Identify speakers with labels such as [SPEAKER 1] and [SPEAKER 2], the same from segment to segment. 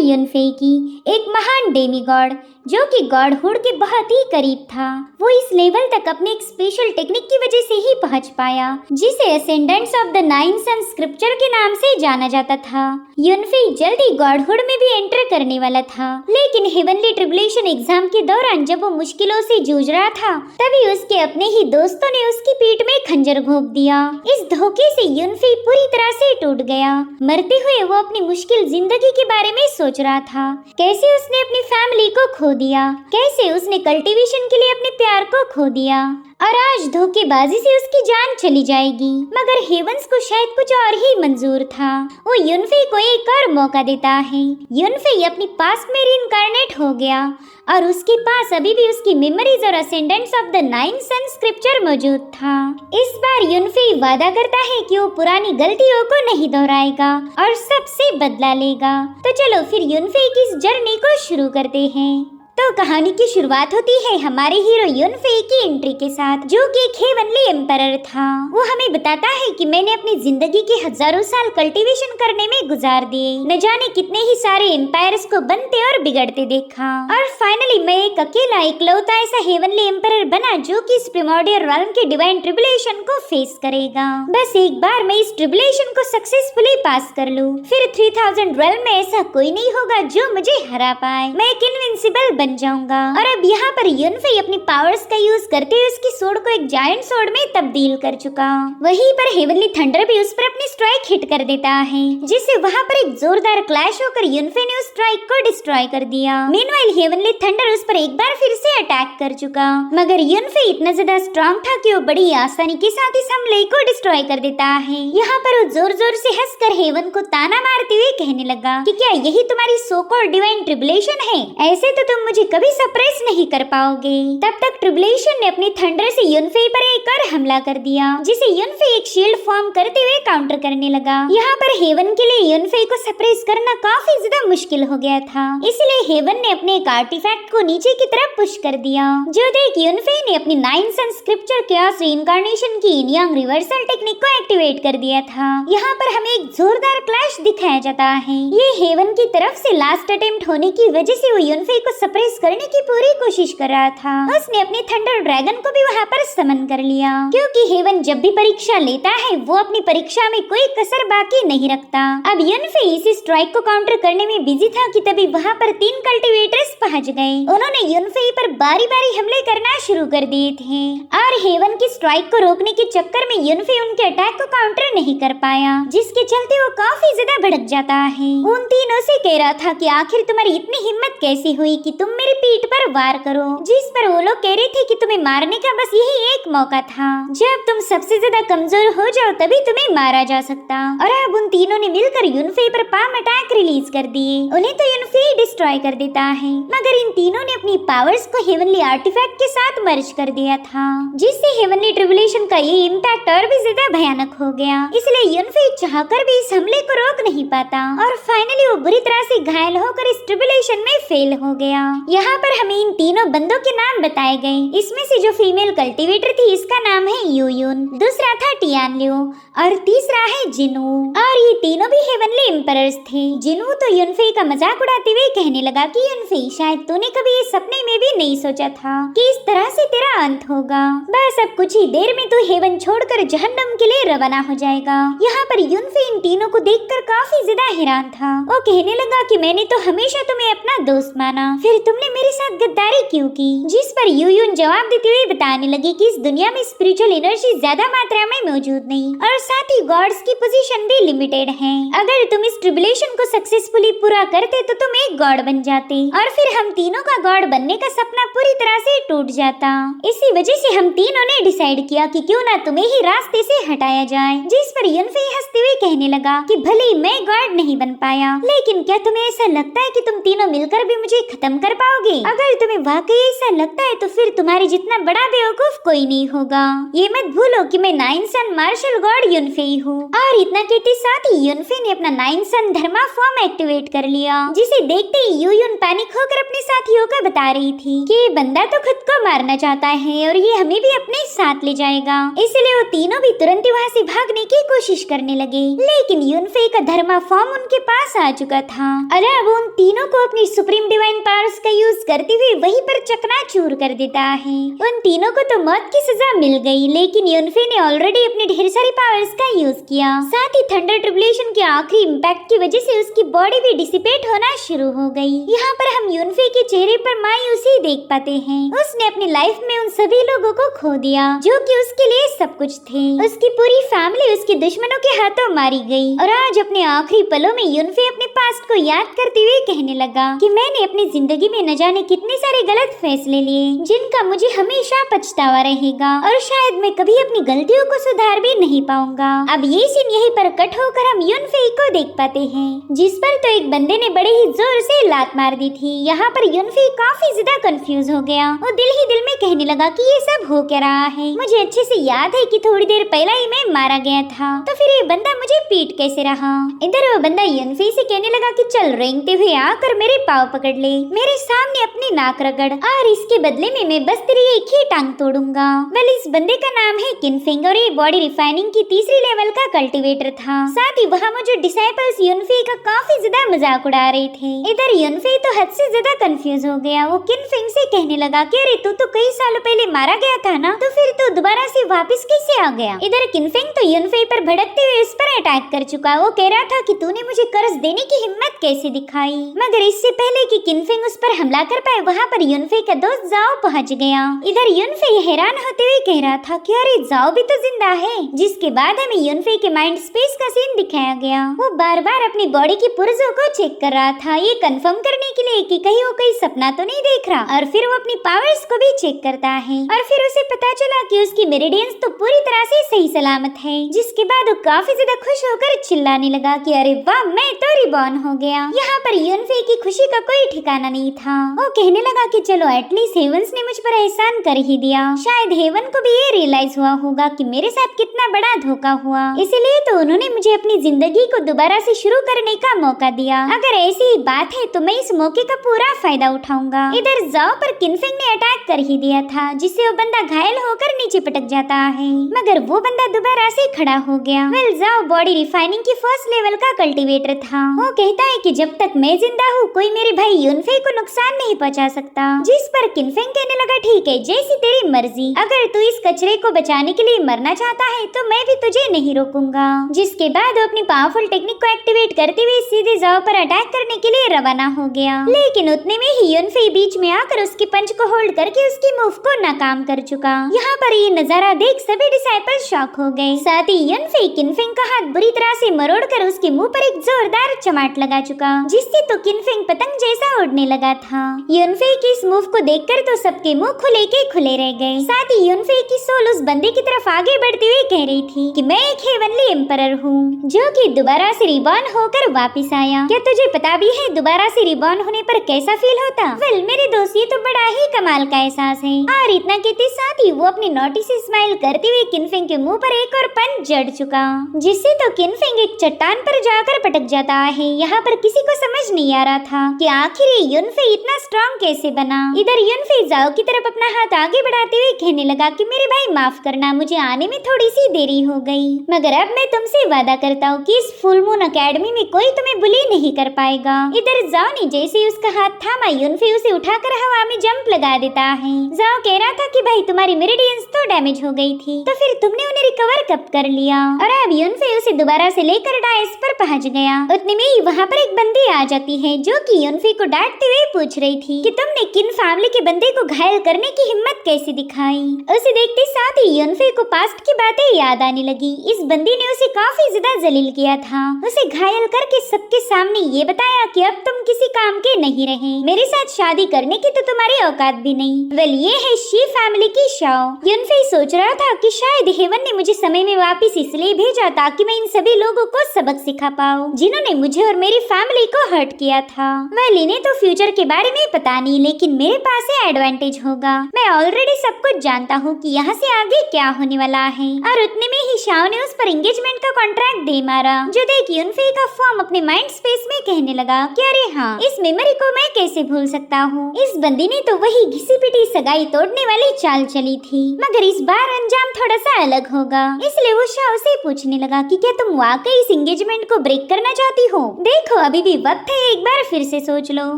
[SPEAKER 1] युनफे की, एक महान डेमीगॉड जो कि गॉडहुड के बहुत ही करीब था। वो इस लेवल तक अपने एक स्पेशल टेक्निक की वजह से ही पहुंच पाया, जिसे ascendants of the nine sun scripture के नाम से जाना जाता था। युनफे जल्द ही गॉडहुड में भी एंटर करने वाला था, लेकिन हेवनली ट्रिबुलेशन एग्जाम के दौरान जब वो मुश्किलों से जूझ रहा था, तभी उसके अपने ही दोस्तों ने उसकी पीठ में खंजर घोंप दिया। इस धोखे से युनफे पूरी तरह से टूट गया। मरते हुए वो अपनी मुश्किल जिंदगी के बारे में सोच रहा था, कैसे उसने अपनी फैमिली को खो दिया, कैसे उसने कल्टीवेशन के लिए अपने प्यार को खो दिया, और आज धोखेबाजी से उसकी जान चली जाएगी। मगर हेवंस को शायद कुछ और ही मंजूर था। वो युनफे को एक और मौका देता है। युनफे अपनी पास्ट में रीइंकार्नेट हो गया और उसके पास अभी भी उसकी मेमोरीज और ascendants of the nine sun scripture मौजूद था। इस बार युनफे वादा करता है कि वो पुरानी गलतियों को नहीं दोहराएगा और सबसे बदला लेगा। तो चलो फिर युनफे की इस जर्नी को शुरू करते हैं। तो कहानी की शुरुआत होती है हमारे हीरो युनफे की एंट्री के साथ, जो कि एक हेवनली एम्परर था। वो हमें बताता है कि मैंने अपनी जिंदगी के हजारों साल कल्टीवेशन करने में गुजार दिए, न जाने कितने ही सारे एम्पायर्स को बनते और बिगड़ते देखा, और फाइनली मैं एक अकेला इकलौता ऐसा हेवनली एम्परर बना जो कि इस प्रिमोर्डियल रॉल्म के डिवाइन ट्रिबुलेशन को फेस करेगा। बस एक बार मैं इस ट्रिबुलेशन को सक्सेसफुली पास कर लूं, फिर 3000 रॉल्म में ऐसा कोई नहीं होगा जो मुझे हरा पाए। मैं एक इनविंसिबल बन जाऊंगा। और अब यहाँ पर युनफे अपनी पावर्स का यूज करते हुए उसकी सोर्ड को एक जायंट सोर्ड में तब्दील कर चुका। वहीं पर हेवनली थंडर भी उस पर अपनी स्ट्राइक हिट कर देता है, जिससे वहाँ पर एक जोरदार क्लैश होकर युनफे ने उस स्ट्राइक को डिस्ट्रॉय कर दिया। मीनवाइल हेवनली थंडर उस पर एक बार फिर से अटैक कर चुका, मगर युनफे इतना ज्यादा स्ट्रॉन्ग था कि वो बड़ी आसानी के साथ इस हमले को डिस्ट्रॉय कर देता है। यहाँ पर वो जोर जोर से हंसकर हेवन को ताना मारते हुए कहने लगा कि क्या यही तुम्हारी सो कॉल्ड डिवाइन ट्रिबुलेशन है? ऐसे तो तुम मुझे कभी सप्रेस नहीं कर पाओगे। तब तक ट्रिबुलेशन ने अपने थंडर से युनफे पर एक और हमला कर दिया, जिसे युनफे एक शील्ड फॉर्म करते हुए काउंटर करने लगा। यहाँ पर हेवन के लिए युनफे को सप्रेस करना काफी ज्यादा मुश्किल हो गया था, इसलिए हेवन ने अपने एक आर्टिफैक्ट को नीचे की तरफ पुश कर दिया, जो देख युनफे ने अपनी नाइन सन स्क्रिप्चर क्यास रीइंकार्नेशन की इन यांग रिवर्सल टेक्निक को एक्टिवेट कर दिया था। यहाँ पर हमें एक जोरदार क्लैश दिखाया जाता है। ये हेवन की तरफ से लास्ट अटेम्प्ट होने की वजह से वो युनफे को सप्रेस करने की पूरी कोशिश कर रहा था। उसने अपने थंडर ड्रैगन को भी वहाँ पर समन कर लिया, क्योंकि हेवन जब भी परीक्षा लेता है वो अपनी परीक्षा में कोई कसर बाकी नहीं रखता। अब युनफे इस स्ट्राइक को काउंटर करने में बिजी था कि तभी वहाँ पर 3 कल्टीवेटर्स पहुँच गए। उन्होंने युनफे पर बारी बारी हमले करना शुरू कर दिए थे, और हेवन की स्ट्राइक को रोकने के चक्कर में युनफे उनके अटैक को काउंटर नहीं कर पाया, जिसके चलते वो काफी ज्यादा भड़क जाता है। उन तीनों से कह रहा था कि आखिर तुम्हारी इतनी हिम्मत कैसी हुई कि तुम मेरी पीठ पर वार करो, जिस पर वो लोग कह रहे थे कि तुम्हें मारने का बस यही एक मौका था। जब तुम सबसे ज्यादा कमजोर हो जाओ तभी तुम्हें मारा जा सकता। और अब उन तीनों ने मिलकर युनफे पर पाम अटैक रिलीज कर दिए। उन्हें तो युनफे डिस्ट्रॉय कर देता है, मगर इन तीनों ने अपनी पावर्स को हेवनली आर्टिफैक्ट के साथ मर्ज कर दिया था, जिससे हेवनली ट्रिबुलेशन का ये इम्पैक्ट और भी ज्यादा भयानक हो गया। इसलिए युनफे चाहकर भी इस हमले को रोक नहीं पाता, और फाइनली वो बुरी तरह से घायल होकर इस ट्रिबुलेशन में फेल हो गया। यहाँ पर हमें इन तीनों बंदों के नाम बताए गए। इसमें से जो फीमेल कल्टीवेटर थी इसका नाम है यूयुन, दूसरा था टियानलियो, और तीसरा है जिनू। और ये तीनों भी हेवनली एम्परर्स थे। जिनू तो युनफे का मजाक उड़ाते हुए कहने लगा कि युनफे, शायद तूने कभी ये सपने में भी नहीं सोचा था कि इस तरह से तेरा अंत होगा। बस अब कुछ ही देर में तू हेवन छोड़कर जहन्नम के लिए रवाना हो जाएगा। यहाँ पर युनफे इन तीनों को देखकर काफी ज्यादा हैरान था। वो कहने लगा कि मैंने तो हमेशा तुम्हें अपना दोस्त माना, फिर तुमने मेरे साथ गद्दारी क्यों की? जिस पर यूयुन जवाब देते हुए बताने लगी कि इस दुनिया में स्पिरिचुअल एनर्जी ज्यादा मात्रा में मौजूद नहीं, और साथ ही गॉड्स की पोजीशन भी लिमिटेड है। अगर तुम इस ट्रिबुलेशन को सक्सेसफुली पूरा करते तो तुम एक गॉड बन जाते, और फिर हम तीनों का गॉड बनने का सपना पूरी तरह से टूट जाता। इसी वजह से हम तीनों ने डिसाइड किया कि क्यों ना तुम्हें ही रास्ते से हटाया जाए। जिस पर युनफे हंसते हुए कहने लगा कि भले ही मैं गॉड नहीं बन पाया, लेकिन क्या तुम्हें ऐसा लगता है कि तुम तीनों मिलकर भी मुझे खत्म कर पाओगे? अगर तुम्हें वाकई ऐसा लगता है तो फिर तुम्हारे जितना बड़ा बेवकूफ कोई नहीं होगा। ये मत भूलो कि मैं नाइन सन मार्शल गॉड युनफे हूँ। और इतना कहते साथ ही युनफे ने अपना नाइन सन धर्मा फॉर्म एक्टिवेट कर लिया, जिसे देखते ही यूयुन पैनिक होकर अपने साथियों को बता रही थी कि ये बंदा तो खुद को मारना चाहता है और ये हमें भी अपने साथ ले जाएगा। इसलिए वो तीनों भी तुरंत वहाँ से भागने की कोशिश करने लगे, लेकिन यूनफे का धर्मा फॉर्म उनके पास आ चुका था और अब उन तीनों को अपनी सुप्रीम डिवाइन पावर्स का यूज करते हुए वहीं पर चकनाचूर कर देता है। उन तीनों को तो मौत की सजा मिल गई, लेकिन यूनफे ने ऑलरेडी अपनी ढेर सारी पावर्स का यूज किया। साथ ही थंडर ट्रिब्यूलेशन के आखिरी इम्पैक्ट की वजह से उसकी बॉडी भी डिसिपेट होना शुरू हो गई। यहाँ पर हम यूनफे के चेहरे पर मायूसी देख पाते हैं। उसने अपनी लाइफ में उन सभी लोगों को खो दिया जो कि उसके लिए सब कुछ थे। उसकी पूरी फैमिली उसके दुश्मनों के हाथों मारी गई और आज अपने आखिरी पलों में यूनफे अपने पास्ट को याद करते हुए कहने लगा कि मैंने अपनी जिंदगी में न जाने कितने सारे गलत फैसले लिए जिनका मुझे हमेशा पछतावा रहेगा और शायद मैं कभी अपनी गलतियों को सुधार भी नहीं पाऊंगा। अब ये सीन यहीं पर कट होकर हम यूनफे को देख पाते हैं, जिस पर तो एक बंदे ने बड़े ही जोर से लात मार दी थी। यहाँ पर यूनफे काफी ज्यादा कंफ्यूज हो गया। वो दिल ही दिल में कहने लगा कि ये सब हो क्या रहा है। मुझे अच्छे से याद है कि थोड़ी देर पहले ही मैं मारा गया था, तो फिर ये बंदा मुझे पीट कैसे रहा। इधर वो बंदा यूनफे से कहने लगा कि चल रेंगते हुए आकर मेरे पाँव पकड़ ले, मेरे सामने अपनी नाक रगड़ और इसके बदले में मैं बस तेरी एक ही टांग तोड़ूंगा। वेल, इस बंदे का नाम है किनफिंग और ये बॉडी रिफाइनिंग की तीसरी लेवल का कल्टीवेटर था। साथ ही वहाँ मौजूद डिसाइपल्स यूनफे का काफी ज्यादा मजाक उड़ा रहे थे। इधर यूनफे तो हद से ज्यादा कंफ्यूज हो गया। वो किनफिंग से कहने लगा कि अरे तू तो कई सालों पहले मारा गया था ना, तो फिर तू दोबारा से वापस कैसे आ गया। इधर किनफिंग तो यूनफे पर भड़कते हुए उस पर अटैक कर चुका। वो कह रहा था कि तूने मुझे कर्ज देने की हिम्मत कैसे दिखाई। मगर इससे पहले कि किनफिंग उस पर हमला कर पाए, वहाँ पर यूनफे का दोस्त जाओ पहुँच गया। इधर यूनफे हैरान होते हुए कह रहा था कि अरे जाओ भी तो जिंदा है। जिसके बाद हमें यूनफे के माइंड स्पेस का सीन दिखाया गया। वो बार बार अपनी बॉडी की पुर्जों को चेक कर रहा था, ये कंफर्म करने के लिए कि कहीं वो कोई सपना तो नहीं देख रहा। और फिर वो अपनी पावर्स को भी चेक करता है और फिर उसे पता चला कि उसकी मेरिडियंस तो पूरी तरह से सही सलामत है। जिसके बाद वो काफी ज्यादा खुश होकर चिल्लाने लगा कि अरे वाह, मैं तो रिबॉर्न हो गया। यहाँ पर यूनफे की खुशी का कोई ठिकाना नहीं था। वो कहने लगा कि चलो एटलीस्ट हेवंस ने मुझ पर एहसान कर ही दिया। शायद हेवन को भी ये रियलाइज हुआ होगा कि मेरे साथ कितना बड़ा धोखा हुआ, इसलिए तो उन्होंने मुझे अपनी जिंदगी को दोबारा से शुरू करने का मौका दिया। अगर ऐसी ही बात है तो मैं इस मौके का पूरा फायदा उठाऊंगा। इधर जाओ पर किनफिंग ने अटैक कर ही दिया था, जिससे वो बंदा घायल होकर नीचे पटक जाता है। मगर वो बंदा दोबारा से खड़ा हो गया। वेल, जाओ बॉडी रिफाइनिंग की फर्स्ट लेवल का कल्टीवेटर था। वो कहता है कि जब तक मैं जिंदा हूँ कोई मेरे भाई यूनफे को नुकसान नहीं पहुँचा सकता। जिस पर किनफिंग कहने लगा ठीक है, जैसी तेरी मर्जी। अगर तू इस कचरे को बचाने के लिए मरना चाहता है तो मैं भी तुझे नहीं रोकूंगा। जिसके बाद वो अपनी पावरफुल टेक्निक को एक्टिवेट करते हुए सीधे जाओ पर अटैक करने के लिए रवाना हो गया। लेकिन उतने में ही यूनफे बीच में आकर उसके पंच को होल्ड करके उसकी मूव को नाकाम कर चुका। यहाँ पर ये नजारा देख सभी डिसाइपल शॉक हो गए। साथ ही यूनफे किनफिंग का हाथ बुरी तरह से मरोड़कर उसके मुंह पर एक जोरदार चमाट लगा चुका, जिससे तो किनफिंग पतंग जैसा उड़ने लगा था। यूनफे की इस मूव को देखकर तो सबके मुंह खुले के खुले रह गए। साथ ही यूनफे की सोल उस बंदे की तरफ आगे बढ़ते हुए कह रही थी कि मैं एक हेवनली एम्परर हूँ जो कि दोबारा से रिबॉर्न होकर वापस आया। क्या तुझे पता भी है दोबारा से रिबॉर्न होने पर कैसा फील होता? वेल मेरे दोस्त, ये तो बड़ा ही कमाल का एहसास है। और इतना कहते साथ ही वो अपनी नोटी से स्माइल करते हुए किनफिंग के मुंह पर एक और पंच जड़ चुका, जिससे तो किनफिंग एक चट्टान पर जाकर पटक जाता है। यहाँ पर किसी को समझ नहीं आ रहा था कि आखिर यूनफे इतना स्ट्रॉन्ग कैसे बना। इधर यूनफे जाओ की तरफ अपना हाथ आगे बढ़ाते हुए कहने लगा कि मेरे भाई माफ करना, मुझे आने में थोड़ी सी देरी हो गई, मगर अब मैं तुमसे वादा करता हूँ कि इस फुल मून अकेडमी में कोई तुम्हें बुली नहीं कर पाएगा। इधर जाओ ने जैसे ही उसका हाथ थामा, यूनफे उसे उठाकर हवा में जंप लगा देता है। जाओ कह रहा था कि भाई तुम्हारी मेरिडियंस तो डैमेज हो गई थी, तो फिर तुमने उन्हें रिकवर कब कर लिया? और अब यूनफे उसे दोबारा से लेकर डायस पर पहुंच गया। उतने में ही वहाँ पर एक बंदी आ जाती है जो कि यूनफे को डांटते हुए पूछ रही थी कि तुमने किन फैमिली के बंदे को घायल करने की हिम्मत कैसे दिखाई। उसे देखते साथ ही यूनफे को पास्ट की बातें याद आने लगी। इस बंदी ने उसे काफी ज्यादा जलील किया था, उसे घायल करके सबके सामने ये बताया कि अब तुम किसी काम के नहीं रहे, मेरे साथ शादी करने की तो तुम्हारी औकात भी नहीं। वेल ये है शी फैमिली की शाओ। यूनफे सोच रहा था कि शायद हेवन ने मुझे समय में वापस इसलिए भेजा ताकि मैं इन सभी लोगों को सबक सिखा पाऊँ जिन्होंने मुझे और मेरी फैमिली को हर्ट किया था। वेल इन्हें तो फ्यूचर के बारे में पता नहीं, लेकिन मेरे पास है एडवांटेज होगा। मैं ऑलरेडी सब कुछ जानता हूँ कि यहाँ से आगे क्या होने वाला है। और उतने में ही शाओ ने उस पर एंगेजमेंट का कॉन्ट्रैक्ट दे मारा, जो देख यूनफे का फॉर्म अपने माइंड स्पेस में कहने लगा कि अरे हाँ, इस मेमोरी को मैं कैसे भूल सकता हूँ। इस बंदी ने तो वही घिसी पिटी सगाई तोड़ने वाली चाल चली थी, मगर इस बार अंजाम थोड़ा सा अलग होगा। इसलिए वो शाओ से पूछने लगा कि क्या तुम वाकई इस एंगेजमेंट को ब्रेक करना चाहती हो? देखो अभी भी वक्त है, एक बार फिर से सोच लो।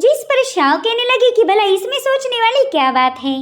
[SPEAKER 1] जिस पर शाओ कहने लगी कि भला इसमें सोचने वाली क्या बात है,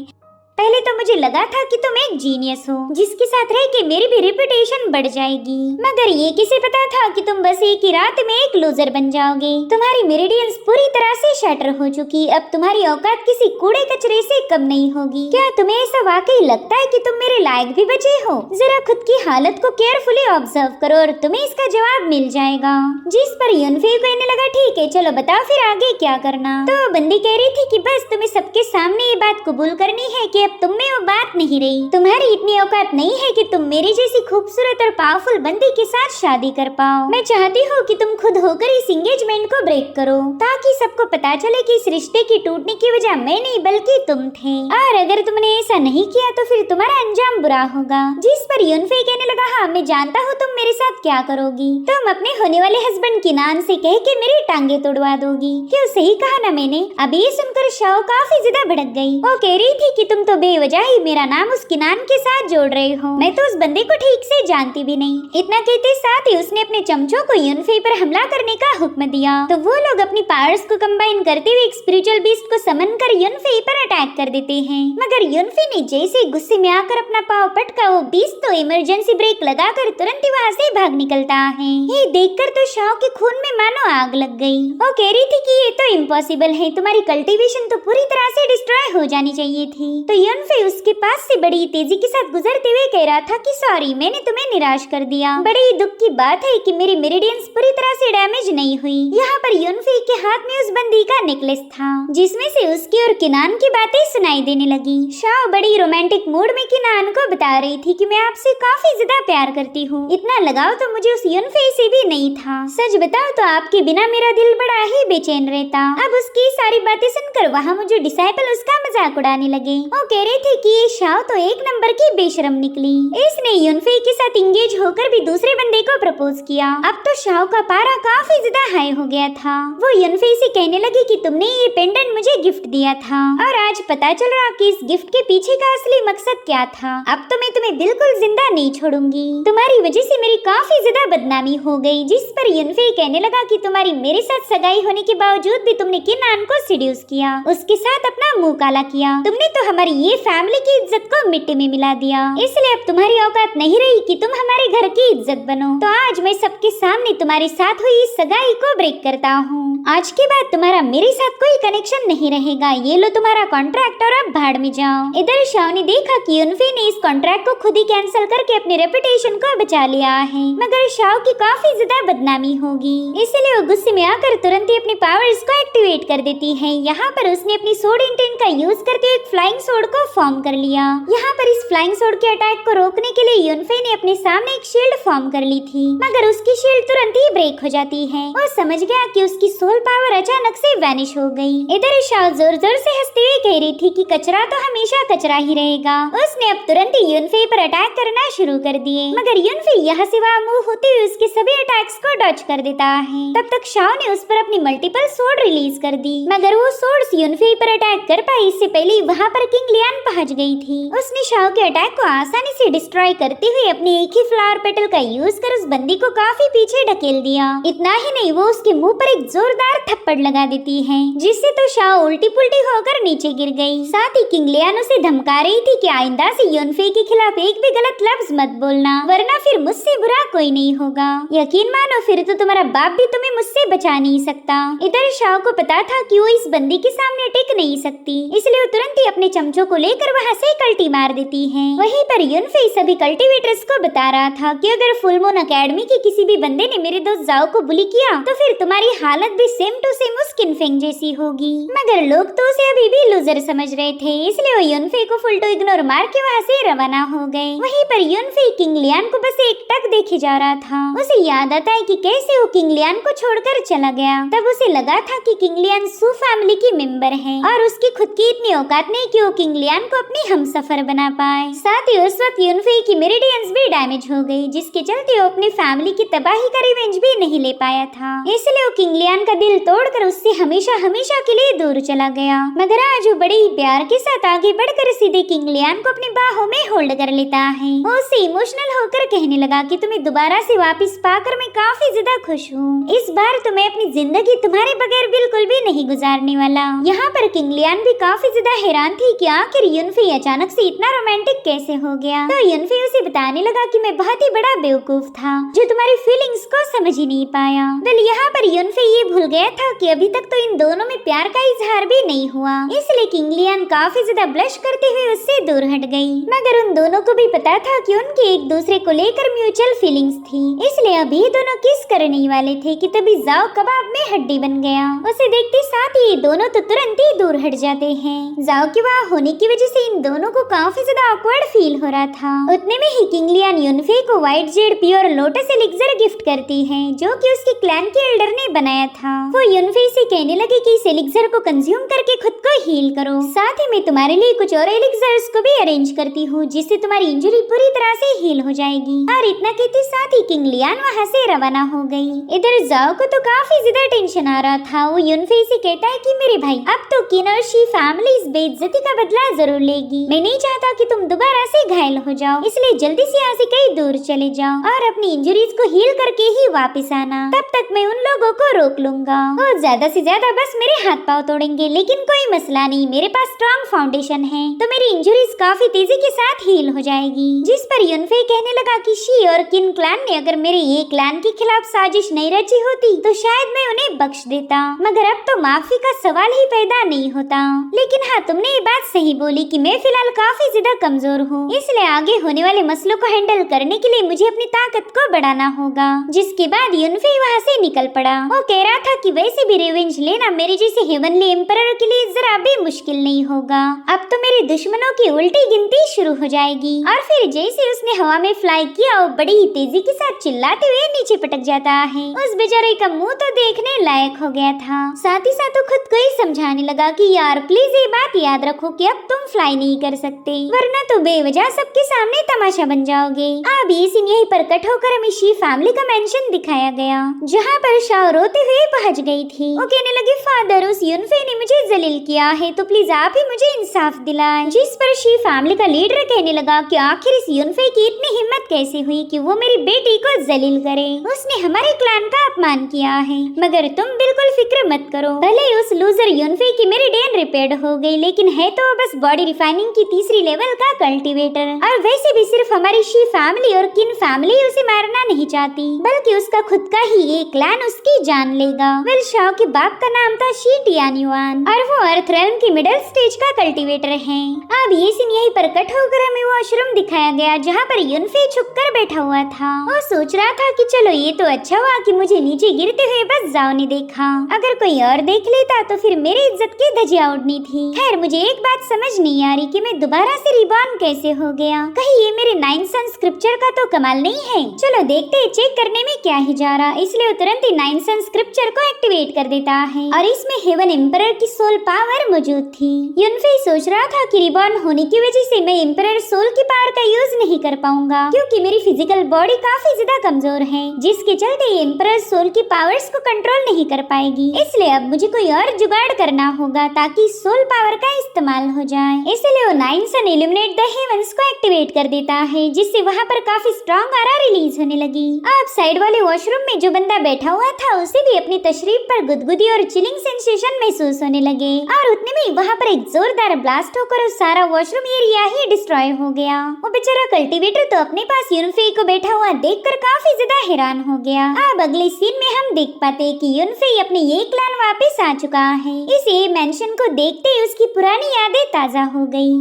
[SPEAKER 1] पहले तो मुझे लगा था कि तुम एक जीनियस हो जिसके साथ रह के मेरी भी रेपुटेशन बढ़ जाएगी, मगर ये किसे पता था कि तुम बस एक ही रात में एक लूजर बन जाओगे। तुम्हारी मेरिडियंस पूरी तरह से शटर हो चुकी, अब तुम्हारी औकात किसी कूड़े कचरे से कम नहीं होगी। क्या तुम्हें ऐसा वाकई लगता है कि तुम मेरे लायक भी बचे हो? जरा खुद की हालत को केयरफुली ऑब्जर्व करो और तुम्हें इसका जवाब मिल जाएगा। जिस पर युनफे कहने लगा ठीक है, चलो बताओ फिर आगे क्या करना। तो बंदी कह रही थी कि बस तुम्हें सबके सामने ये बात कबूल करनी है कि अब तुम में वो बात नहीं रही। तुम्हारी इतनी औकात नहीं है कि तुम मेरी जैसी खूबसूरत और पावरफुल बंदी के साथ शादी कर पाओ। मैं चाहती हूँ कि तुम खुद होकर इस एंगेजमेंट को ब्रेक करो, ताकि सबको पता चले कि इस रिश्ते की टूटने की वजह मैं नहीं बल्कि तुम थे, और अगर तुमने ऐसा नहीं किया तो फिर तुम्हारा अंजाम बुरा होगा। जिस पर युनफे कहने लगा हाँ, मैं जानता हूँ तुम मेरे साथ क्या करोगी। तुम अपने होने वाले हस्बैंड किनान से कह के मेरी टांगे तोड़वा दोगी। क्यों, सही कहा ना मैंने? अभी सुनकर शाओ काफी ज्यादा भड़क गई। वो कह रही थी कि तुम तो बेवजह ही मेरा नाम उस किनान के साथ जोड़ रहे हो। मैं तो उस बंदे को ठीक से जानती भी नहीं। इतना कहते साथ ही उसने अपने चमचों को युनफे पर हमला करने का हुक्म दिया। तो वो लोग अपनी पावर्स को कंबाइन करते हुए एक स्पिरिचुअल बीस्ट को समन कर युनफे पर अटैक कर देते हैं, मगर युनफे ने जैसे गुस्से में आकर अपना पाव पटका, वो बीस्ट तो इमरजेंसी ब्रेक लगाकर तुरंत ही वहाँ से भाग निकलता है। ये देखकर तो शाओ के खून में मानो आग लग गई। वो कह रही थी कि ये तो इम्पॉसिबल है, तुम्हारी कल्टीवेशन तो पूरी तरह से डिस्ट्रॉय हो जानी चाहिए थी। तो युनफे उसके पास से बड़ी तेजी के साथ गुजरते हुए कह रहा था कि सॉरी, मैंने तुम्हें निराश कर दिया। बड़ी दुख की बात है कि मेरी मेरिडियंस पूरी तरह से डैमेज नहीं हुई। यहाँ पर युनफे के हाथ में उस बंदी का नेकलेस था, जिसमें से उसकी और किनान की बातें सुनाई देने लगी। शाओ बड़ी रोमांटिक मूड में किनान को बता रही थी कि मैं आपसे काफी ज्यादा प्यार करती हूँ। इतना लगाव तो मुझे उस युनफे से भी नहीं था। सच बताओ तो आपके बिना मेरा दिल बड़ा ही बेचैन रहता। अब उसकी सारी बातें सुनकर वहाँ मुझे डिसाइपल उसका मजाक उड़ाने लगे। वो कह रहे थे कि ये शाओ तो एक नंबर की बेशरम निकली। इसने युनफे के साथ इंगेज होकर भी दूसरे बंदे को प्रपोज किया। अब तो शाओ का पारा काफी ज्यादा हाई हो गया था। वो युनफे से कहने लगी कि तुमने ये पेंडेंट मुझे गिफ्ट दिया था, और आज पता चल रहा कि इस गिफ्ट के पीछे का असली मकसद क्या था। अब तो मैं तुम्हें बिल्कुल जिंदा नहीं छोड़ूंगी। तुम्हारी वजह से मेरी काफी ज्यादा बदनामी हो गई। जिस पर युनफे कहने लगा कि तुम्हारी मेरे साथ सगाई होने के बावजूद भी तुमने किनान को सीड्यूस किया, उसके साथ अपना मुंह काला किया। तुमने तो हमारी ये फैमिली की इज्जत को मिट्टी में मिला दिया। इसलिए अब तुम्हारी औकात नहीं रही कि तुम हमारे घर की इज्जत बनो। तो आज मैं सबके सामने तुम्हारे साथ हुई इस सगाई को ब्रेक करता हूँ। आज के बाद तुम्हारा मेरे साथ कोई कनेक्शन नहीं रहेगा। ये लो तुम्हारा कॉन्ट्रैक्ट और अब भाड़ में जाओ। इधर शाओ ने देखा कि युनफे ने इस कॉन्ट्रैक्ट को खुद ही कैंसिल करके अपनी रेपुटेशन को बचा लिया है, मगर शाओ की काफी ज्यादा बदनामी होगी। इसलिए वो गुस्से में आकर तुरंत ही अपनी पावर्स को एक्टिवेट कर देती है। यहाँ पर उसने अपनी सोड इंटेंट का यूज करते हुए एक फ्लाइंग सोड को फॉर्म कर लिया। यहाँ पर इस फ्लाइंग सोड के अटैक को रोकने के लिए युनफे ने अपने सामने एक शील्ड फॉर्म कर ली थी, मगर उसकी शील्ड तुरंत ही ब्रेक हो जाती है। वो समझ गया कि उसकी सोल पावर अचानक से वैनिश हो गई। इधर शाओ जोर जोर से हंसते हुए कह रही थी कि कचरा तो हमेशा कचरा ही रहेगा। उसने अब तुरंत ही युनफे पर अटैक करना शुरू कर दिए, मगर युनफे यहाँ से वहाँ मूव होते हुए उसके सभी अटैक्स को डॉज कर देता है। तब तक शाओ ने उस पर अपनी मल्टीपल सोड रिलीज कर दी, मगर वो सोड्स युनफे पर अटैक कर पाई इससे पहले वहाँ पर किंग लियान पहुँच गई थी। उसने शाओ के अटैक को आसानी से डिस्ट्रॉय करते हुए अपने एक ही फ्लावर पेटल का यूज कर उस बंदी को काफी पीछे ढकेल दिया। इतना ही नहीं, वो उसके मुंह पर एक जोरदार थप्पड़ लगा देती है, जिससे तो शाओ उल्टी पुल्टी होकर नीचे गिर गई। साथ ही किंग लियान उसे धमका रही थी कि आइंदा से युनफे के खिलाफ एक भी गलत लफ्ज मत बोलना, वरना फिर मुझसे बुरा कोई नहीं होगा। यकीन मानो फिर तो तुम्हारा बाप भी तुम्हें मुझसे बचा नहीं सकता। इधर शाओ को पता था कि वो इस बंदी के सामने टिक नहीं सकती, इसलिए वो तुरंत ही अपने चमचों को लेकर वहाँ से कल्टी मार देती है। वहीं पर युनफे सभी कल्टीवेटर्स को बता रहा था कि अगर फुल मून एकेडमी के किसी भी बंदे ने मेरे दोस्त जाओ को बुली किया तो फिर तुम्हारी हालत भी सेम टू सेम उस किनफेंग जैसी होगी। मगर लोग तो उसे अभी भी लूजर समझ रहे थे, इसलिए वो युनफे को फुल टू इग्नोर मार के वहाँ से रवाना हो गए। वहीं पर युनफे किंग लियान को बस एक टक देखे जा रहा था। उसे याद आता है कि कैसे वो किंग लियान को छोड़कर चला गया। तब उसे लगा था कि किंग लियान सू फैमिली की मेंबर है और उसकी खुद की इतनी औकात नहीं कि वो किंग किंग लियान को अपनी हमसफर बना पाए। साथ ही उस वक्त यूनफेई की मेरिडियंस भी डैमेज हो गई, जिसके चलते वो अपनी फैमिली की तबाही का रिवेंज भी नहीं ले पाया था। इसलिए वो किंग लियान का दिल तोड़कर उससे हमेशा हमेशा के लिए दूर चला गया। मगर आज वो बड़े ही प्यार के साथ आगे बढ़कर सीधे किंग लियान को अपनी बाहों में होल्ड कर लेता है। वो उससे इमोशनल होकर कहने लगा कि तुम्हें दोबारा से वापस पाकर मैं काफी ज्यादा खुश हूँ। इस बार तो मैं अपनी जिंदगी तुम्हारे बगैर बिल्कुल भी नहीं गुजारने वाला। यहाँ पर किंग लियान भी काफी ज्यादा हैरान थी कि आखिर यूनफेई अचानक से इतना रोमांटिक कैसे हो गया। तो यूनफेई उसे बताने लगा कि मैं बहुत ही बड़ा बेवकूफ था जो तुम्हारी फीलिंग्स को समझ ही नहीं पाया। वेल यहाँ पर यूनफेई ये भूल गया था कि अभी तक तो इन दोनों में प्यार का इजहार भी नहीं हुआ, इसलिए किंग लियान काफी ज्यादा ब्लश करते हुए उससे दूर हट गई। मगर उन दोनों को भी पता था कि उनकी एक दूसरे को लेकर म्यूचुअल फीलिंग्स थी, इसलिए अभी दोनों किस करने वाले थे कि तभी जाओ कबाब में हड्डी बन गया। उसे देखते साथ ही दोनों तो तुरंत ही दूर हट जाते हैं। जाओ के वहाँ होने की वजह से इन दोनों को काफी ज्यादा ऑकवर्ड फील हो रहा था। उतने में ही किंग लियान यूनफेई को white Z pure lotus elixir gift करती है, जो कि उसके क्लैन के एल्डर ने बनाया था। वो यूनफेई से कहने लगे कि इस एलिक्सर को कंज्यूम करके खुद को हील करो, साथ ही मैं तुम्हारे लिए कुछ और एलिक्सर्स को भी अरेंज करती हूँ जिससे तुम्हारी इंजरी पूरी तरह से हील हो जाएगी। और इतना कहते साथ ही किंग लियान वहाँ से रवाना हो गई। इधर जाओ को तो काफी ज्यादा टेंशन आ रहा था। वो यूनफेई से कहता है कि मेरे भाई अब तो किन और शी फैमिली इस बेइज्जती का बदला जरूर लेगी। मैं नहीं चाहता कि तुम दोबारा से घायल हो जाओ, इसलिए जल्दी से यहाँ से कहीं दूर चले जाओ और अपनी इंजरीज को हील करके ही वापस आना। तब तक मैं उन लोगों को रोक लूंगा। वो ज्यादा से ज्यादा बस मेरे हाथ पाँव तोड़ेंगे, लेकिन कोई मसला नहीं, मेरे पास स्ट्रॉन्ग फाउंडेशन है तो मेरी इंजरीज काफी तेजी के साथ हील हो जाएगी। जिस पर यूनफेई कहने लगा कि शी और किन क्लैन ने अगर मेरे ये क्लैन के खिलाफ साजिश नहीं रची होती तो शायद मैं उन्हें बख्श देता, मगर अब तो माफी का सवाल ही पैदा नहीं होता। लेकिन हाँ, तुमने ये बात सही बोली कि मैं फिलहाल काफी ज्यादा कमजोर हूँ, इसलिए आगे होने वाले मसलों को हैंडल करने के लिए मुझे अपनी ताकत को बढ़ाना होगा। जिसके बाद यूनफेई वहाँ से निकल पड़ा। वो कह रहा था कि वैसे भी रिवेंज लेना मेरे जैसे हेवनली एम्परर के लिए जरा भी मुश्किल नहीं होगा। अब तो मेरे दुश्मनों की उल्टी गिनती शुरू हो जाएगी। और फिर जैसे उसने हवा में फ्लाई किया वो बड़ी ही तेजी के साथ चिल्लाते हुए नीचे पटक जाता है। उस बेचारे का मुंह तो देखने लायक हो गया था। साथ ही साथ वो खुद को ही समझाने लगा कि यार प्लीज ये बात याद रखो कि अब तुम फ्लाई नहीं कर सकते, वरना तो बेवजह सबके सामने तमाशा बन जाओगे। अब ये सीन यहीं पर कट होकर हमें शी फैमिली का मेंशन दिखाया गया, जहाँ पर शाओ रोते हुए पहुँच गई थी। वो कहने लगी फादर, उस यूनफेई ने मुझे जलील किया है तो प्लीज आप ही मुझे इंसाफ दिलाएं। जिस पर शी फैमिली का लीडर कहने लगा कि आखिर इस यूनफेई की इतनी हिम्मत कैसे हुई कि वो मेरी बेटी को जलील करे। उसने हमारे क्लैन का अपमान किया है, मगर तुम बिल्कुल फिक्र मत करो। भले ही उस लूजर यूनफेई की मेरिडियन रिपेयर्ड हो गई, लेकिन है तो बस बॉडी रिफाइनिंग की तीसरी लेवल का कल्टीवेटर। और वैसे भी सिर्फ हमारी शी फैमिली और किन फैमिली उसे मारना नहीं चाहती, बल्कि उसका खुद का ही एक क्लैन उसकी जान लेगा। वेल शाओ के बाप का नाम था शी टियान्युआन और वो अर्थ रेल्म की मिडिल स्टेज का कल्टीवेटर है। अब ये सीन यहीं पर कट होकर हमें वॉशरूम दिखाया गया, जहाँ पर यूनफेई छुपकर बैठा हुआ था। वो सोच रहा था कि चलो ये तो अच्छा हुआ कि मुझे नीचे गिरते हुए बस जाओ ने देखा, अगर कोई और देख लेता तो फिर मेरी इज्जत की धज्जियां उड़नी थी। खैर मुझे एक बात समझ नहीं आ रही कि मैं दोबारा से रिबॉर्न कैसे हो गया। कहीं ये मेरे 9 सन स्क्रिप्चर का तो कमाल नहीं है। चलो देखते हैं चेक करने में क्या ही जा रहा। इसलिए तुरंत ही 9 सन स्क्रिप्चर को एक्टिवेट कर देता है और इसमें हेवन एम्परर की सोल पावर मौजूद थी। यूनफेई सोच रहा था कि रिबॉर्न होने की वजह से मैं एम्परर सोल की पावर का यूज नहीं कर पाऊंगा, क्योंकि मेरी फिजिकल बॉडी काफी ज्यादा कमजोर है, जिसके चलते एम्परर सोल की पावर्स को कंट्रोल नहीं कर पाएगी। इसलिए अब मुझे कोई और जुगाड़ करना होगा ताकि सोल पावर का इस्तेमाल हो जाए। इसलिए वो 9 सन इल्यूमिनेट द हेवंस को एक्टिवेट कर देता है, जिससे वहाँ पर काफी स्ट्रॉन्ग आरा रिलीज होने लगी। अब साइड वाले वॉशरूम में जो बंदा बैठा हुआ था उसे भी अपनी तशरीफ पर गुदगुदी और चिलिंग सेंसेशन महसूस होने लगे और उतने में वहाँ पर एक जोरदार ब्लास्ट होकर सारा वॉशरूम एरिया ही डिस्ट्रॉय हो गया। वो बेचारा कल्टीवेटर तो अपने पास यूनफेई को बैठा हुआ देखकर काफी ज्यादा हैरान हो गया। अब अगले सीन में हम देख पाते कि यूनफेई अपने ये क्लैन वापस आ चुका है। इस ये मेंशन को देखते ही उसकी पुरानी यादें ताजा हो गई।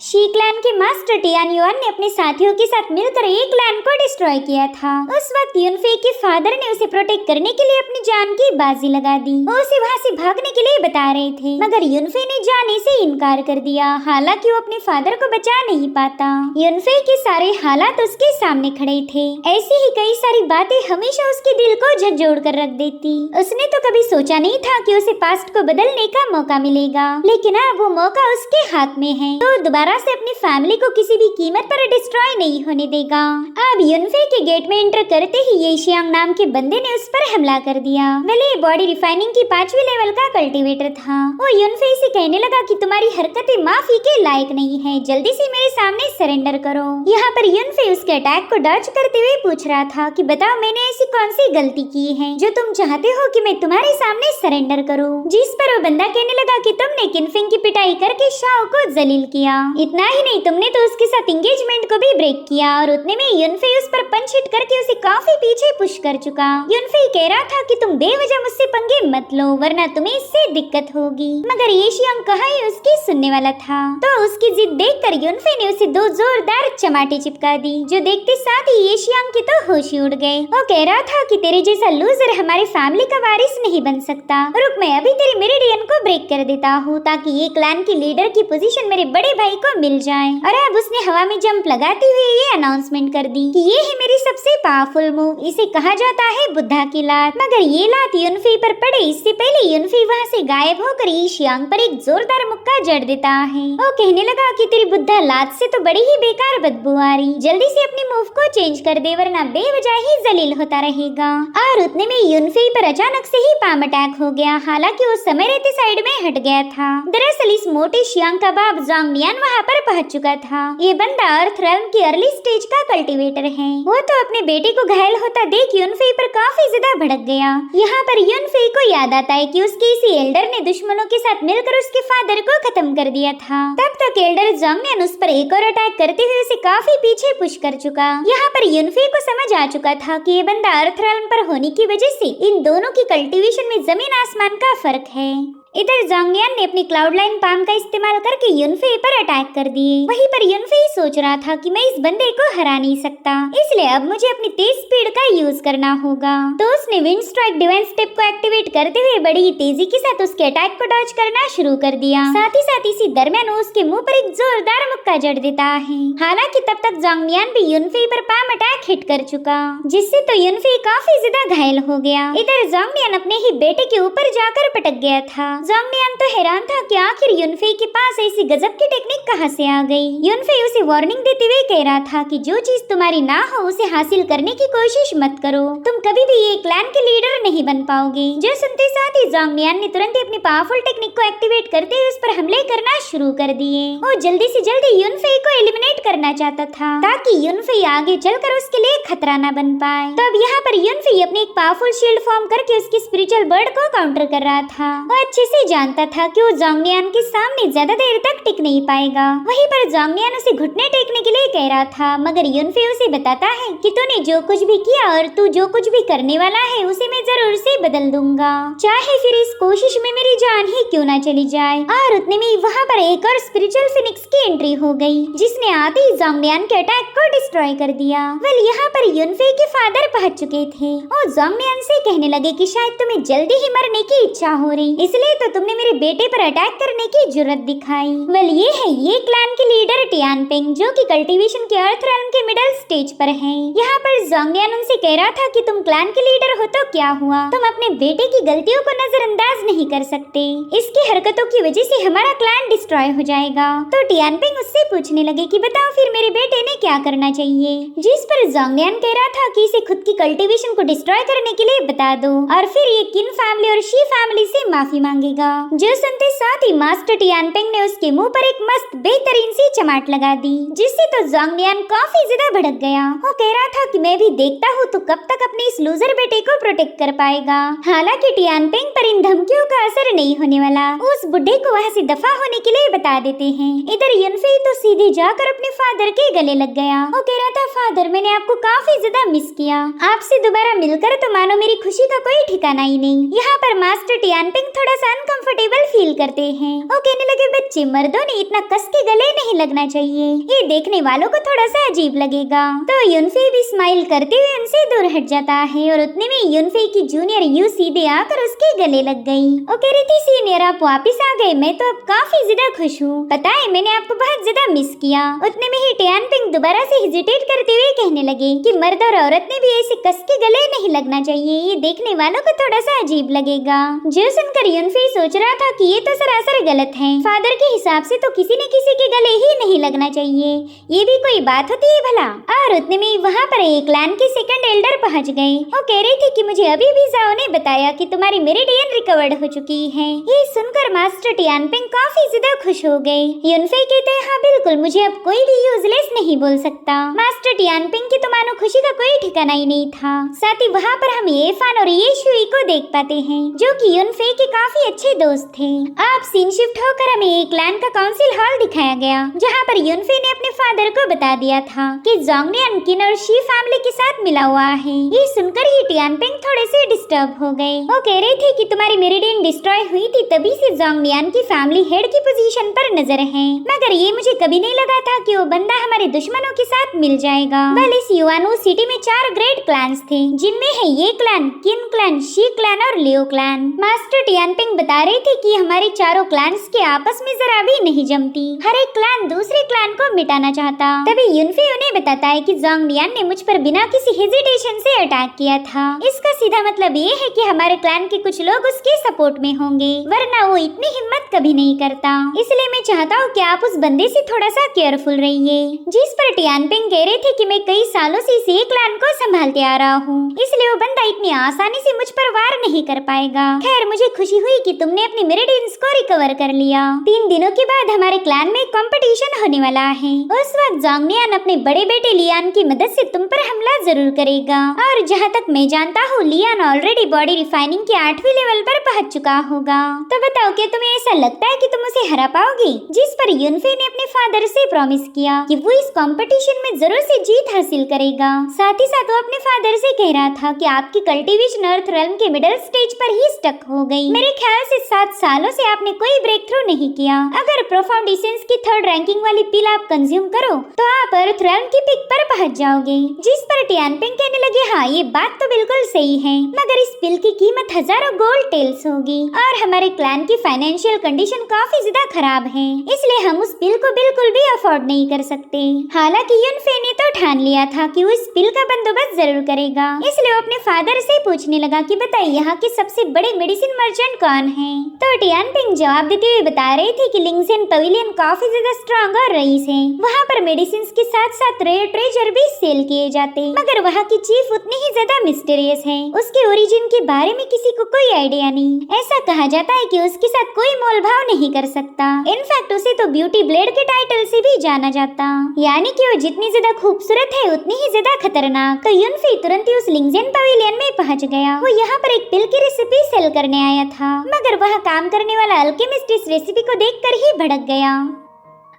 [SPEAKER 1] शी क्लैन के मास्टर टियान युआन ने अपने साथियों के साथ मिलकर एक क्लैन को डिस्ट्रॉय किया था। उस वक्त युनफे के फादर ने उसे प्रोटेक्ट करने के लिए अपनी जान की बाजी लगा दी। वो उसे वहाँ से भागने के लिए बता रहे थे, मगर युनफे ने जाने से इनकार कर दिया। हालांकि वो अपने फादर को बचा नहीं पाता। युनफे के सारे हालात उसके सामने खड़े थे। ऐसी ही कई सारी बातें हमेशा उसके दिल को झंझोड़ कर रख देती। उसने तो कभी सोचा नहीं था कि उसे पास्ट को बदलने का मौका मिलेगा, लेकिन अब वो मौका उसके हाथ में है, तो दोबारा से अपनी फैमिली को किसी भी कीमत पर डिस्ट्रॉय नहीं होने देगा। अब युनफे के गेट में एंटर करते ही ये शियांग नाम के बंदे ने उस पर हमला कर दिया। भले बॉडी रिफाइनिंग की 5वीं लेवल का कल्टीवेटर था। वो युनफे से कहने लगा कि तुम्हारी हरकतें माफी के लायक नहीं है, जल्दी से मेरे सामने सरेंडर करो। यहाँ पर युनफे उसके अटैक को डॉज करते हुए पूछ रहा था कि बताओ मैंने ऐसी कौन सी गलती की है जो तुम चाहते हो कि मैं तुम्हारे सामने सरेंडर करूं। जिस पर वो बंदा कहने लगा कि तुमने किनफिंग की पिटाई करके शाओ को जलील किया। इतना ही नहीं, तुमने तो उसके साथ एंगेजमेंट को भी ब्रेक किया और उतने में युनफे उस पर पंच हिट करके उसे काफी पीछे पुश कर चुका। युनफे कह रहा था कि तुम बेवजह मुझसे पंगे मत लो वरना तुम्हें इससे दिक्कत होगी, मगर ये शियांग कहाँ ही उसकी सुनने वाला था। तो उसकी जिद देखकर युनफे ने उसे 2 जोरदार चमाटे चिपका दी, जो देखते साथ ही ये शियांग के तो होश ही उड़ गए। वो कह रहा था कि तेरे जैसा लूजर हमारे फैमिली का वारिस नहीं बन सकता। रुक, मैं अभी तेरे मेरिडियन को ब्रेक कर देता हूँ ताकि ये क्लैन की लीडर की पोजीशन मेरे बड़े भाई को मिल जाए। और अब उसने हवा में जंप लगाते हुए ये अनाउंसमेंट कर दी कि ये है मेरी सबसे पावरफुल मूव, इसे कहा जाता है बुद्धा की लात। मगर ये लात युनफे पर पड़े इससे पहले युनफे वहाँ से गायब होकर ये शियांग पर एक जोरदार मुक्का जड़ देता है। वो कहने लगा कि तेरी बुद्धा लात से तो बड़ी ही बेकार बदबू आ रही, जल्दी से अपनी मूव को चेंज कर दे वरना बेवजह ही जलील होता रहेगा। और उतने में युनफे पर अचानक से ही पाम अटैक हो गया। हालांकि वो समय रहते साइड में हट गया था। दरअसल इस मोटे शियांग का बाप जोंगनियान वहाँ पर पहुँच चुका था। ये बंदा अर्थ रेल्म की अर्ली स्टेज का कल्टीवेटर है। वो तो अपने बेटे को घायल होता देख युनफे पर काफी ज्यादा भड़क गया। यहाँ पर युनफे को याद आता है कि उसके इसी एल्डर ने दुश्मनों के साथ मिलकर उसके फादर को खत्म कर दिया था। तब तक एल्डर जोंगनियान उस पर एक और अटैक करते हुए उसे काफी पीछे पुश कर चुका। यहाँ पर युनफे को समझ आ चुका था कि ये बंदा अर्थ रेल्म पर होने की वजह से इन दोनों की कल्टीवेशन में जमीन आसमान का फर्क है। इधर जोंगनियान ने अपनी क्लाउड लाइन पाम का इस्तेमाल करके युनफे पर अटैक कर दिए। वहीं पर युनफे सोच रहा था कि मैं इस बंदे को हरा नहीं सकता, इसलिए अब मुझे अपनी तेज स्पीड का यूज करना होगा। तो उसने विंड स्ट्राइक डिवाइन स्टेप को एक्टिवेट करते हुए बड़ी ही तेजी के साथ उसके अटैक को डॉज करना शुरू कर दिया। साथ ही इसी दरमियान उसके मुंह पर एक जोरदार मुक्का जड़ देता है। हालांकि तब तक जोंगनियान भी युनफे पर पाम अटैक हिट कर चुका, जिससे तो युनफे काफी ज्यादा घायल हो गया। इधर जोंगनियान अपने ही बेटे के ऊपर जाकर पटक गया था। जोंगनियान तो हैरान था कि आखिर युनफे के पास ऐसी गजब की टेक्निक कहां से आ गई। युनफे उसे वार्निंग देते हुए कह रहा था कि जो चीज तुम्हारी ना हो उसे हासिल करने की कोशिश मत करो, तुम कभी भी ये क्लैन के लीडर नहीं बन पाओगे। जो सुनते साथ ही जोंगनियान ने तुरंत ही अपनी पावरफुल टेक्निक को एक्टिवेट करते हुए उस पर हमले करना शुरू कर दिए। वो जल्दी से जल्दी युनफे को एलिमिनेट करना चाहता था ताकि युनफे आगे चलकर उसके लिए खतरा न बन पाए। तो अब यहाँ पर युनफे अपनी एक पावरफुल शील्ड फॉर्म करके उसके स्पिरिचुअल बर्ड को काउंटर कर रहा था। वो अच्छे से जानता था कि वो जोंगनियान के सामने ज्यादा देर तक टिक नहीं पाएगा। वहीं पर जोंगनियान उसे घुटने टेकने के लिए कह रहा था, मगर युनफे उसे बताता है कि तूने जो कुछ भी किया और तू जो कुछ भी करने वाला है उसे मैं जरूर से बदल दूंगा, चाहे फिर इस कोशिश में मेरी जान ही क्यों ना चली जाए। और उतने में वहाँ पर एक और स्पिरिचुअल फिनिक्स की एंट्री हो गई, जिसने आते ही जोंगनियान के अटैक को डिस्ट्रॉय कर दिया। वेल यहाँ पर युनफे के फादर पहुंच चुके थे और जोंगनियान से कहने लगे कि शायद तुम्हें जल्दी ही मरने की इच्छा हो रही, इसलिए तो तुमने मेरे बेटे पर अटैक करने की जुर्रत दिखाई। वेल ये है ये क्लैन के लीडर टियानपेंग, जो कि कल्टीवेशन के अर्थ रेल्म के मिडिल स्टेज पर है। यहाँ पर जोंगनियान उनसे कह रहा था कि तुम क्लैन के लीडर हो तो क्या हुआ, तुम अपने बेटे की गलतियों को नजरअंदाज नहीं कर सकते, इसकी हरकतों की वजह से हमारा क्लैन डिस्ट्रॉय हो जाएगा। तो टियानपेंग उससे पूछने लगे कि बताओ फिर मेरे बेटे ने क्या करना चाहिए। जिस पर जोंगनियान कह रहा था कि इसे खुद की कल्टीवेशन को डिस्ट्रॉय करने के लिए बता दो और फिर ये किन फैमिली और शी फैमिली से माफी मांगेगा। जो सुनते साथ ही मास्टर टियानपेंग ने उसके मुंह पर एक मस्त बेहतरीन सी चमाट लगा दी, जिससे तो जोंगनियान काफी ज्यादा भड़क गया। वो कह रहा था कि मैं भी देखता हूँ तो कब तक अपने इस लूजर बेटे को प्रोटेक्ट कर पाएगा। हालांकि टियानपेंग पर इन धमकियों का असर नहीं होने वाला, उस बुढ़े को वहाँ से दफा होने के लिए बता देते हैं। इधर युनफे तो सीधे जाकर अपने फादर के गले लग गया। वो कह रहा था, फादर मैंने आपको काफी ज्यादा मिस किया, आपसे दोबारा मिलकर तो मानो मेरी खुशी का कोई ठिकाना ही नहीं। यहाँ पर मास्टर टियानपेंग थोड़ा सा अनकंफर्टेबल फील करते हैं। वो कहने लगे बच्चे मर्दों ने इतना कस के गले नहीं लगना चाहिए, ये देखने वालों को थोड़ा सा अजीब लगेगा। तो युनफे भी स्माइल करते हुए उनसे दूर हट जाता है और उतने में युनफे की जूनियर यू सीधे आकर उसके गले लग गई। वो कह रही थी सीनियर आप वापिस आ गए, मैं तो अब काफी ज्यादा खुश हूँ, पता है मैंने आपको बहुत ज्यादा मिस किया। उतने में ही टियान पिंग दोबारा से हेजिटेट करते हुए कहने लगे कि मर्द और औरत ने भी ऐसे कस के गले नहीं लगना चाहिए, ये देखने वालों को थोड़ा सा अजीब लगेगा। जो सुनकर युनफे सोच रहा था कि ये तो सरासर गलत है, फादर के हिसाब से तो किसी न किसी के गले ही नहीं लगना चाहिए, ये भी कोई बात होती है भला। और उतने में वहाँ पर एक क्लैन के सेकंड एल्डर पहुँच गए। वो कह रही थी कि मुझे अभी भी जाओ ने बताया कि तुम्हारी मेरिडियन रिकवर्ड हो चुकी है। ये सुनकर मास्टर टियानपिंग काफी ज्यादा खुश हो गए। युनफे कहते हैं हाँ बिल्कुल, मुझे अब कोई भी यूजलेस नहीं बोल सकता। मास्टर टियानपिंग की तो मानो खुशी का कोई ठिकाना ही नहीं था। साथ ही वहाँ पर हम येफान और ये शुई को देख पाते हैं जो कि युनफे के काफी अच्छे दोस्त थे। आप सीन शिफ्ट होकर हमें एक क्लैन का काउंसिल हॉल दिखाया गया जहाँ पर युनफे ने अपने फादर को बता दिया था कि जोंगनियान किन और शी फैमिली के साथ मिला हुआ है। ये सुनकर ही टियानपिंग थोड़े से डिस्टर्ब हो गए। वो कह रहे थे कि तुम्हारी मेरिडियन डिस्ट्रॉय हुई थी तभी से जोंगनियान की फैमिली हेड की पोजीशन पर नजर है, मगर ये मुझे कभी नहीं लगा था कि वो बंदा हमारे दुश्मनों के साथ मिल जाएगा। वेल इस युआनू सिटी में 4 ग्रेट क्लैंस थे जिनमें है ये क्लैन, किन क्लैन, शी क्लैन और लियो क्लैन। मास्टर टियानपिंग बता रहे थे कि हमारे चारों क्लैंस के आपस में जरा भी नहीं जमती, हर एक क्लैन दूसरे क्लैन को मिटाना चाहता। तभी युनफे उन्हें बताता है कि जोंगनियान ने मुझ पर बिना किसी हेजिटेशन से अटैक किया था। इसका सीधा मतलब ये है कि हमारे क्लैन के कुछ लोग उसके सपोर्ट में होंगे, वरना वो इतनी हिम्मत कभी नहीं करता। इसलिए मैं चाहता हूँ कि आप उस बंदे से थोड़ा सा केयरफुल रहिए। जिस पर टियानपिंग कह रहे थे कि मैं कई सालों से इसी क्लैन को संभालते आ रहा हूँ, इसलिए वो बंदा इतनी आसानी से मुझ पर वार नहीं कर पाएगा। खैर मुझे खुशी हुई कि तुमने अपनी मेरिडियंस को रिकवर कर लिया। 3 दिनों के बाद हमारे क्लैन में कंपटीशन होने वाला है। उस वक्त जोंगनियान अपने बड़े बेटे लियान की मदद से तुम पर हमला जरूर करेगा। और जहाँ तक मैं जानता हूँ लियान ऑलरेडी बॉडी रिफाइनिंग के 8वीं लेवल पर पहुँच चुका होगा। तो बताओ क्या तुम्हें ऐसा लगता है कि तुम उसे हरा पाओगी? जिस पर युनफे ने अपने फादर से प्रॉमिस किया कि वो इस कंपटीशन में जरूर से जीत हासिल करेगा। साथ ही साथ वो अपने फादर से कह रहा था कि आपकी कल्टीवेशन अर्थ रेल्म के मिडिल स्टेज पर ही स्टक हो गई। मेरे ख्याल से 7 सालों से आपने कोई ब्रेक थ्रू नहीं किया। अगर प्रोफाउंड एसेंस की 3rd रैंकिंग वाली पिल आप कंज्यूम करो तो आप अर्थ रेल्म की पिक पर पहुंच जाओगे। जिस पर टियानपिंग कहने लगे हाँ ये बात तो बिल्कुल सही है, मगर इस पिल की कीमत हजारों गोल्ड टेल्स होगी और हमारे क्लैन की फाइनेंशियल कंडीशन काफी ज्यादा खराब है, इसलिए हम उस पिल को बिल्कुल भी अफोर्ड नहीं कर सकते। हालांकि युनफे ने तो ठान लिया था कि वो इस पिल का बंदोबस्त जरूर करेगा, इसलिए वो अपने फादर से पूछने लगा कि बताइए यहाँ के सबसे बड़े मेडिसिन मर्चेंट कौन है। तो टियानपिंग जवाब देते हुए बता रहे थे कि लिंगसेन पवेलियन काफी ज्यादा स्ट्रॉन्ग और रईस है, वहाँ पर मेडिसिन के साथ साथ रेयर ट्रेजर भी सेल किए जाते, मगर वहाँ की चीफ उतनी ही ज्यादा मिस्टीरियस है, उसके ओरिजिन के बारे में किसी को कोई आइडिया नहीं। ऐसा कहा जाता है कि उसके साथ कोई मोल भाव नहीं कर सकता, इनफैक्ट उसे तो ब्यूटी ब्लेड के टाइटल से भी जाना जाता, यानी कि वो जितनी ज्यादा खूबसूरत है उतनी ही ज्यादा खतरनाक। तो युनफे तुरंत ही उस लिंगजेन पवेलियन में पहुंच गया। वो यहाँ पर एक पिल की रेसिपी सेल करने आया था, मगर वहाँ काम करने वाला अल्केमिस्ट इस रेसिपी को देखकर ही भड़क गया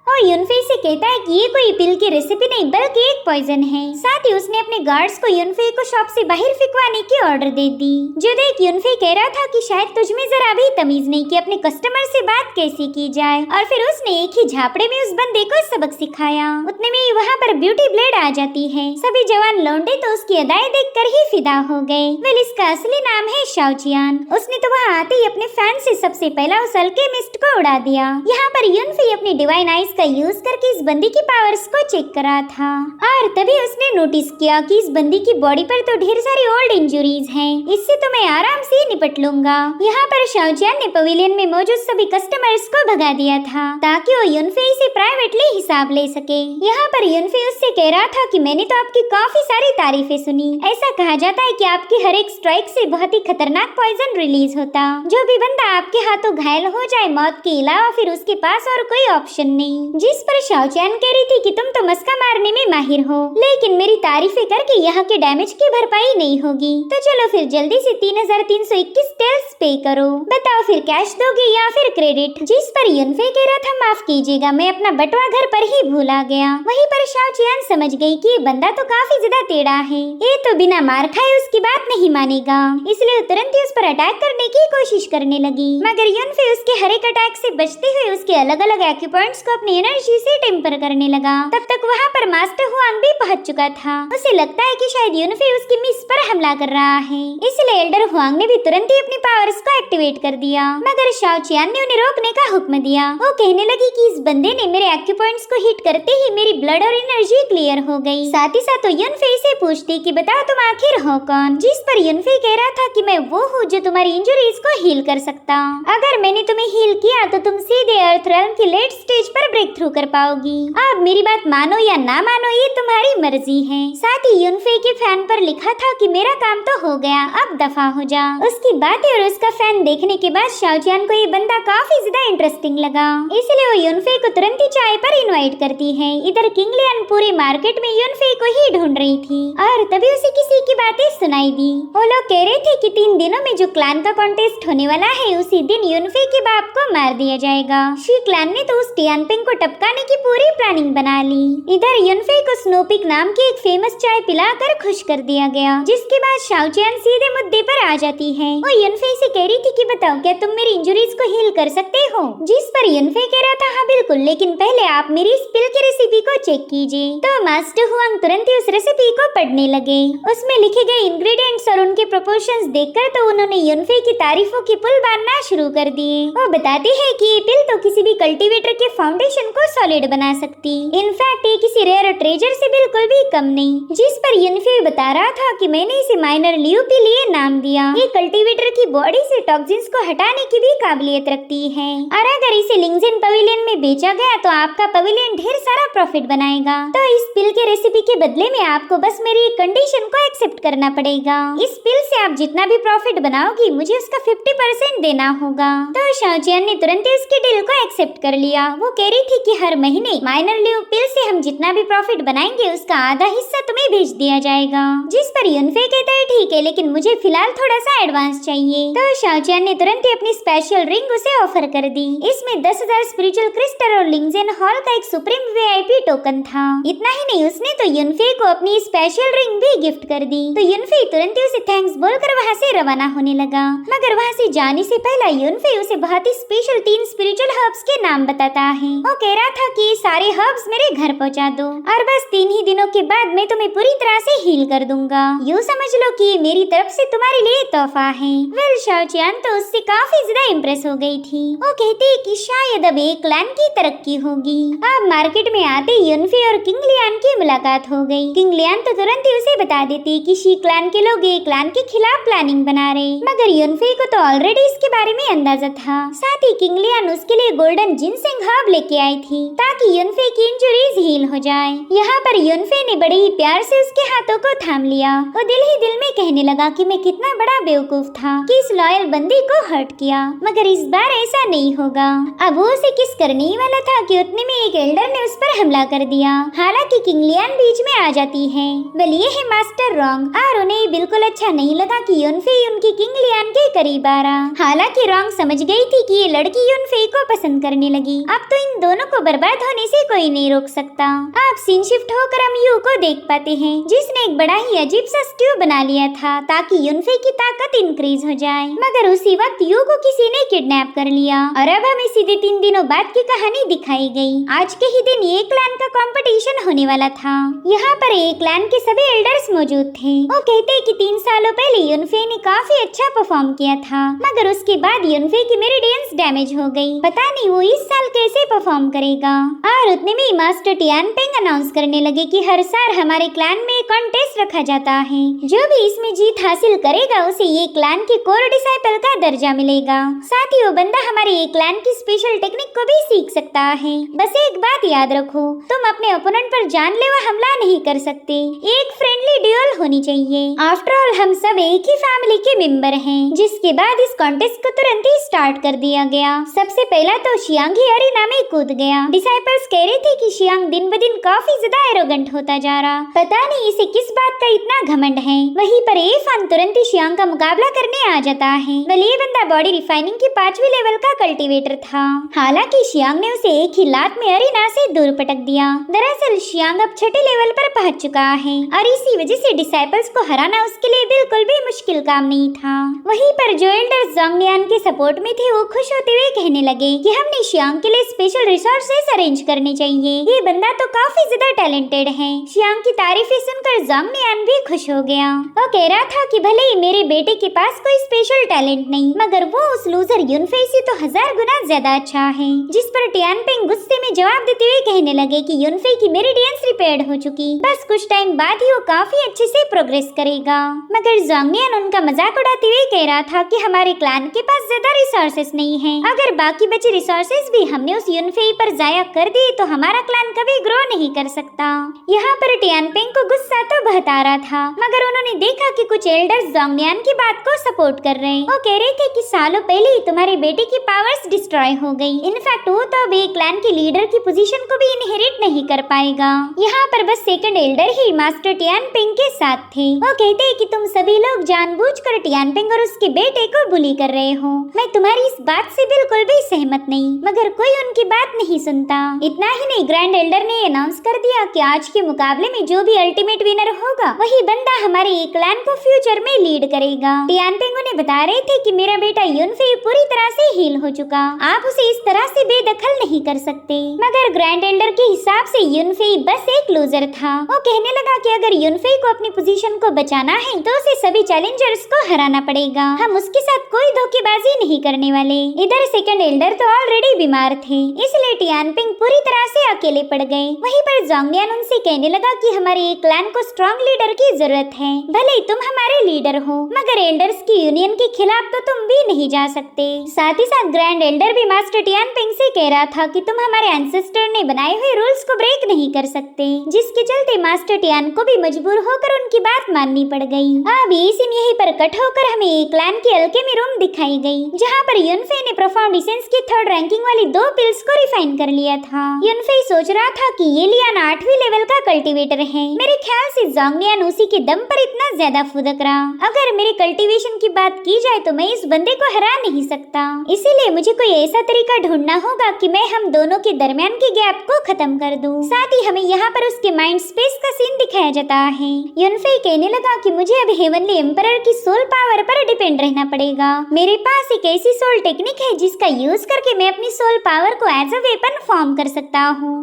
[SPEAKER 1] और युनफे से कहता है कि ये कोई पिल की रेसिपी नहीं बल्कि एक पॉइजन है। साथ ही उसने अपने गार्ड्स को युनफे को शॉप से बाहर फिकवाने की ऑर्डर दे दी। जो देख युनफे कह रहा था कि शायद तुझमें जरा भी तमीज नहीं कि अपने कस्टमर से बात कैसे की जाए, और फिर उसने एक ही झापड़े में उस बंदे को सबक सिखाया। उतने में ही वहाँ पर ब्यूटी ब्लेड आ जाती है। सभी जवान लौंडे तो उसकी अदाएं देखकर ही फिदा हो गए। वेल इसका असली नाम है शाओचियान। उसने तो वहाँ आते ही अपने फैन से सबसे पहला उस अल्केमिस्ट को उड़ा दिया। यहाँ पर युनफे अपनी डिवाइन आइज का यूज करके इस बंदी की पावर्स को चेक करा था और तभी उसने नोटिस किया कि इस बंदी की बॉडी पर तो ढेर सारी ओल्ड इंजुरीज हैं, इससे तो मैं आराम से निपट लूंगा। यहाँ पर शाओचियान ने पवेलियन में मौजूद सभी कस्टमर्स को भगा दिया था ताकि वो युनफे से प्राइवेटली हिसाब ले सके। यहाँ पर युनफे उससे कह रहा था कि मैंने तो आपकी काफी सारी तारीफें सुनी, ऐसा कहा जाता है कि आपकी हर एक स्ट्राइक से बहुत ही खतरनाक पॉइजन रिलीज होता, जो भी बंदा आपके हाथों घायल हो जाए मौत के अलावा फिर उसके पास और कोई ऑप्शन नहीं। जिस पर शाओचियान कह रही थी कि तुम तो मस्का मारने में माहिर हो, लेकिन मेरी तारीफें करके यहाँ के डैमेज की भरपाई नहीं होगी। तो चलो फिर जल्दी से 3321 टेल्स पे करो। बताओ फिर कैश दोगे या फिर क्रेडिट? जिस पर युनफे कह रहा था माफ कीजिएगा, मैं अपना बटवा घर पर ही भूला गया। वहीं पर शाओचियान समझ गई कि ये बंदा तो काफी ज्यादा टेढ़ा है, ये तो बिना मार खाए उसकी बात नहीं मानेगा, इसलिए तुरंत ही उस पर अटैक करने की कोशिश करने लगी। मगर युनफे उसके हर एक अटैक से बचते हुए उसके अलग अलग एक्यूपॉइंट्स को अपनी एनर्जी से टेम्पर करने लगा। तब तक वहाँ पर मास्टर हुआंग भी पहुँच चुका था। उसे लगता है कि शायद युनफे उसकी मिस पर हमला कर रहा है, इसलिए एल्डर हुआंग ने भी तुरंत ही अपनी पावर्स को एक्टिवेट कर दिया। मगर शाओचियान ने उन्हें रोकने का हुक्म दिया। वो कहने लगी कि इस बंदे ने मेरे एक्यूपॉइंट्स को हिट करते ही मेरी ब्लड और एनर्जी क्लियर हो गई। साथ ही साथ युनफे से पूछती कि बताओ तुम आखिर हो कौन? जिस पर युनफे कह रहा था कि मैं वो हूँ जो तुम्हारी इंजरीज को हील कर सकता। अगर मैंने तुम्हें हील किया तो तुम सीधे अर्थ रेल्म की लेट स्टेज पर ब्रेक थ्रू कर पाओगी। अब मेरी बात मानो या ना मानो ये तुम्हारी मर्जी है। साथ ही युनफे के फैन पर लिखा था कि मेरा काम तो हो गया, अब दफा हो जा। उसकी बातें और उसका फैन देखने के बाद शाओचियान को ये बंदा काफी ज्यादा इंटरेस्टिंग लगा, इसलिए वो युनफे को तुरंत ही चाय पर इनवाइट करती है। इधर किंग लियान पूरे मार्केट में युनफे को ही ढूंढ रही थी और तभी उसे किसी की बातें सुनाई दी। वो लोग कह रहे थे कि 3 दिनों में जो क्लैन का कॉन्टेस्ट होने वाला है उसी दिन युनफे के बाप को मार दिया जाएगा। शी क्लैन ने तो उस टियानपिंग को टपकाने की पूरी प्लानिंग बना ली। इधर युनफे को स्नोपिक नाम की एक फेमस चाय पिलाकर खुश कर दिया गया, जिसके बाद शाओचियान सीधे मुद्दे पर आ जाती है। वो युनफे से कह रही थी कि बताओ क्या तुम मेरी इंजरीज को हील कर सकते हो? जिस पर युनफे कह रहा था हाँ बिल्कुल, लेकिन पहले आप मेरी इस पिल की रेसिपी को चेक कीजिए। तो मास्टर हुआंग तुरंत ही उस रेसिपी को पढ़ने लगे। उसमें लिखे गए इंग्रेडिएंट्स और उनके प्रोपोर्शंस देखकर तो उन्होंने युनफे की तारीफों की पुल बांधना शुरू कर दिए। वो बताते हैं कि ये पिल तो किसी भी कल्टीवेटर के फाउंडेशन को सॉलिड बना सकती, इनफैक्ट ये किसी रेयर ट्रेजर से बिल्कुल भी कम नहीं। जिस पर युनफे बता रहा था कि मैंने इसे माइनर लियो के लिए नाम दिया। ये कल्टीवेटर की बॉडी से टॉक्सिन्स को हटाने की भी काबिलियत रखती है और अगर इसे लिंगजेन पवेलियन में बेचा गया तो आपका पवेलियन ढेर सारा प्रॉफिट बनाएगा। तो इस पिल के रेसिपी के बदले में आपको बस मेरी कंडीशन को एक्सेप्ट करना पड़ेगा। इस पिल से आप जितना भी प्रॉफिट बनाओगी मुझे उसका 50% देना होगा। तो शाओचियान ने तुरंत ही उसके डील को एक्सेप्ट कर लिया। वो कह रही थी कि हर महीने माइनर लियो पिल से हम जितना भी प्रॉफिट बनाएंगे उसका आधा हिस्सा तुम्हें भेज दिया जाएगा। जिस पर युनफे कहता है ठीक है, लेकिन मुझे फिलहाल थोड़ा सा एडवांस चाहिए। तो शाओचियान ने तुरंत ही अपनी स्पेशल रिंग उसे ऑफर कर दी। इसमें 10,000 स्पिरिचुअल क्रिस्टल और लिंगजेन हॉल का एक सुप्रीम वीआईपी टोकन था। इतना ही नहीं, उसने तो युनफे को अपनी स्पेशल रिंग भी गिफ्ट कर दी। तो युनफे तुरंत ही उसे थैंक्स बोलकर वहाँ से रवाना होने लगा। मगर वहाँ से जाने से पहले युनफे उसे बहुत ही स्पेशल 3 स्पिरिचुअल हर्ब्स के नाम बताता है। वो कह रहा था कि ये सारे हर्ब्स मेरे घर पहुँचा दो और बस 3 ही दिनों के बाद मैं तुम्हें पूरी तरह से हील कर दूंगा। यूँ समझ लो कि ये मेरी तरफ से तुम्हारे लिए तोहफा है। वेल शाओचियान तो उससे काफी ज्यादा इम्प्रेस हो गई थी। वो कहती है कि शायद अब एक क्लैन की तरक्की होगी। अब मार्केट में आते युनफे और किंग लियान की मुलाकात हो गई। किंग लियान तो तुरंत ही उसे बता देती कि शी क्लैन के लोग एक क्लैन के खिलाफ प्लानिंग बना रहे, मगर युनफे को तो ऑलरेडी इसके बारे में अंदाजा था। साथ ही किंग लियान उसके लिए गोल्डन जिनसेंग हर्ब लेके आई थी ताकि युनफे की इंजरीज हील हो जाए। यहाँ पर युनफे ने बड़े ही प्यार से उसके हाथों को थाम लिया। वो दिल ही दिल में कहने लगा कि मैं कितना बड़ा बेवकूफ था कि इस लॉयल बंदी को हर्ट किया, मगर इस बार ऐसा नहीं होगा। अब वो उसे किस करने ही वाला था कि उतने में एक एल्डर ने उस पर हमला कर दिया। हालांकि किंग लियान बीच में आ जाती है। वेल ये है मास्टर रॉन्ग और उन्हें बिल्कुल अच्छा नहीं लगा कि युनफे उनकी किंग लियान के करीब आ रहा। हालांकि रॉन्ग समझ गई थी कि ये लड़की युनफे को पसंद करने लगी। अब तो इन दोनों को बर्बाद होने से कोई नहीं रोक सकता। अब सीन शिफ्ट होकर हम यू को देख पाते हैं, जिसने एक बड़ा ही अजीब सा स्ट्यू बना लिया था ताकि युनफे की ताकत इंक्रीज हो जाए। मगर उसी वक्त यू को किसी ने किडनैप कर लिया और अब हमें सीधे 3 दिनों बाद की कहानी दिखाई गई। आज के ही दिन ये क्लैन का कंपटीशन होने वाला था। यहाँ पर एक क्लैन के सभी एल्डर्स मौजूद थे। वो कहते कि 3 सालों पहले युनफे ने काफी अच्छा परफॉर्म किया था, मगर उसके बाद युनफे की मेरिडियंस डैमेज हो गई। पता नहीं वो इस साल कैसे परफॉर्म करेगा। और उतने में मास्टर टियानपिंग अनाउंस करने लगे कि हर साल हमारे क्लैन में कॉन्टेस्ट रखा जाता है, जो भी इसमें जीत हासिल करेगा उसे ये क्लैन के कोर डिसाइपल का दर्जा मिलेगा। साथ ही वो बंदा हमारे ये क्लैन की स्पेशल टेक्निक को भी सीख सकता है। बस एक बात याद रखो, तुम अपने ओपोनेंट पर जानलेवा हमला नहीं कर सकते। एक फ्रेंडली ड्यूल होनी चाहिए। आफ्टर ऑल हम सब एक ही फैमिली के मेंबर हैं। जिसके बाद इस कॉन्टेस्ट को तुरंत ही स्टार्ट कर दिया गया। सबसे पहला तो शियांग ही अरीना में कूद गया। डिसाइपल्स कह रहे थे कि शियांग दिन ब दिन काफी ज्यादा एरोगेंट होता जा रहा, पता नहीं इसे किस बात का इतना घमंड है। वहीं पर एफान तुरंत ही शियांग का मुकाबला करने आ जाता है। वह ये बंदा बॉडी रिफाइनिंग की 5वीं लेवल का कल्टीवेटर था। हालांकि शियांग ने उसे एक ही लात में अरीना से दूर पटक दिया। दरअसल शियांग अब 6ठे लेवल पर पहुंच चुका है और इसी वजह से डिसाइपल्स को हराना उसके लिए बिल्कुल भी मुश्किल काम नहीं था। वहीं पर जो एल्डर्स जोंगलियान के सपोर्ट में थे वो खुश होते हुए कहने लगे कि हमने शियांग के लिए स्पेशल रिसोर्सेस अरेंज करने चाहिए। ये बंदा तो काफी ज्यादा टैलेंटेड है। शियांग की तारीफें सुनकर जोंगलियान भी खुश हो गया। वो कह रहा था कि भले ही मेरे बेटे के पास कोई स्पेशल टैलेंट नहीं, मगर वो उस लूजर युनफेई से तो 1000 गुना ज्यादा अच्छा है। जिस पर टियानपिंग गुस्से में जवाब देते हुए कहने लगे कि युनफेई की मेरिडियंस रिपेयर्ड हो चुकी, बस कुछ टाइम बाद ही वो काफी अच्छे से प्रोग्रेस करेगा। मगर जोंगलियान उनका मजाक उड़ाते हुए कह रहा था कि हमारे क्लैन के पास ज्यादा रिसोर्सेस नहीं है। अगर बाकी बचे रिसोर्सेस भी हमने उस युनफेई पर जाया कर दिए तो हमारा क्लैन कभी ग्रो नहीं कर सकता। यहाँ पर टियानपिंग को गुस्सा तो बहता रहा था, मगर उन्होंने देखा कि कुछ एल्डर्स जोंगलियान की बात को सपोर्ट कर रहे। वो कह रहे थे कि सालों पहले ही तुम्हारे बेटे की पावर्स डिस्ट्रॉय हो गई। इनफैक्ट वो तो अब एक क्लैन के लीडर की पोजीशन को भी इनहेरिट नहीं कर पाएगा। यहाँ पर बस सेकंड एल्डर ही मास्टर टियानपिंग के साथ थे। वो कहते हैं कि तुम सभी लोग जानबूझकर टियानपिंग और उसके बेटे को बुली कर रहे हो। मैं तुम्हारी इस बात से बिल्कुल भी सहमत नहीं, मगर कोई उनकी बात नहीं सुनता। इतना ही नहीं, ग्रैंड एल्डर ने अनाउंस कर दिया कि आज के मुकाबले में जो भी अल्टीमेट विनर होगा वही बंदा हमारे एक क्लैन को फ्यूचर में लीड करेगा। टियानपिंग उन्हें बता रहे थे कि मेरा बेटा युनफेई पूरी तरह से हील हो चुका, आप उसे इस तरह से बेदखल नहीं कर सकते। मगर ग्रैंड एल्डर के हिसाब से युनफेई बस एक लूजर था। वो कहने लगा कि अगर युनफेई को अपनी पोजीशन को बचाना है तो उसे सभी चैलेंजर्स को हराना पड़ेगा। हम उसके साथ कोई धोखेबाजी नहीं करने वाले। इधर सेकंड एल्डर तो ऑलरेडी बीमार थे, इसलिए टियानपिंग पूरी तरह से अकेले पड़ गए। वहीं पर जोंगलियान उनसे कहने लगा कि हमारे एक क्लैन को स्ट्रॉन्ग लीडर की जरूरत है। भले ही तुम हमारे लीडर हो, मगर एल्डर्स की यूनियन के खिलाफ तो तुम भी नहीं जा सकते। साथ ही साथ ग्रैंड एल्डर भी मास्टर टियानपिंग से कह रहा था कि तुम हमारे एंसेस्टर ने बनाए हुए रूल्स को ब्रेक नहीं कर सकते, जिसके चलते मास्टर टियान को भी मजबूर होकर उनकी बात माननी पड़ गई। अब ये सीन यहीं पर कट होकर हमें एक क्लैन की अल्केमी रूम दिखाई गई, जहाँ पर युनफेई ने प्रोफाउंड एसेंस की 3rd रैंकिंग वाली 2 पिल्स को रिफाइन कर लिया था। युनफेई सोच रहा था कि ये लियान 8वीं लेवल का कल्टीवेटर है। मेरे ख्याल से जोंगलियान उसी के दम पर इतना ज्यादा फुदक रहा। अगर मेरे कल्टीवेशन की बात की जाए तो मैं इस बंदे को हरा नहीं सकता, इसीलिए मुझे कोई ऐसा तरीका ढूंढना होगा कि मैं हम दोनों के दरमियान के गैप को खत्म कर दूं। साथ ही हमें यहाँ पर उसके माइंड स्पेस का सीन दिखाया जाता है। युनफेई कहने लगा कि मुझे अब हेवनली एम्परर की सोल पावर पर डिपेंड रहना पड़ेगा। मेरे पास एक ऐसी सोल टेक्निक है जिसका यूज करके मैं अपनी सोल पावर को एज अ वेपन फॉर्म कर सकता हूँ।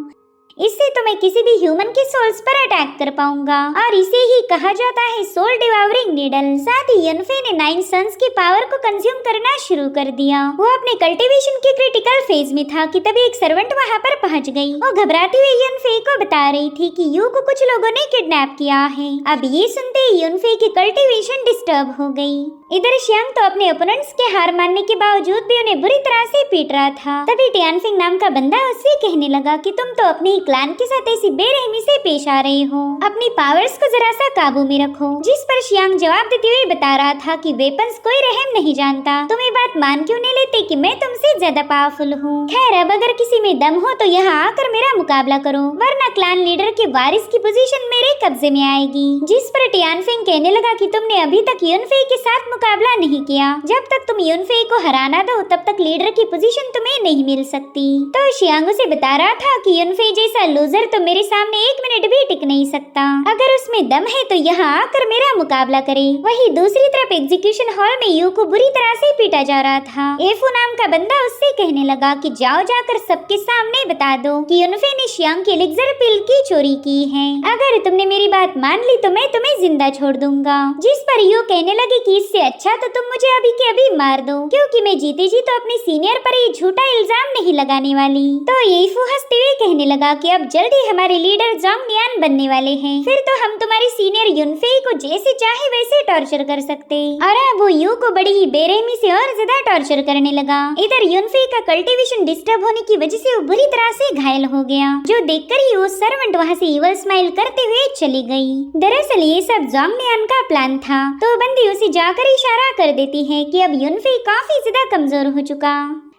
[SPEAKER 1] इससे तो मैं किसी भी ह्यूमन के सोल्स पर अटैक कर पाऊंगा, और इसे ही कहा जाता है सोल डिवावरिंग नीडल। साथ ही युनफेई ने 9 सन्स की पावर को कंज्यूम करना शुरू कर दिया। वो अपने कल्टीवेशन के क्रिटिकल फेज में था कि तभी एक सर्वेंट वहाँ पर पहुँच गई। वो घबराती हुई युनफेई को बता रही थी कि यू को कुछ लोगों ने किडनैप किया है। अब ये सुनते ही युनफेई की कल्टीवेशन डिस्टर्ब हो गई। इधर शियांग तो अपने ओपोनेंट्स के हार मानने के बावजूद भी उन्हें बुरी तरह से पीट रहा था। तभी टियानपिंग नाम का बंदा उससे कहने लगा कि तुम तो अपने क्लैन के साथ ऐसी बेरहमी से पेश आ रहे हो, अपनी पावर्स को जरा सा काबू में रखो। जिस पर शियांग जवाब देते हुए बता रहा था कि वेपन्स कोई रहम नहीं जानता, तुम ये बात मान क्यों नहीं लेते कि मैं तुमसे ज्यादा पावरफुल हूँ। खैर, अब अगर किसी में दम हो तो यहाँ आकर मेरा मुकाबला करो, वरना क्लैन लीडर के वारिस की पोजीशन मेरे कब्जे में आएगी। जिस पर टियानपिंग कहने लगा कि तुमने अभी तक युनफेई के साथ मुकाबला नहीं किया, जब तक तुम युनफेई को हराना दो तब तक लीडर की पोजीशन तुम्हें नहीं मिल सकती। तो शियांग उसे बता रहा था कि युनफेई जैसा लूजर तो मेरे सामने 1 मिनट भी टिक नहीं सकता। अगर उसमें दम है तो यहाँ आकर मेरा मुकाबला करे। वहीं दूसरी तरफ एग्जीक्यूशन हॉल में यू को बुरी तरह से पीटा जा रहा था। एफू नाम का बंदा उससे कहने लगा कि जाओ जाकर सबके सामने बता दो कि युनफेई ने शियांग की एलिक्सर पिल की चोरी की है। अगर तुमने मेरी बात मान ली तो मैं तुम्हें जिंदा छोड़ दूंगा। जिस पर यू कहने लगे कि इससे अच्छा तो तुम मुझे अभी के अभी मार दो, क्योंकि मैं जीते जी तो अपने सीनियर पर ये झूठा इल्जाम नहीं लगाने वाली। तो येफू हंसते हुए कहने लगा कि अब जल्दी हमारे लीडर जोंगलियान बनने वाले हैं, फिर तो हम तुम्हारी सीनियर युनफेई को जैसे चाहे वैसे टॉर्चर कर सकते। और अब वो यू को बड़ी ही बेरहमी से और ज्यादा टॉर्चर करने लगा। इधर युनफेई का कल्टीवेशन डिस्टर्ब होने की वजह से वो बुरी तरह से घायल हो गया, जो देखकर ही वो सर्वेंट वहाँ से इवल स्माइल करते हुए चली गई। दरअसल ये सब जोंग नियान का प्लान था। तो बंदी उसे जाकर इशारा कर देती है कि अब युनफे काफी ज्यादा कमजोर हो चुका।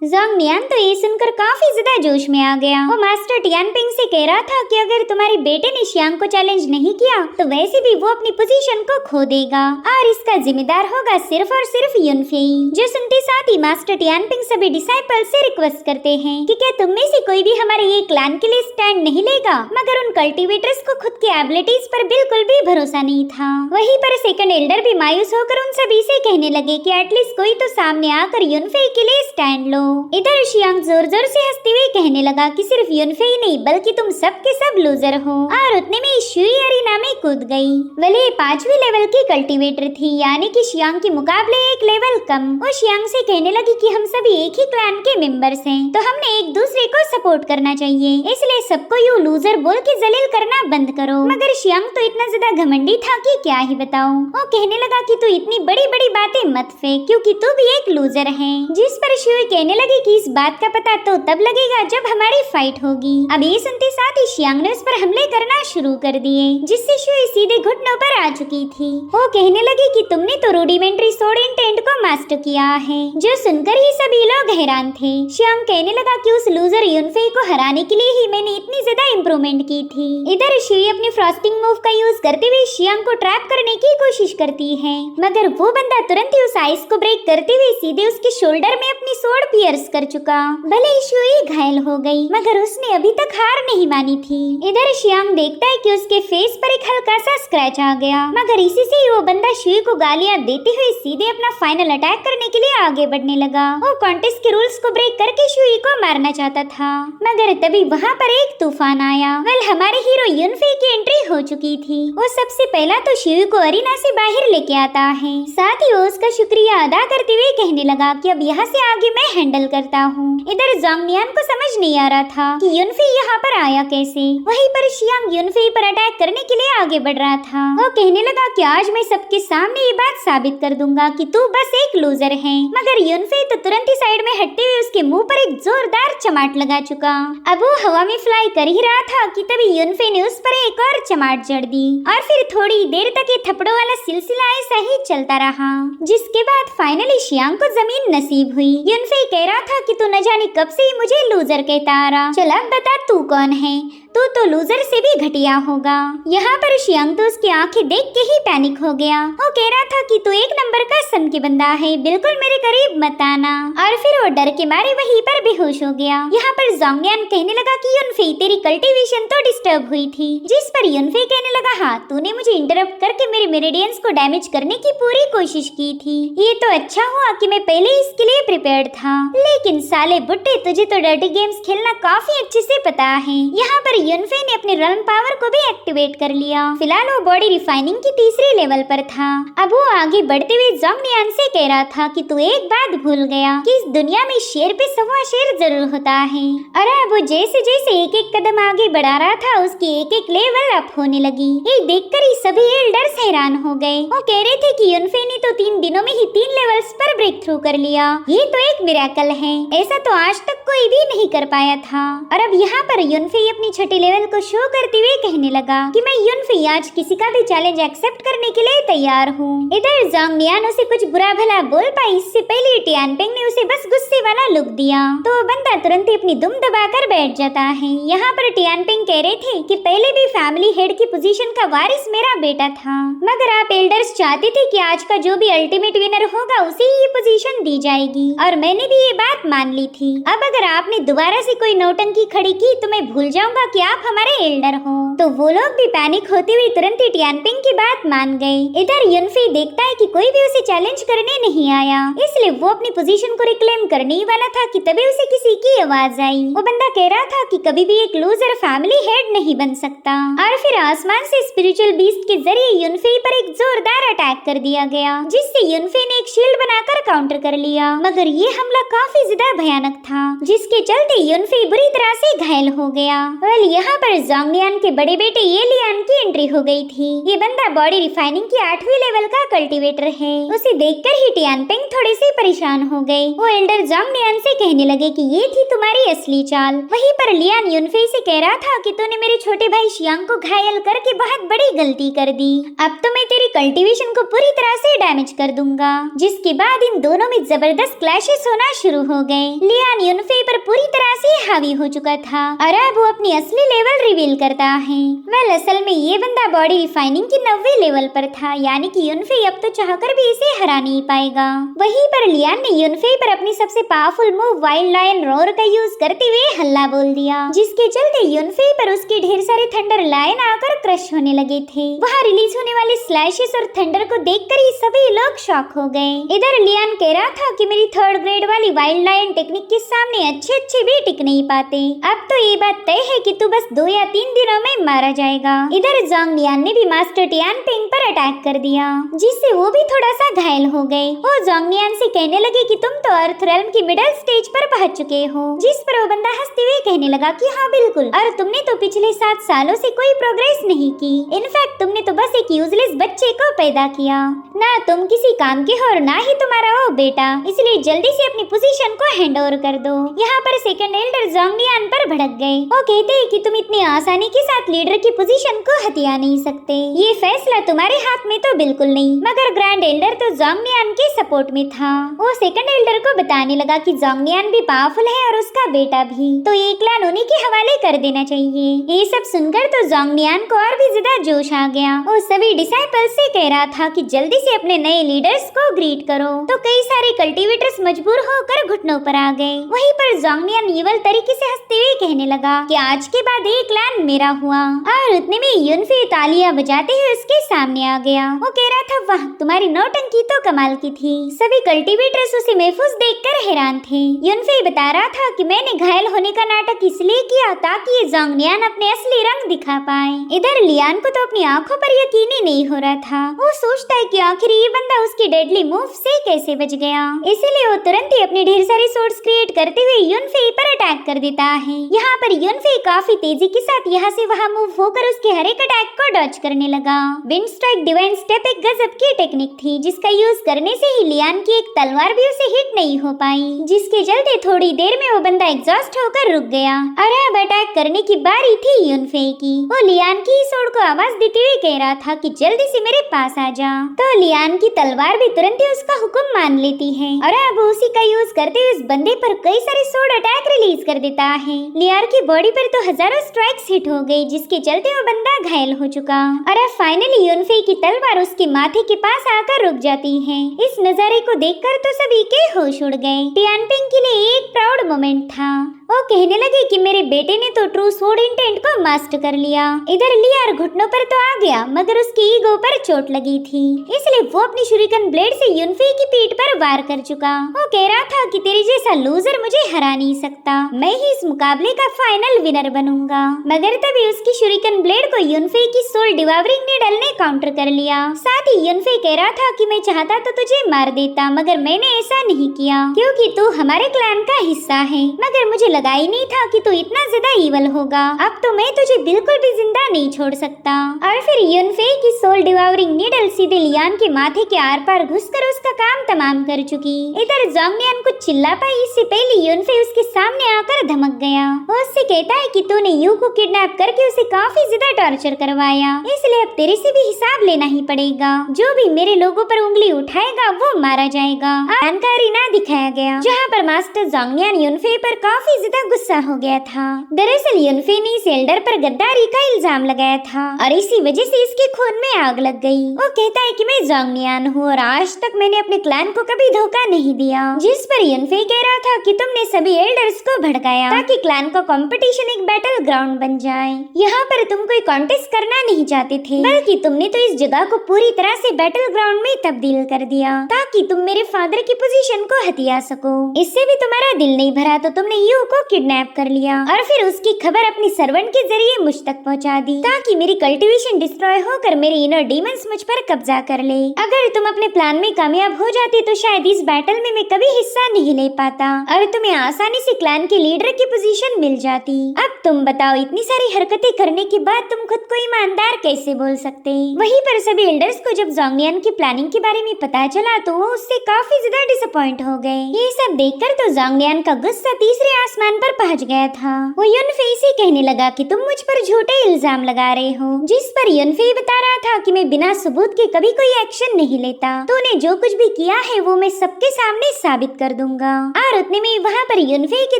[SPEAKER 1] जोंग नियान तो ये सुनकर काफी ज्यादा जोश में आ गया। वो मास्टर टियानपिंग से कह रहा था कि अगर तुम्हारे बेटे ने शियांग को चैलेंज नहीं किया तो वैसे भी वो अपनी पोजीशन को खो देगा और इसका जिम्मेदार होगा सिर्फ और सिर्फ युनफे। जो सुनते साथ ही मास्टर टियानपिंग सभी डिसाइपल से रिक्वेस्ट करते हैं कि क्या तुम में से कोई भी हमारे ये क्लैन के लिए स्टैंड नहीं लेगा, मगर उन कल्टीवेटर्स को खुद की एबिलिटीज पर बिल्कुल भी भरोसा नहीं था। वहीं पर सेकंड एल्डर भी मायूस होकर उन सभी से कहने लगे कि एटलीस्ट कोई तो सामने आकर युनफे के लिए स्टैंड लो। इधर शियांग जोर जोर से हंसते हुए कहने लगा कि सिर्फ युनफे ही नहीं बल्कि तुम सब के सब लूजर हो, और उतने में शुई अरीना में कूद गई। भले 5वीं लेवल की कल्टीवेटर थी, यानी कि शियांग के मुकाबले एक लेवल कम। वो शियांग से कहने लगी कि हम सभी एक ही क्लैन के मेंबर्स हैं, तो हमने एक दूसरे को सपोर्ट करना चाहिए, इसलिए सबको यूं लूजर बोल के जलील करना बंद करो। मगर शियांग तो इतना ज्यादा घमंडी था कि क्या ही बताऊं। वो कहने लगा कि तू इतनी बड़ी बड़ी बातें मत फेंक, क्योंकि तू भी एक लूजर है। जिस पर शुई कहने लगी कि इस बात का पता तो तब लगेगा जब हमारी फाइट होगी। अब ये सुनते साथ ही शियांग ने उस पर हमले करना शुरू कर दिए, जिससे शुई सीधे घुटनों पर आ चुकी थी। वो कहने लगी कि तुमने तो रूडिमेंट्री सोड इंटेंट को मास्टर किया है, जो सुनकर ही सभी लोग हैरान थे। शियांग कहने लगा कि उस लूजर युनफे को हराने के लिए ही मैंने इतनी ज्यादा इम्प्रूवमेंट की थी। इधर शुई अपनी फ्रॉस्टिंग मूव का यूज करते हुए शियांग को ट्रैप करने की कोशिश करती है, मगर वो बंदा तुरंत ही उस आइस को ब्रेक करते हुए सीधे उसके शोल्डर में अपनी सोड पियर्स कर चुका। भले ही शुई घायल हो गई, मगर उसने अभी तक हार नहीं मानी थी। इधर शियांग देखता है कि उसके फेस पर एक हल्का सा स्क्रैच आ गया, मगर इसी से ही वो बंदा शुई को गालियां देते हुए सीधे अपना फाइनल अटैक करने के लिए आगे बढ़ने लगा। वो कॉन्टेस्ट के रूल्स को ब्रेक करके शुई को मारना चाहता था, मगर तभी वहाँ पर एक तूफान आया। हमारे हीरो युनफे की एंट्री हो चुकी थी। वो सबसे पहला तो शुई को अरीना से बाहर लेके आता है, साथ ही वो उसका शुक्रिया अदा करते हुए कहने लगा कि अब यहाँ से आगे मैं हैंडल करता हूँ। इधर जोंग नियान को समझ नहीं आ रहा था कि युनफे यहाँ पर आया कैसे। वहीं पर शियांग युनफे पर अटैक करने के लिए आगे बढ़ रहा था। वो कहने लगा कि आज मैं सबके सामने ये बात साबित कर दूंगा कि तू बस एक लूजर है, मगर युनफे तो तुरंत ही साइड में हटते हुए उसके मुंह पर एक जोरदार चमाट लगा चुका। अब वो हवा में फ्लाई कर ही रहा था कि तभी युनफे ने उस पर एक और चमाट जड़ दी, और फिर थोड़ी देर तक ये थप्पड़ों वाला सिलसिला ऐसा ही चलता रहा, जिसके बाद फाइनली शियांग को जमीन नसीब हुई। युनफे कह रहा था कि तू न जाने कब से ही मुझे लूजर कहता आ रहा, चल अब बता तू कौन है, तू तो लूजर से भी घटिया होगा। यहाँ पर शियांग तो उसकी आंखें देख के ही पैनिक हो गया। वो कह रहा था कि तू एक नंबर का सन के बंदा है, बिल्कुल मेरे करीब मत आना, और फिर वो डर के मारे वहीं पर बेहोश हो गया। यहाँ पर जोंग नियान कहने लगा कि युनफे तेरी कल्टीवेशन तो डिस्टर्ब हुई थी, जिस पर युनफे कहने लगा हाँ तूने मुझे इंटरप्ट करके मेरे मेरिडियंस को डैमेज करने की पूरी कोशिश की थी। ये तो अच्छा हुआ कि मैं पहले इसके लिए प्रिपेयर्ड था, लेकिन साले बुड्ढे तुझे तो डर्टी गेम्स खेलना काफी अच्छे से पता है। यहाँ पर युनफे ने अपने रन पावर को भी एक्टिवेट कर लिया। फिलहाल वो बॉडी रिफाइनिंग की तीसरे लेवल पर था। अब वो आगे बढ़ते हुए जोंग नियान से कह रहा था कि तू एक बात भूल गया कि इस दुनिया में शेर पे सवा शेर जरूर होता है। और अब वो जैसे जैसे एक एक कदम आगे बढ़ा रहा था उसकी एक एक लेवल अप होने लगी। ये देखकर ही सभी एल्डर्स हैरान हो गए। वो कह रहे थे कि युनफे ने तो 3 दिनों में ही 3 लेवल्स पर ब्रेक थ्रू कर लिया। ये तो एक मिरेकल है, ऐसा तो आज तक कोई भी नहीं कर पाया था। और अब यहाँ पर युनफे अपनी छठी लेवल को शो करते हुए कहने लगा कि मैं युनफे आज किसी का भी चैलेंज एक्सेप्ट करने के लिए तैयार हूँ। इधर जोंग नियान उसे कुछ बुरा भला बोल पाई इससे पहले टियानपिंग ने उसे बस गुस्से वाला लुक दिया, तो बंदा तुरंत ही अपनी दुम दबाकर बैठ जाता है। यहाँ पर टियानपिंग कह रहे थे कि पहले भी फैमिली हेड की पोजीशन का वारिस मेरा बेटा था, मगर आप एल्डर्स चाहते थे कि आज का जो भी अल्टीमेट विनर होगा उसे ये पोजीशन दी जाएगी, और मैंने भी ये बात मान ली थी। अब अगर आपने दोबारा से कोई नौटंकी खड़ी की तो मैं भूल जाऊंगा कि आप हमारे एल्डर हो। तो वो लोग भी पैनिक होते हुए तुरंत ही टियानपिंग की बात मान गए। इधर युनफे देखता है कि कोई भी उसे चैलेंज करने नहीं आया, इसलिए वो अपनी पोजीशन को रिक्लेम करने ही वाला था कि तभी उसे किसी की आवाज आई। वो बंदा कह रहा था कि कभी भी एक लूजर फैमिली हेड नहीं बन सकता, और फिर आसमान से स्पिरिचुअल बीस्ट के जरिए युनफे पर एक जोरदार अटैक कर दिया गया, जिससे युनफे ने एक शील्ड बनाकर काउंटर कर लिया। मगर ये हमला काफी ज्यादा भयानक था, जिसके चलते युनफे बुरी तरह से घायल हो गया। यहाँ पर जोंगलियान के बड़े बेटे ये लियान की एंट्री हो गई थी। ये बंदा बॉडी रिफाइनिंग की 8वीं लेवल का कल्टीवेटर है। उसे देखकर ही टियानपेंग थोड़े से परेशान हो गए। वो एल्डर जोंगलियान से कहने लगे कि ये थी तुम्हारी असली चाल। वहीं पर लियान युनफेई से कह रहा था कि तूने मेरे छोटे भाई शियांग को घायल करके बहुत बड़ी गलती कर दी। अब तो मैं तेरी कल्टीवेशन को पूरी तरह से डैमेज कर दूंगा। जिसके बाद इन दोनों में जबरदस्त क्लैशेस होना शुरू हो गए। लियान युनफेई पर पूरी तरह से हावी हो चुका था और अब वो अपनी असली लेवल रिवील करता है। वेल असल में ये बंदा बॉडी रिफाइनिंग की 9वीं लेवल पर था, यानी कि युनफेई अब तो चाहकर भी इसे हरा नहीं पाएगा। वहीं पर लियान ने युनफेई पर अपनी सबसे powerful move wild lion roar का यूज करते हुए हल्ला बोल दिया, जिसके चलते युनफेई पर उसके ढेर सारे थंडर लायन आकर क्रश होने लगे थे। वहाँ रिलीज होने वाले स्लैशेस और थंडर को देखकर ही सभी लोग शॉक हो गए। इधर लियान कह रहा था कि मेरी 3rd ग्रेड वाली वाइल्ड लायन टेक्निक के सामने अच्छे भी टिक नहीं पाते। अब तो ये बात तय है कि तू बस 2 या 3 दिनों में मारा जाएगा। इधर जोंगलियान ने भी मास्टर टियानपेंग पर अटैक कर दिया, जिससे वो भी थोड़ा सा घायल हो गए। वो जोंगलियान से कहने लगे कि तुम तो अर्थ रेल्म की मिडिल स्टेज पर पहुंच चुके हो, जिस पर वो बंदा हंसते हुए कहने लगा कि हाँ बिल्कुल, और तुमने तो पिछले 7 सालों से कोई प्रोग्रेस नहीं की। इनफैक्ट तुमने तो बस एक यूजलेस बच्चे को पैदा किया, ना तुम किसी काम के हो और ना ही तुम्हारा वो बेटा, इसलिए जल्दी से अपनी पोजीशन को हैंड ओवर कर दो। यहाँ पर सेकंड एल्डर जोंगलियान पर भड़क गए। वो कहते हैं कि तुम इतनी आसानी के साथ लीडर की पोजीशन को हथिया नहीं सकते, ये फैसला तुम्हारे हाथ में तो बिल्कुल नहीं। मगर ग्रैंड एल्डर तो जोंगलियान के सपोर्ट में था। वो सेकंड एल्डर को बताने लगा कि जोंगलियान भी पावरफुल है और उसका बेटा भी, तो ये क्लैन उन्हीं के हवाले कर देना चाहिए। ये सब सुनकर तो जोंगलियान को और भी ज्यादा जोश आ गया। वो सभी डिसाइपल्स से कह रहा था कि जल्दी से अपने नए लीडर्स को ग्रीट करो, तो कई सारे कल्टीवेटर्स मजबूर होकर घुटनों पर आ गए। वहीं पर जोंगलियान ईवल तरीके से हंसते हुए कहने लगा कि आज के बाद ये क्लैन मेरा हुआ। और उतने में युनफेई तालियां बजाते हुए उसके सामने आ गया। वो कह रहा था वाह तुम्हारी नौटंकी तो कमाल की थी। सभी कल्टीवेटर्स उसे महफूज देखकर हैरान थे। युनफेई बता रहा था कि मैंने घायल होने का नाटक इसलिए किया ताकि ये जोंगलियान अपने असली रंग दिखा पाए। इधर लियान को तो अपनी आंखों पर यकीन ही नहीं हो रहा था। वो सोचता है कि आखिर ये बंदा उसके डेडली मूव से कैसे बच गया। इसीलिए वो तुरंत ही अपने ढेर सारे सोर्ड्स क्रिएट करते हुए युनफेई पर अटैक कर देता है। यहाँ पर युनफेई काफी तेजी के साथ यहाँ से वहाँ मूव होकर उसके हर एक अटैक को डॉज करने लगा। विंड स्ट्राइक डिवाइन स्टेप एक गजब की टेक्निक थी, जिसका यूज करने से ही लियान की एक तलवार भी उसे हिट नहीं हो पाई, जिसके चलते थोड़ी देर में वो बंदा एग्जॉस्ट होकर रुक गया। और अब अटैक करने की बारी थी युनफेई की। वो लियान की सोड को आवाज देते हुए कह रहा था कि जल्दी से मेरे पास आ जा, तो लियान की तलवार भी तुरंत ही उसका हुक्म मान लेती है और अब उसी का यूज करते हुए उस बंदे पर कई सारे सोड अटैक रिलीज कर देता है। लियान की बॉडी पर तो हजारों स्ट्राइक्स हिट हो गई, जिसके चलते वो बंदा घायल हो चुका। और अब फाइनली युनफेई की तलवार उसके माथे के पास आकर रुक जाती है। इस नजारे को देखकर तो सभी के होश उड़ गए। टियानपेंग के लिए एक प्राउड मोमेंट था। वो कहने लगे कि मेरे बेटे ने तो ट्रू स्वॉर्ड इंटेंट को मास्टर कर लिया। इधर लियार घुटनों पर तो आ गया, मगर उसकी ईगो पर चोट लगी थी, इसलिए वो अपनी शुरिकन ब्लेड से युनफेई की पीठ पर वार कर चुका। वो कह रहा था कि तेरे जैसा लूजर मुझे हरा नहीं सकता, मैं ही इस मुकाबले का फाइनल विनर बनूंगा। मगर तभी उसकी शुरिकन ब्लेड को युनफेई की सोल डिवावरिंग नीडल ने काउंटर कर लिया। साथ ही युनफेई कह रहा था कि मैं चाहता तो तुझे मार देता, मगर मैंने ऐसा नहीं किया क्योंकि तू हमारे क्लैन का हिस्सा है। मगर मुझे लगा ही नहीं था कि तू इतना ज्यादा ईवल होगा। अब तो मैं तुझे बिल्कुल भी जिंदा नहीं छोड़ सकता। और फिर युनफेई की सोल डिवावरिंग नीडल सीधे लियान के माथे के आर पार घुसकर उसका काम तमाम कर चुकी। इधर जोंगलियान कुछ चिल्ला पाई इससे पहले युनफेई उसके सामने आकर धमक गया। वो उससे कहता है कि तूने यू को किडनैप करके उसे काफी ज्यादा टॉर्चर करवाया, इसलिए अब तेरे से भी हिसाब लेना ही पड़ेगा। जो भी मेरे लोगों पर उंगली उठाएगा वो मारा जाएगा। जानकारी ना दिखाया गया, जहाँ पर मास्टर जोंगलियान युनफेई पर काफी ज्यादा गुस्सा हो गया था। दरअसल युनफेई ने इस एल्डर पर गद्दारी का इल्जाम लगाया था और इसी वजह से इसके खून में आग लग गई। वो कहता है कि मैं जोंगलियान हूँ और आज तक मैंने अपने क्लैन को कभी धोखा नहीं दिया। जिस पर युनफेई कह रहा था कि तुमने सभी एल्डर्स को भड़काया ताकि क्लैन का कंपटीशन एक बैटल ग्राउंड बन जाए। यहाँ पर तुम कोई कॉन्टेस्ट करना नहीं चाहते थे, बल्कि तुमने तो इस जगह को पूरी तरह से बैटल ग्राउंड में तब्दील कर दिया ताकि तुम मेरे फादर की पोजीशन को हथिया सको। इससे भी तुम्हारा दिल नहीं भरा तो तुमने यू को किडनैप कर लिया और फिर उसकी खबर अपनी सर्वेंट के जरिए मुझ तक पहुंचा दी ताकि मेरी कल्टीवेशन डिस्ट्रॉय होकर मेरे इनर डीमंस मुझ पर कब्जा कर ले। अगर तुम अपने प्लान में कामयाब हो जाती तो शायद इस बैटल में मैं कभी हिस्सा नहीं ले पाता और तुम्हें आसानी से क्लैन के लीडर की पोजीशन मिल जाती। अब तुम बताओ, इतनी सारी हरकतें करने के बाद तुम खुद को ईमानदार कैसे बोल सकते? वहीं पर सभी एल्डर्स को जब जोंगलियान की प्लानिंग के बारे में पता चला तो वो उससे काफी ज्यादा डिसअपॉइंट हो गए। ये सब देखकर तो जोंगलियान का गुस्सा तीसरे आसमान पर पहुंच गया था। वो युनफे से कहने लगा कि तुम मुझ पर झूठे इल्जाम लगा रहे हो, जिस पर युनफे बता रहा था कि मैं बिना सबूत के कभी कोई एक्शन नहीं लेता। तूने जो कुछ भी किया है वो मैं सबके सामने साबित कर दूंगा। और उतने में वहाँ पर युनफे के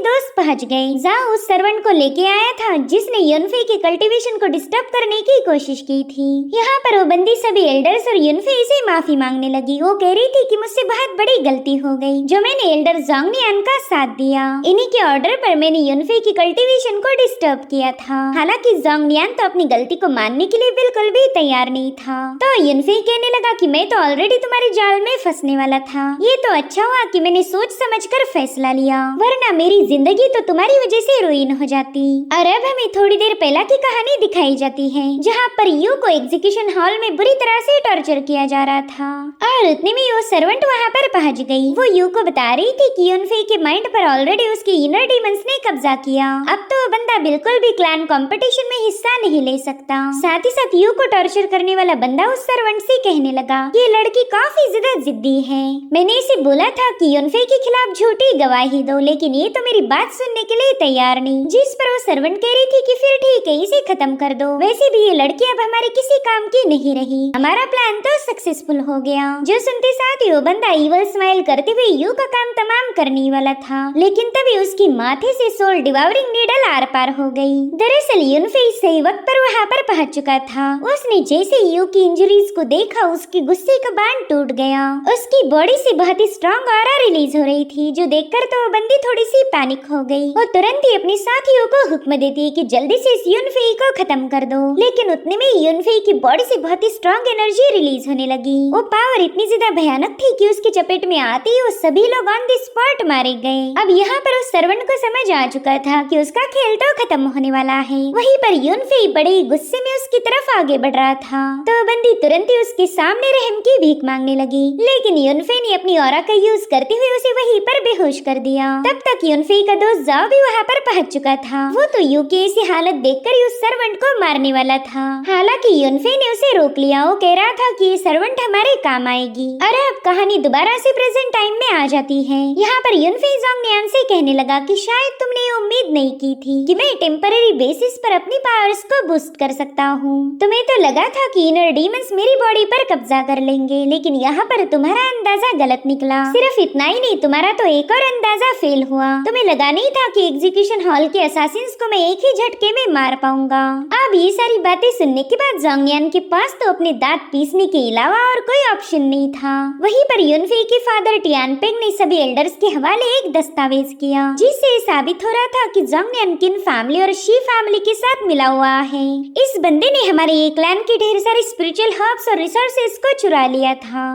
[SPEAKER 1] दोस्त पहुँच गए। जाओ उस सर्वेंट को लेके आया था जिसने युनफे के कल्टीवेशन को डिस्टर्ब करने की कोशिश की थी। यहाँ पर वो बंदी सभी एल्डर्स और युनफे से माफी मांगने लगी। वो कह रही थी कि मुझसे बहुत बड़ी गलती हो गई जो मैंने एल्डर जोंगलियान का साथ दिया। इन्हीं के ऑर्डर पर मैंने युनफे की कल्टीवेशन को डिस्टर्ब किया था। हालांकि जोंगलियान तो अपनी गलती को मानने के लिए बिल्कुल भी तैयार नहीं था। तो युनफे कहने लगा कि मैं तो ऑलरेडी तुम्हारे जाल में फंसने वाला था। ये तो अच्छा हुआ कि मैंने सोच समझकर फैसला लिया, वरना मेरी जिंदगी तो तुम्हारी वजह से रुइन हो जाती। और अब हमें थोड़ी देर पहला की कहानी दिखाई जाती है जहाँ पर यू को एग्जीक्यूशन हॉल में बुरी तरह से टॉर्चर किया जा रहा था। और उतने में वो सर्वेंट वहाँ पर पहुँच गई। वो यू को बता रही थी कि युनफे के माइंड पर ऑलरेडी उसके इनर डीमंस ने कब्जा किया। अब तो वो बंदा बिल्कुल भी क्लैन कंपटीशन में हिस्सा नहीं ले सकता। साथ ही साथ यू को टॉर्चर करने वाला बंदा उस सर्वेंट से कहने लगा ये लड़की काफी ज्यादा जिद्दी है। मैंने इसे बोला था कि युनफे के खिलाफ झूठी गवाही दो, लेकिन ये तो मेरी बात सुनने के लिए तैयार नहीं। जिस पर वो सर्वेंट कह रही थी कि फिर ठीक है, इसे खत्म कर दो। वैसे भी ये लड़की अब हमारे किसी काम की नहीं रही। हमारा प्लान तो सक्सेसफुल हो गया। जो सुनते साथ ही वो बंदा इवल स्माइल करते हुए यू का काम तमाम करने वाला था, लेकिन तभी उसकी माथे से सोल डिवावरिंग नीडल आर पार हो गई। दरअसल युनफे सही वक्त पर वहाँ पर पहुँच चुका था। उसने जैसे यू की इंजरीज को देखा उसके गुस्से का बांध टूट गया। उसकी बॉडी से बहुत ही स्ट्रॉन्ग ऑरा रिलीज हो रही थी, जो देखकर तो वो बंदी थोड़ी सी पैनिक हो गई। वो तुरंत ही अपने साथियों को हुक्म देती है कि जल्दी से इस युनफे को खत्म कर दो। लेकिन उतने में युनफे की बॉडी से बहुत ही स्ट्रॉन्ग एनर्जी रिलीज होने लगी। वो पावर इतनी ज्यादा भयानक थी कि उसके चपेट में आते ही वो सभी लोग ऑन द स्पॉट मारे गए। अब यहाँ पर उस सर्वेंट को समझ आ चुका था कि उसका खेल तो खत्म होने वाला है। वहीं पर युनफे बड़े ही गुस्से में उसकी तरफ आगे बढ़ रहा था, तो बंदी तुरंत ही उसके सामने रहम की भीख मांगने लगी। लेकिन युनफे ने अपनी ऑरा का यूज करते हुए उसे वहीं पर बेहोश कर दिया। तब तक युनफे का दोस्त जाओ भी वहाँ पर पहुँच चुका था। वो तो यू की ऐसी हालत देखकर ही उस सर्वेंट को मारने वाला था। हालांकि युनफे ने उसे रोक लिया। वो कह रहा था कि ये सर्वेंट हमारे काम आएगी। अरे अब कहानी दोबारा से प्रेजेंट टाइम में आ जाती है। यहाँ पर युनफे जोंगलियान से कहने लगा कि शायद तुमने ये उम्मीद नहीं की थी कि मैं टेम्पररी बेसिस पर अपनी पावर्स को बूस्ट कर सकता हूँ। तुम्हें तो लगा था कि इनर डीमंस मेरी बॉडी पर कब्जा कर लेंगे, लेकिन यहाँ पर तुम्हारा अंदाजा गलत निकला। सिर्फ इतना ही नहीं, तुम्हारा तो एक और अंदाजा फेल हुआ। तुम्हें लगा नहीं था कि एग्जीक्यूशन हॉल के असासिन्स को मैं एक ही झटके में मार पाऊंगा। अब ये सारी बातें सुनने के बाद जोंगलियान के पास तो अपने दांत पीसने के अलावा और कोई ऑप्शन नहीं था। वहीं पर युनफे के फादर टियानपेंग ने सभी एल्डर्स के हवाले एक दस्तावेज किया, जिससे साबित हो रहा था कि जोंगलियान किन फैमिली और शी फैमिली के साथ मिला हुआ है। इस बंदे ने हमारे एक क्लैन के ढेर सारे स्पिरिचुअल हर्ब्स और रिसोर्सेज को चुरा लिया था।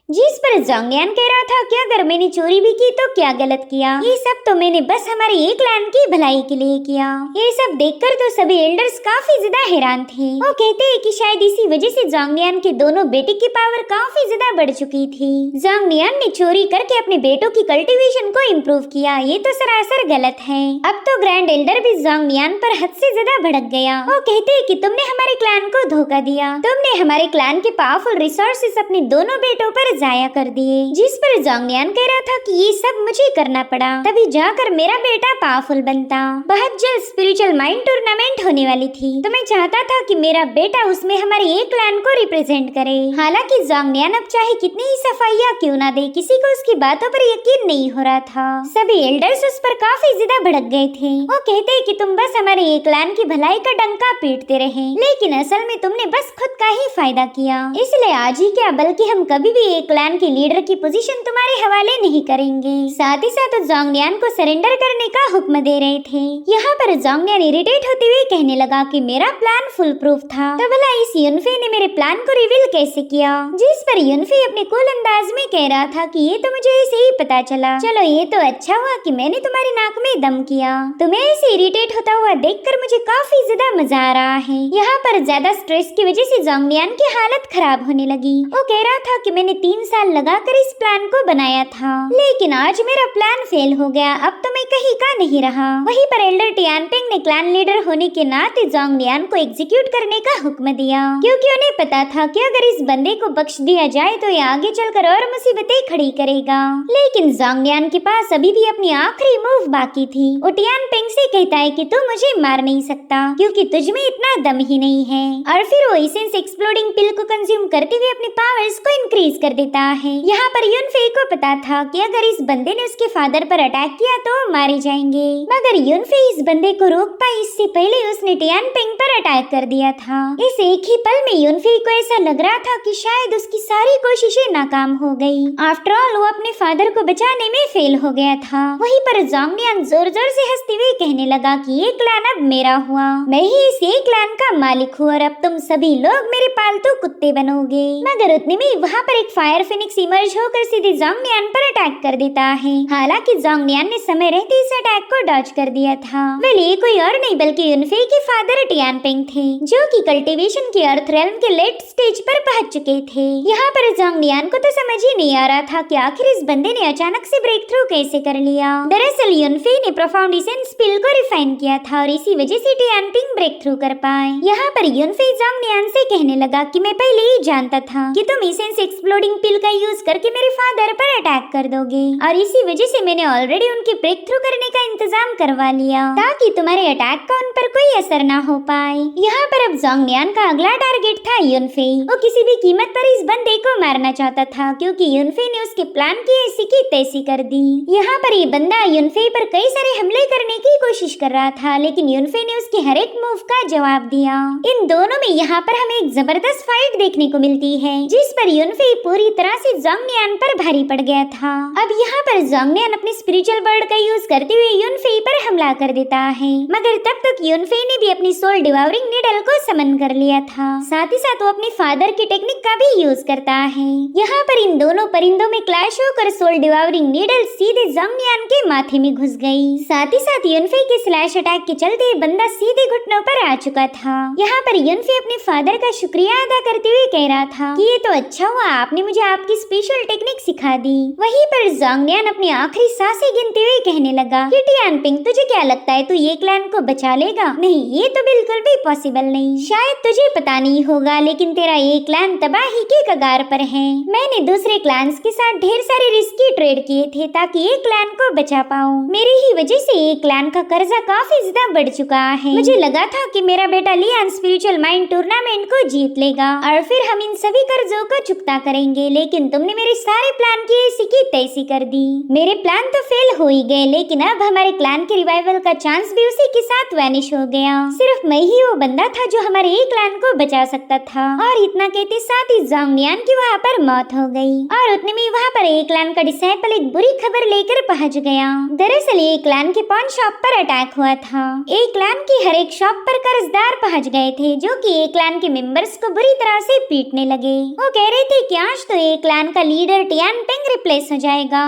[SPEAKER 1] जिस पर जोंगलियान कह रहा था कि अगर मैंने चोरी भी की तो क्या गलत किया, ये सब तो मैंने बस हमारे एक क्लैन की भलाई के लिए किया। ये सब देखकर तो सभी एल्डर्स काफी ज्यादा हैरान थे। वो कहते हैं कि शायद इसी वजह से जोंगलियान के दोनों बेटे की पावर काफी ज्यादा बढ़ चुकी थी। जोंगलियान ने चोरी करके अपने बेटों की कल्टीवेशन को इम्प्रूव किया, ये तो सरासर गलत है। अब तो ग्रैंड एल्डर भी जोंगलियान पर हद से ज्यादा भड़क गया। वो कहते हैं कि तुमने हमारे क्लैन को धोखा दिया, तुमने हमारे क्लैन के पावरफुल रिसोर्सेस अपने दोनों बेटों पर जाया कर दिए। जिस पर जोंगलियान कह रहा था कि ये सब मुझे करना पड़ा, तभी जाकर मेरा बेटा पावरफुल बनता। बहुत जल्द स्पिरिचुअल माइंड टूर्नामेंट होने वाली थी, तो मैं चाहता था कि मेरा बेटा उसमें हमारे एक क्लैन को रिप्रेजेंट करे। हालांकि जोंगलियान अब चाहे कितनी ही सफाइयाँ क्यों ना दे, किसी को उसकी बातों पर यकीन नहीं हो रहा था। सभी एल्डर्स उस पर काफी ज्यादा भड़क गए थे। वो कहते कि तुम बस हमारे एक क्लैन की भलाई का डंका पीटते रहे, लेकिन असल में तुमने बस खुद का ही फायदा किया। इसलिए आज ही क्या बल्कि हम कभी भी एक क्लैन के लीडर की पोजीशन तुम्हारे हवाले नहीं करेंगे। साथ ही साथ जोंगलियान को सरेंडर करने का हुक्म दे रहे थे। यहाँ पर जोंगलियान इरिटेट होते हुए कहने लगा कि मेरा प्लान फुल प्रूफ था, तो भला इस युनफे ने मेरे प्लान को रिवील कैसे किया? जिस पर युनफे अपने कूल अंदाज में कह रहा था कि ये तो मुझे ऐसे ही पता चला। चलो ये तो अच्छा हुआ कि मैंने तुम्हारी नाक में दम किया। तुम्हें ऐसे इरिटेट होता हुआ देखकर मुझे काफी ज्यादा मजा आ रहा है। यहाँ पर ज्यादा स्ट्रेस की वजह से जोंगलियान की हालत खराब होने लगी। वो कह रहा था कि मैंने 3 साल लगाकर इस प्लान को बनाया था, लेकिन आज मेरा प्लान फेल हो गया। अब तो मैं कहीं का नहीं रहा। वहीं पर एल्डर टियानपिंग ने क्लैन लीडर होने के नाते जोंगलियान को एग्जीक्यूट करने का हुक्म दिया, क्योंकि उन्हें पता था कि अगर इस बंदे को बख्श दिया जाए तो ये आगे चलकर और मुसीबतें खड़ी करेगा। लेकिन जोंगलियान के पास अभी भी अपनी आखिरी मूव बाकी थी। वो टियानपिंग से कहता है कि तू मुझे मार नहीं सकता क्योंकि तुझ में इतना दम ही नहीं है, और फिर वो एसेंस एक्सप्लोडिंग पिल को कंज्यूम करते हुए अपनी पावर्स को इंक्रीज कर देता है। यहाँ पर युनफे को पता था कि अगर इस बंदे ने उसके फादर पर अटैक किया तो मारे जाएंगे, मगर युनफे इस बंदे को रोक पाई इससे पहले उसने टियानपिंग पर अटैक कर दिया था। इस एक ही पल में युनफे को ऐसा लग रहा था कि शायद उसकी सारी कोशिशें नाकाम हो गई। आफ्टर ऑल वो अपने फादर को बचाने में फेल हो गया था। वहीं पर जोंगलियान जोर जोर से हंसते हुए कहने लगा कि ये क्लैन अब मेरा हुआ, मैं ही इस एक क्लैन का मालिक हूँ और अब तुम सभी लोग मेरे पालतू कुत्ते बनोगे। मगर उतने में वहाँ पर एक फायर फिनिक्स इमर्ज होकर सीधे जोंगलियान पर अटैक कर देता है। हालांकि जोंगलियान ने समय रहते इस अटैक को डॉज कर दिया था। वेल ये कोई और नहीं बल्कि युनफे के फादर टियानपिंग थे, जो कि कल्टीवेशन के अर्थ रेल्म के लेट स्टेज पर पहुंच चुके थे। यहाँ पर जोंगलियान को तो समझ ही नहीं आ रहा था कि आखिर इस बंदे ने अचानक से ब्रेक थ्रू कैसे कर लिया। दरअसल युनफे ने प्रोफाउंड एसेंस पिल को रिफाइन किया था और इसी वजह से टियानपिंग ब्रेक थ्रू कर पाए। यहाँ पर युनफे जोंगलियान से कहने लगा कि मैं पहले ही जानता था कि तुम एसेंस एक्सप्लोडिंग पिल का यूज करके मेरे फादर पर अटैक कर दोगे, और इसी वजह से मैंने ऑलरेडी उनके ब्रेक थ्रू करने का इंतजाम करवा लिया ताकि तुम्हारे अटैक का उन पर कोई असर ना हो पाए। यहाँ पर अब जोंगलियान का अगला टारगेट था युनफे। वो किसी भी कीमत पर इस बंदे को मारना चाहता था क्योंकि युनफे ने उसके प्लान की ऐसी की तैसी कर दी। यहाँ पर ये बंदा युनफे पर कई सारे हमले करने की कोशिश कर रहा था, लेकिन युनफे ने उसके हर एक मूव का जवाब दिया। इन दोनों में यहाँ पर हमें एक जबरदस्त फाइट देखने को मिलती है, जिस पर युनफे पूरी तरह से जोंगलियान पर भारी पड़ गया था। अब यहाँ पर जोंगलियान अपने स्पिरिचुअल बर्ड का यूज करते हुए युनफे पर हमला कर देता है, मगर तब तक युनफे ने भी अपनी सोल डिवाउरिंग नीडल को समन कर लिया था। साथ ही साथ वो अपने फादर की टेक्निक का भी यूज करता है। यहाँ पर इन दोनों परिंदों में क्लैश होकर सोल डिवाउरिंग नीडल सीधे जोंगलियान के माथे में घुस गई। साथ ही साथ युनफे के स्लैश अटैक के चलते बंदा सीधे घुटनों पर आ चुका था। यहाँ पर युनफे अपने फादर का शुक्रिया अदा करते हुए कह रहा था कि ये तो अच्छा हुआ आपने मुझे आपकी स्पेशल टेक्निक सिखा दी। वहीं पर जोंगलियान अपनी आखिरी सांसें गिनते हुए कहने लगा कि टियानपिंग तुझे क्या लगता है तू ये क्लैन को बचा लेगा? नहीं, ये तो बिल्कुल भी पॉसिबल नहीं। शायद तुझे पता नहीं होगा लेकिन तेरा ये क्लैन तबाही के कगार पर है। मैंने दूसरे क्लैंस के साथ ढेर सारे रिस्की ट्रेड किए थे ताकि ये क्लैन को बचा पाऊं। मेरी ही वजह से ये क्लैन का कर्जा काफी ज्यादा बढ़ चुका है। मुझे लगा था कि मेरा बेटा लियान स्पिरिचुअल माइंड टूर्नामेंट को जीत लेगा और फिर हम इन सभी कर्जों को चुकता करेंगे, लेकिन तुमने मेरे सारे प्लान की ऐसी की तैसी कर दी। मेरे प्लान तो फेल हो ही गए, लेकिन अब हमारे क्लैन के रिवाइवल का चांस भी उसी के साथ वैनिश हो गया। सिर्फ मैं ही वो बंदा था जो हमारे एक क्लैन को बचा सकता था। और इतना कहते साथ ही जोंगलियान की वहाँ पर मौत हो गई और उतने में वहाँ पर एक क्लैन का डिसाइपल एक बुरी खबर लेकर पहुँच गया। दरअसल एक क्लैन के पॉन शॉप पर अटैक हुआ था। एक क्लैन की हर एक शॉप पर कर्जदार पहुँच गए थे जो कि एक क्लैन के मेंबर्स को बुरी तरह से पीटने लगे। वो कह रहे थे कि आज तो एक क्लैन का लीडर टियानपिंग रिप्लेस हो जाएगा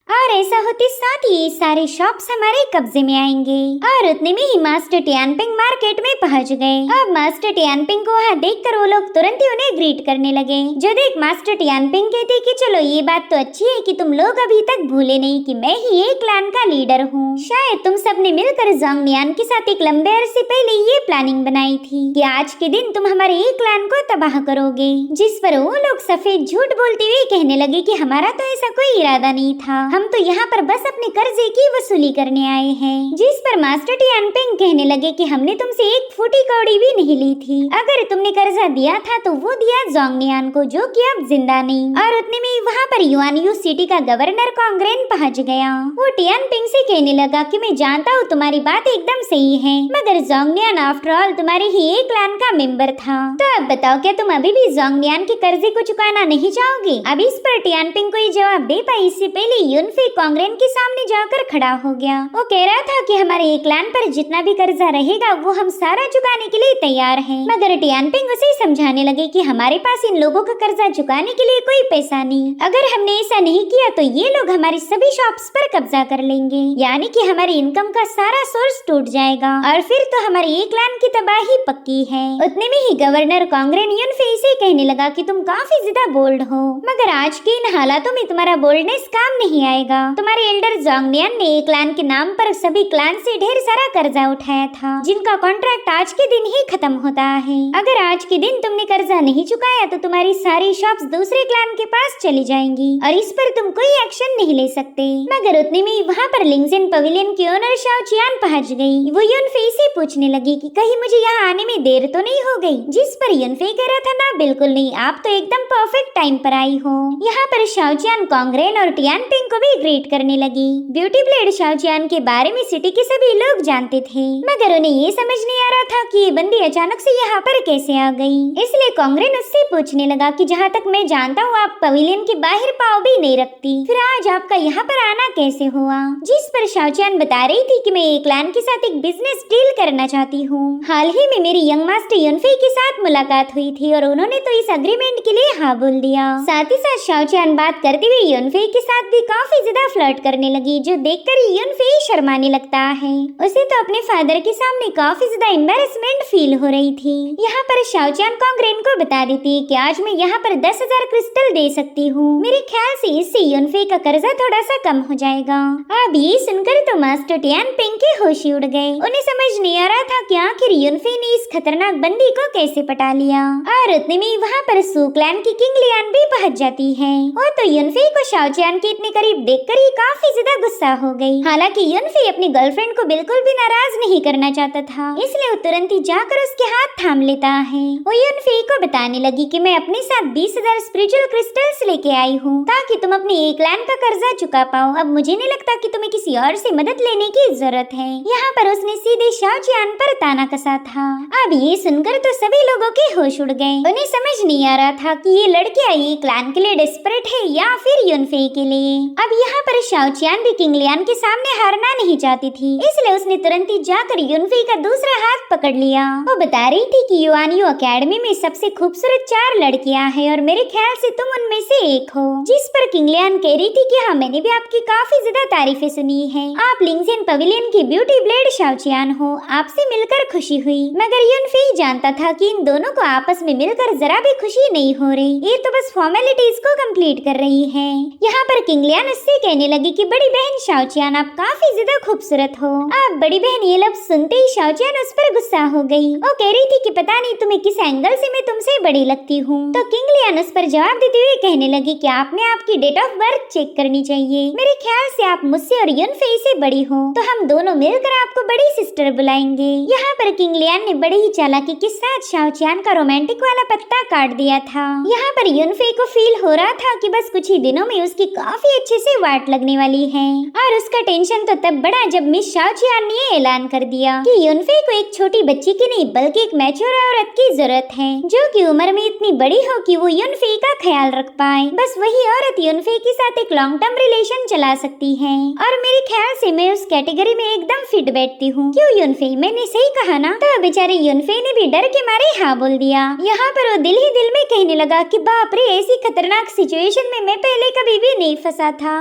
[SPEAKER 1] और ऐसा होते साथ ही सारे शॉप्स हमारे कब्जे में आएंगे। और उतने में ही मास्टर टियानपिंग मार्केट में पहुंच गए। अब मास्टर टियानपिंग को वहाँ देखकर वो लोग तुरंत ही उन्हें ग्रीट करने लगे। जो देख मास्टर टियानपिंग कहते कि चलो ये बात तो अच्छी है कि तुम लोग अभी तक भूले नहीं कि मैं ही एक क्लैन का लीडर हूँ। शायद तुम सबने मिलकर जोंगलियान के साथ एक लंबे अरसे पहले ये प्लानिंग बनाई थी कि आज के दिन तुम हमारे एक क्लैन को तबाह करोगे। जिस पर वो लोग सफेद झूठ बोलते हुए कहने लगे कि हमारा तो ऐसा कोई इरादा नहीं था, हम तो यहाँ पर बस अपने कर्जे की वसूली करने आए हैं। जिस पर मास्टर टियानपिंग कहने लगे कि हमने तुमसे एक फूटी कौड़ी भी नहीं ली थी। अगर तुमने कर्जा दिया था तो वो दिया जोंगनियान को, जो कि अब जिंदा नहीं। और उतने में वहाँ पर युआनयू सिटी का गवर्नर कांग्रेन पहुँच गया। वो टियानपिंग से कहने लगा कि मैं जानता हूँ तुम्हारी बात एकदम सही है, मगर जोंगनियान आफ्टर ऑल तुम्हारे ही एक क्लैन का मेंबर था। तो अब बताओ, क्या तुम अभी भी जोंगनियान के कर्जे को चुकाना नहीं चाहोगे? अब इस पर टियानपिंग को ये जवाब दे पाई इससे पहले युनफे कांग्रेन के सामने जाकर खड़ा हो गया। वो कह रहा था कि हमारे एक क्लैन पर जितना भी कर्जा रहेगा वो हम सारा चुकाने के लिए तैयार हैं। मगर टियानपिंग उसे समझाने लगे कि हमारे पास इन लोगों का कर्जा चुकाने के लिए कोई पैसा नहीं। अगर हमने ऐसा नहीं किया तो ये लोग हमारी सभी शॉप्स पर कब्जा कर लेंगे, यानी कि हमारी इनकम का सारा सोर्स टूट जाएगा और फिर तो हमारी एक क्लैन की तबाही पक्की है। उतने में ही गवर्नर कांग्रेन युनफे से कहने लगा कि तुम काफी ज्यादा बोल्ड हो, मगर आज के इन हालातों में तुम्हारा बोल्डनेस काम नहीं आएगा। तुम्हारे एल्डर जोंगनियान ने एक क्लैन के नाम पर सभी क्लैन से ढेर सारा कर्जा उठाया था, जिनका कॉन्ट्रैक्ट आज के दिन ही खत्म होता है। अगर आज के दिन तुमने कर्जा नहीं चुकाया तो तुम्हारी सारी शॉप्स दूसरे क्लैन के पास चली जाएंगी और इस पर तुम कोई एक्शन नहीं ले सकते। मगर उतने में वहाँ पर लिंगजेन पवेलियन की ओनर शाओ चियान पहुँच गई। वो युनफे से पूछने लगी कि कहीं मुझे यहाँ आने में देर तो नहीं हो गई? जिस पर युनफे कह रहा था ना, बिल्कुल नहीं, आप तो एकदम परफेक्ट टाइम पर आई हो। यहाँ पर शाओ चियान कांग्रेन और टियानपिंग को भी ग्रीट करने लगी। ब्यूटी ब्लेड शाओ चियान के बारे में सिटी के सभी लोग जानते थे, मगर उन्हें ये समझ नहीं आ रहा था कि ये बंदी अचानक से यहाँ पर कैसे आ गई। इसलिए कांग्रेन उससे पूछने लगा कि जहाँ तक मैं जानता हूँ आप पवेलियन के बाहर पाँव भी नहीं रखती, फिर आज आपका यहाँ पर आना कैसे हुआ? जिस पर शाओ चियान बता रही थी कि मैं एक क्लैन के साथ एक बिजनेस डील करना चाहती हूँ। हाल ही में मेरी यंग मास्टर युनफे के साथ मुलाकात हुई थी और उन्होंने तो इस अग्रीमेंट के लिए हाँ बोल दिया। साथ ही साथ शाओ चियान बात करते हुए युनफे के साथ भी काफी ज्यादा फ्लर्ट करने लगी, जो देखकर युनफे शर्माने लगता है। उसे तो अपने फादर के सामने काफी ज्यादा एम्बैरेसमेंट फील हो रही थी। यहाँ पर शाओ चियान कांग्रेन को बता देती है कि आज मैं यहाँ पर 10,000 क्रिस्टल दे सकती हूँ। मेरे ख्याल से इससे युनफे का कर्जा थोड़ा सा कम हो जाएगा। अब ये सुनकर तो मास्टर टियानपिंग के होश ही उड़ गए। उन्हें समझ नहीं आ रहा था कि आखिर युनफे ने इस खतरनाक बंदी को कैसे पटा लिया। और उतने में वहाँ पर सू क्लैन की किंग लियान भी पहुँच जाती है। वो तो युनफे को शाओ चियान के इतने करीब देखकर ही काफी ज्यादा गुस्सा हो गई। हालांकि युनफे अपनी गर्लफ्रेंड को बिल्कुल भी नाराज नहीं करना चाहता था, इसलिए वो तुरंत ही जाकर उसके हाथ थाम लेता है। वो युनफे को बताने लगी कि मैं अपने साथ 20,000 स्पिरिचुअल क्रिस्टल्स लेके आई हूँ ताकि तुम अपने एक क्लैन का कर्जा चुका पाओ। अब मुझे नहीं लगता कि तुम्हें किसी और से मदद लेने की जरूरत है। यहाँ पर उसने सीधे शाओ चियान पर ताना कसा था। अब ये सुनकर तो सभी लोगों के होश उड़ गए। उन्हें समझ नहीं आ रहा था कि ये लड़कियां ये क्लैन के लिए डेस्परेट है या फिर युनफे के लिए। अब यहाँ पर शाओ चियान भी किंग लियान के सामने हारना नहीं चाहती थी, इसलिए उसने तुरंत ही जाकर युनफे का दूसरा हाथ पकड़ लिया। वो बता रही थी कि युआनयू अकेडमी में सबसे खूबसूरत 4 लड़कियां हैं और मेरे ख्याल से तुम उनमें से एक हो। जिस पर किंग लियान कह रही थी कि हाँ, मैंने भी आपकी काफी ज्यादा तारीफें सुनी है। आप लिंगजेन पवेलियन की ब्यूटी ब्लेड शाओ चियान हो, आपसे मिलकर खुशी हुई। मगर युनफे जानता था कि इन दोनों को आपस में मिलकर जरा भी खुशी नहीं हो रही, ये तो बस फॉर्मेलिटीज को कंप्लीट कर रही है। यहाँ पर किंग लियान उससे कहने लगी कि बड़ी बहन शाओ चियान, आप काफी ज्यादा खूबसूरत हो। आप बड़ी बहन ये लफ्ज सुनते ही शाओ चियान उस पर गुस्सा हो गई। वो कह रही थी कि पता नहीं तुम्हें किस एंगल से मैं तुमसे बड़ी लगती हूँ। तो किंग लियान उस पर जवाब देते हुए कहने लगी कि आपने आपकी डेट ऑफ बर्थ चेक करनी चाहिए। मेरे ख्याल से आप मुझसे और युनफे से बड़ी हो, तो हम दोनों मिलकर आपको बड़ी सिस्टर बुलाएंगे। यहाँ पर किंग लियान ने बड़े ही चालाकी के साथ शाओ चियान का रोमांटिक वाला पत्ता काट दिया था। यहाँ पर युनफे को फील हो रहा था कि बस कुछ ही दिनों में उसकी काफी अच्छे से वाट लगने वाली है। और उसका टेंशन तो तब बढ़ा जब मिस शाओ चियान ने ऐलान कर दिया कि युनफे को एक छोटी बच्ची की नहीं बल्कि एक मैच्योर औरत की जरूरत है, जो कि उम्र में इतनी बड़ी हो कि वो युनफे का ख्याल रख पाए। बस वही औरत युनफे के साथ एक लॉन्ग टर्म रिलेशन चला सकती है और मेरे ख्याल से मैं उस कैटेगरी में एकदम फिट बैठती हूँ। क्यों युनफे, मैंने सही कहा ना? तो बेचारे युनफे ने भी डर के मारे हाँ बोल दिया। यहाँ पर वो दिल ही दिल में कहने लगा कि बाप रे, ऐसी खतरनाक सिचुएशन में मैं पहले कभी भी नहीं फंसा था।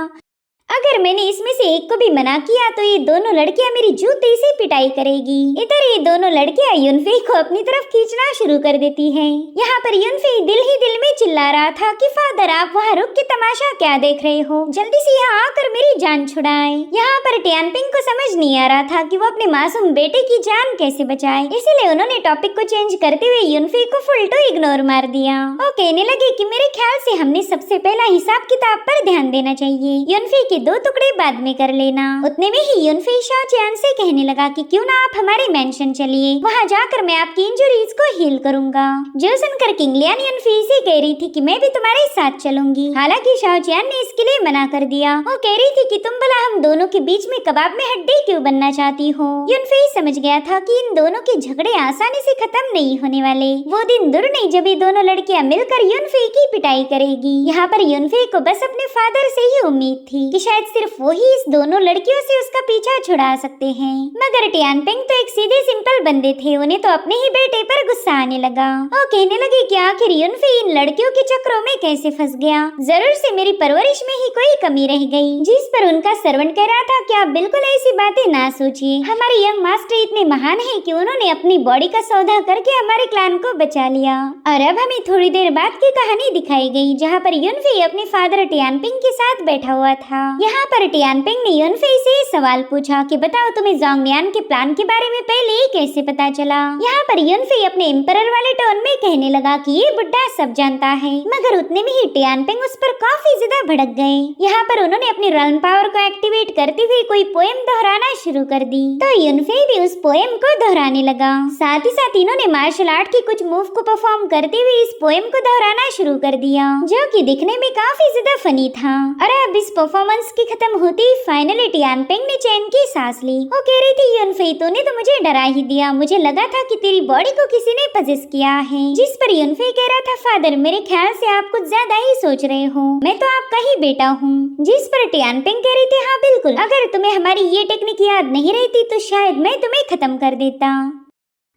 [SPEAKER 1] अगर मैंने इसमें से एक को भी मना किया तो ये दोनों लड़कियां मेरी जूते से पिटाई करेगी। इधर ये दोनों लड़कियां युनफे को अपनी तरफ खींचना शुरू कर देती हैं। यहाँ पर युनफे दिल ही दिल में चिल्ला रहा था कि फादर, आप वहाँ रुक के तमाशा क्या देख रहे हो? जल्दी से यहाँ आकर मेरी जान छुड़ाएं। यहाँ पर टियानपिंग को समझ नहीं आ रहा था कि वो अपने मासूम बेटे की जान कैसे बचाए, इसीलिए उन्होंने टॉपिक को चेंज करते हुए युनफे को फुल टू इग्नोर मार दिया। वो कहने लगे कि मेरे ख्याल से हमने सबसे पहला हिसाब किताब पर ध्यान देना चाहिए। युनफे के 2 टुकड़े बाद में कर लेना। उतने में ही युनफी शाओचियान से कहने लगा कि क्यों ना आप हमारे मेंशन चलिए, वहाँ जाकर मैं आपकी इंजरीज को हील करूंगा। जो सुनकर किंग लियान युनफी से कह रही थी कि मैं भी तुम्हारे साथ चलूंगी। हालांकि शाओचियान ने इसके लिए मना कर दिया। वो कह रही थी कि तुम भला हम दोनों के बीच में कबाब में हड्डी क्यों बनना चाहती हो। युनफी समझ गया था कि इन दोनों के झगड़े आसानी से खत्म नहीं होने वाले। वो दिन दूर नहीं जब ये दोनों लड़कियां मिलकर युनफी की पिटाई करेगी। यहाँ पर युनफी को बस अपने फादर से ही उम्मीद थी कि शायद सिर्फ वो ही इस दोनों लड़कियों से उसका पीछा छुड़ा सकते हैं। मगर टियानपिंग तो एक सीधे सिंपल बंदे थे, उन्हें तो अपने ही बेटे पर गुस्सा आने लगा। वो कहने लगे कि आखिर युनफी इन लड़कियों के चक्रों में कैसे फंस गया। जरूर से मेरी परवरिश में ही कोई कमी रह गई। जिस पर उनका सर्वेंट कह रहा था कि आप बिल्कुल ऐसी बातें ना सोचिए, हमारे यंग मास्टर इतने महान हैं कि उन्होंने अपनी बॉडी का सौदा करके हमारे क्लैन को बचा लिया। और अब हमें थोड़ी देर बाद की कहानी दिखाई गई, जहाँ पर युनफी अपने फादर टियानपिंग के साथ बैठा हुआ था। यहाँ पर टियानपिंग ने युनफी से सवाल पूछा कि बताओ तुम्हें जोंगलियान के प्लान के बारे में पहले ही कैसे पता चला। यहाँ पर युनफी अपने एम्परर वाले टोन में कहने लगा कि ये बुड्ढा सब जानता है। मगर उतने में ही टियानपिंग उस पर काफी ज्यादा भड़क गए। यहाँ पर उन्होंने अपनी रन पावर को एक्टिवेट करते हुए कोई पोएम दोहराना शुरू कर दी। तो युनफी भी उस पोएम को दोहराने लगा। साथ ही साथ इन्होंने मार्शल आर्ट की कुछ मूव को परफॉर्म करते हुए इस पोएम को दोहराना शुरू कर दिया, जो कि दिखने में काफी ज्यादा फनी था। और अब इस परफॉर्मेंस की खत्म होती ही फाइनली टियानपिंग ने चैन की सांस ली। वो कह रही थी युनफी तूने तो मुझे डरा ही दिया, मुझे लगा था कि तेरी बॉडी को किसी ने पजेस किया है। जिस पर युनफी कह रहा था फादर मेरे ख्याल से आप कुछ ज्यादा ही सोच रहे हो, मैं तो आपका ही बेटा हूँ। जिस पर टियानपिंग कह रही थी हाँ बिल्कुल, अगर तुम्हें हमारी ये टेक्निक याद नहीं रहती तो शायद मैं तुम्हें खत्म कर देता।